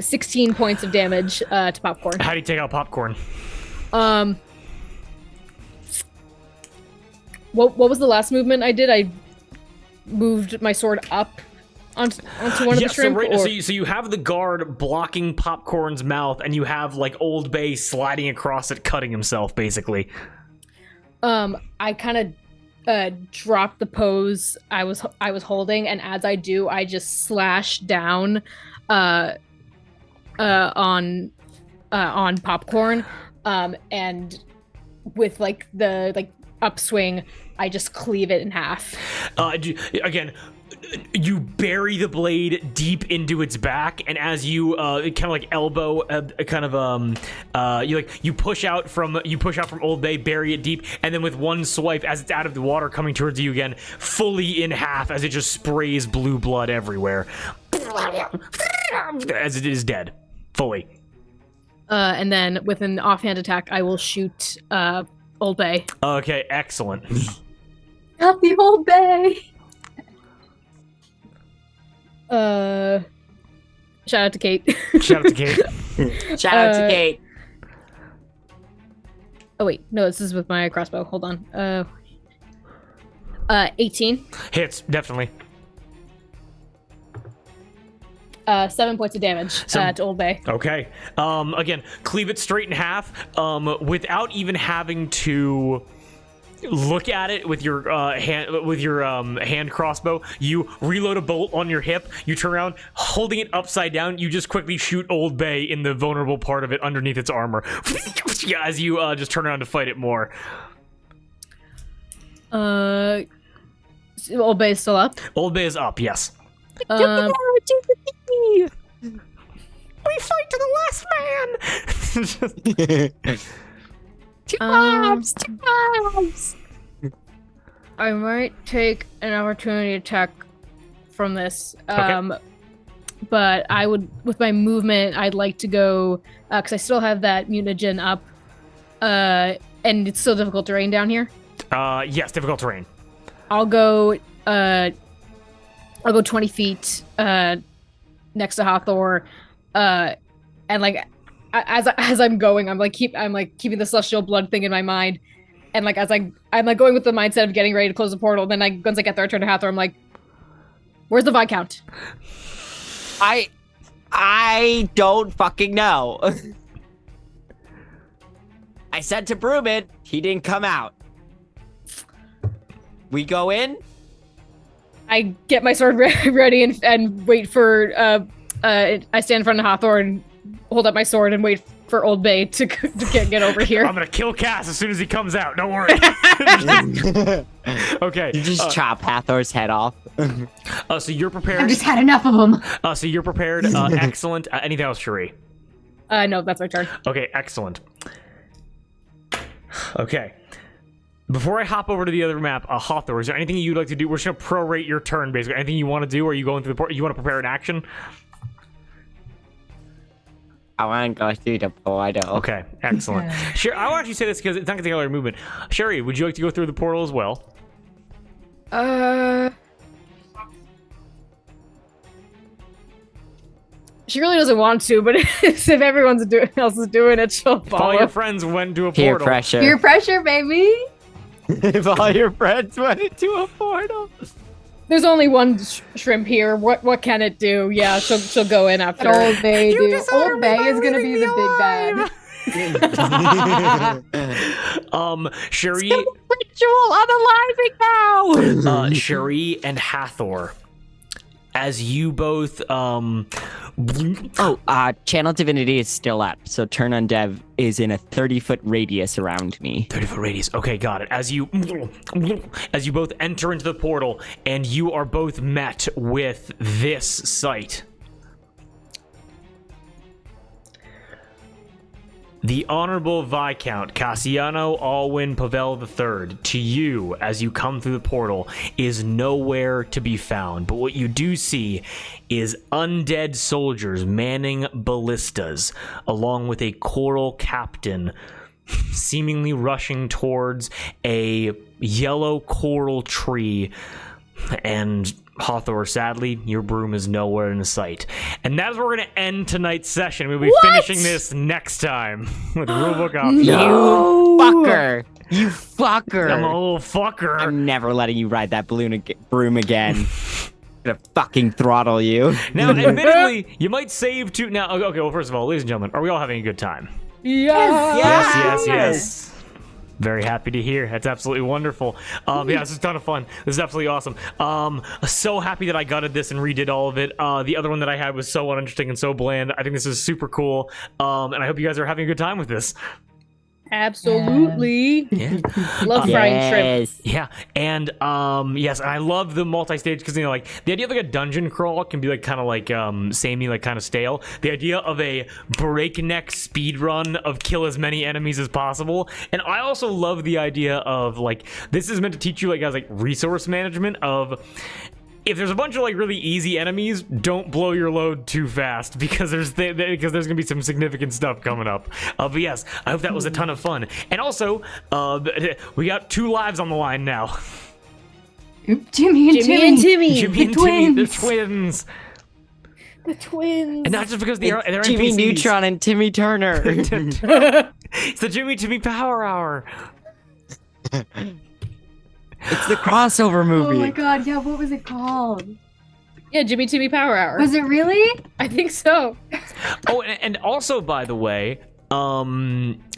16 points of damage to Popcorn. How do you take out Popcorn? What was the last movement I did? I moved my sword up onto one of the shrimp. So you have the guard blocking Popcorn's mouth, and you have like Old Bay sliding across it, cutting himself, basically. I kind of drop the pose I was holding, and as I do, I just slash down on Popcorn, and with like the upswing, I just cleave it in half. Again, you bury the blade deep into its back, and as you kind of like elbow, you push out from Old Bay, bury it deep, and then with one swipe, as it's out of the water, coming towards you again, fully in half, as it just sprays blue blood everywhere, as it is dead, fully. And then with an offhand attack, I will shoot Old Bay. Okay, excellent. Got the Old Bay. Shout out to Kate. Shout out to Kate. Shout out to Kate. Oh wait, no, this is with my crossbow. Hold on. 18. Hits, definitely. 7 points of damage to Old Bay. Okay. Again, cleave it straight in half, without even having to look at it with your hand crossbow. You reload a bolt on your hip. You turn around, holding it upside down. You just quickly shoot Old Bay in the vulnerable part of it underneath its armor. As you just turn around to fight it more. Old Bay is still up. Old Bay is up. Yes. We fight to the last man. Two lives. I might take an opportunity attack from this. Okay. But I would, with my movement, I'd like to go because I still have that mutagen up, and it's still difficult terrain down here. Yes, difficult terrain. I'll go 20 feet next to Hathor, and like as I'm going, I'm keeping the celestial blood thing in my mind, and like as I'm like going with the mindset of getting ready to close the portal. Then once I get there, I turn to Hathor. I'm like, "Where's the Viscount?" I don't fucking know. I said to broom it, he didn't come out. We go in. I get my sword ready and wait for. I stand in front of Hathor and hold up my sword and wait for Old Bay to get over here. I'm gonna kill Cass as soon as he comes out. Don't worry. Okay. You just chop Hathor's head off. So you're prepared. I've just had enough of them. So you're prepared. Excellent. Anything else, Cherie? No, that's my turn. Okay, excellent. Okay. Before I hop over to the other map, Hathor, is there anything you'd like to do? We're just gonna prorate your turn, basically. Anything you want to do? Or are you going through the port? You want to prepare an action? I want to go through the portal. Okay, excellent. Sure, I will actually say this because it's not gonna take all your movement. Sherry, would you like to go through the portal as well? She really doesn't want to, but if everyone else is doing it, she'll follow. All your friends went to a Peer portal. pressure. Peer pressure, baby. If all your friends went into a portal. There's only one shrimp here. What can it do? Yeah, she'll go in after. Old Bay, dude. Old Bay is gonna be the big bad. Sherry. Ritual unaliving now. Sherry and Hathor, as you both Channel Divinity is still up, so Turn Undev is in a 30-foot radius around me. 30-foot radius. Okay, got it. As you both enter into the portal, and you are both met with this sight. The Honorable Viscount Cassiano Alwyn Pavel III, to you, as you come through the portal, is nowhere to be found. But what you do see is undead soldiers manning ballistas, along with a choral captain seemingly rushing towards a yellow coral tree. And Hawthor, sadly, your broom is nowhere in sight. And that's where we're going to end tonight's session. We'll be finishing this next time with the rulebook option. You fucker. You fucker. I'm a little fucker. I'm never letting you ride that broom again. I'm gonna fucking throttle you. Now, admittedly, you might save two. Now, okay, well, first of all, ladies and gentlemen, are we all having a good time? Yes. Very happy to hear. That's absolutely wonderful. Yeah, this is a ton of fun. This is absolutely awesome. So happy that I gutted this and redid all of it. The other one that I had was so uninteresting and so bland. I think this is super cool. And I hope you guys are having a good time with this. Absolutely. Yeah. Love fried shrimp. Yeah, and yes, I love the multi-stage because, you know, like the idea of like a dungeon crawl can be like kind of like samey, like kind of stale. The idea of a breakneck speed run of kill as many enemies as possible, and I also love the idea of like this is meant to teach you like guys like resource management of. If there's a bunch of like really easy enemies, don't blow your load too fast because there's gonna be some significant stuff coming up. But yes, I hope that was a ton of fun. And also, we got 2 lives on the line now. Jimmy and Timmy. Jimmy and Timmy, the twins. The twins. And not just because they're Jimmy NPCs. Neutron and Timmy Turner. It's the Jimmy Timmy Power Hour. It's the crossover movie. Oh my god, yeah, what was it called? Yeah, Jimmy Timmy Power Hour. Was it really? I think so. Oh, and also, by the way,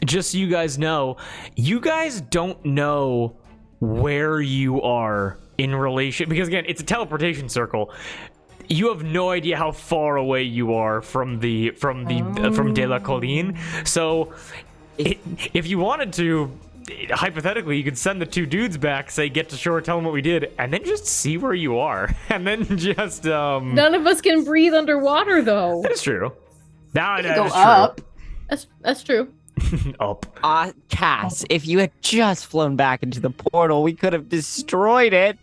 just so you guys know, you guys don't know where you are in relation, because again, it's a teleportation circle. You have no idea how far away you are from De La Colline. So, if you wanted to, hypothetically, you could send the 2 dudes back, say, get to shore, tell them what we did, and then just see where you are. And then just, None of us can breathe underwater, though. That's true. Now Go up. That's true. Up. Cass, if you had just flown back into the portal, we could have destroyed it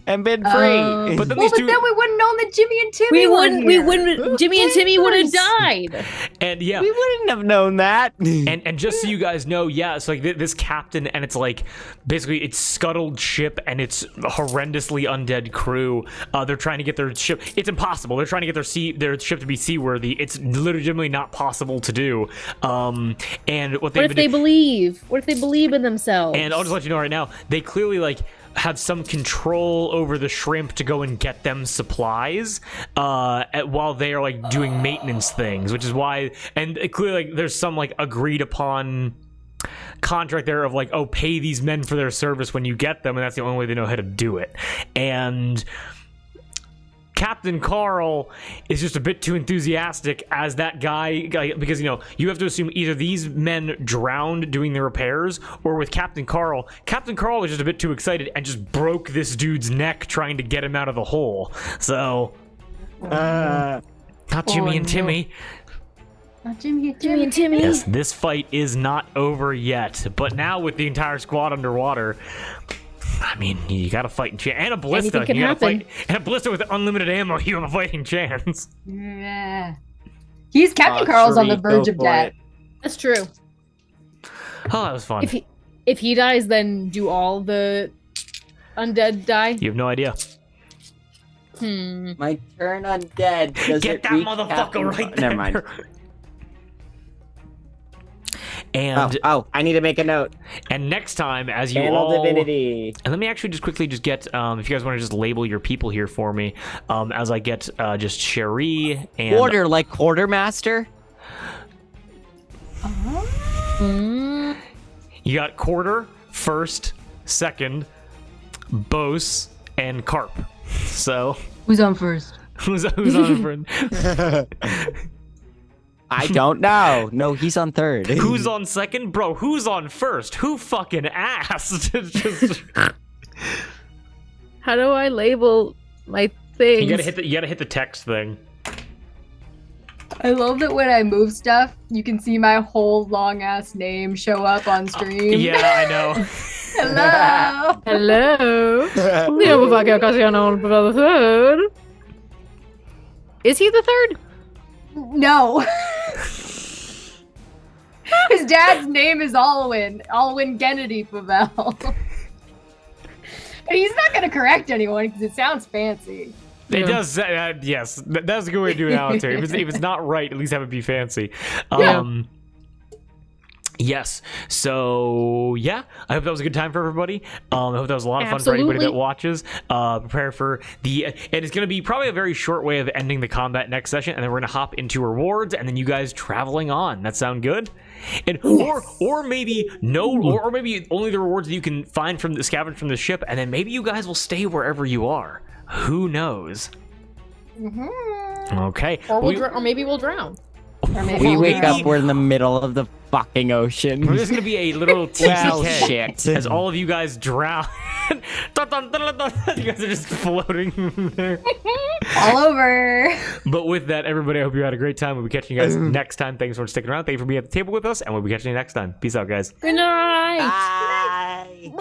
and been free. But then Well, these but two, then we wouldn't know that Jimmy and Timmy were here. Jimmy and Timmy would have died. and yeah, We wouldn't have known that. and just so you guys know, yeah, it's like this captain, and it's like basically it's scuttled ship, and it's horrendously undead crew. They're trying to get their ship. It's impossible. They're trying to get their ship to be seaworthy. It's legitimately not possible to do. And what What if they believe? What if they believe in themselves? And I'll just let you know right now, they clearly like have some control over the shrimp to go and get them supplies while they are like doing maintenance things, which is why, and clearly like there's some like agreed upon contract there of like, oh, pay these men for their service when you get them, and that's the only way they know how to do it. And Captain Carl is just a bit too enthusiastic as that guy, because, you know, you have to assume either these men drowned doing the repairs, or with Captain Carl was just a bit too excited and just broke this dude's neck trying to get him out of the hole. So, not Jimmy and Timmy. Not Jimmy and Jimmy and Timmy. Yes, this fight is not over yet, but now with the entire squad underwater, I mean, you got a fighting chance, and a ballista. Anything can You got to happen. fight, and a ballista with unlimited ammo. You have a fighting chance. Yeah. Captain Carl's on the verge of death. That's true. Oh, that was fun. If he dies, then do all the undead die? You have no idea. My turn undead. Does Get it that reach motherfucker Captain right there. Never mind. And I need to make a note. and next time, as you Channel all, divinity. and let me actually just quickly just get if you guys want to just label your people here for me, as I get just Cherie and Order like quartermaster. you got Quarter, First, Second, Bose, and Carp. So Who's on first? who's on friend? I don't know. No, he's on third. Who's on second? Bro, who's on first? Who fucking asked? Just- How do I label my things? you gotta hit the text thing. I love that when I move stuff, you can see my whole long ass name show up on stream. Yeah, I know. Hello. Hello. The third. Is he the third? No. His dad's name is Alwyn Kennedy Pavel. And he's not gonna correct anyone because it sounds fancy. It does, yes. That's a good way to do an Allatour. If it's not right, at least have it be fancy. Yes. So, yeah. I hope that was a good time for everybody. I hope that was a lot of fun for anybody that watches. Prepare for and it's going to be probably a very short way of ending the combat next session, and then we're going to hop into rewards, and then you guys traveling on. That sound good? And or maybe or maybe only the rewards that you can find from the scavenge from the ship, and then maybe you guys will stay wherever you are. Who knows? Okay. Or maybe we'll drown. Or maybe We wake up, we're in the middle of the fucking ocean. There's going to be a little Well, TPK shit. as all of you guys drown. You guys are just floating there. all over. But with that, everybody, I hope you had a great time. We'll be catching you guys next time. Thanks for sticking around. Thank you for being at the table with us, and we'll be catching you next time. Peace out, guys. Good night. Bye.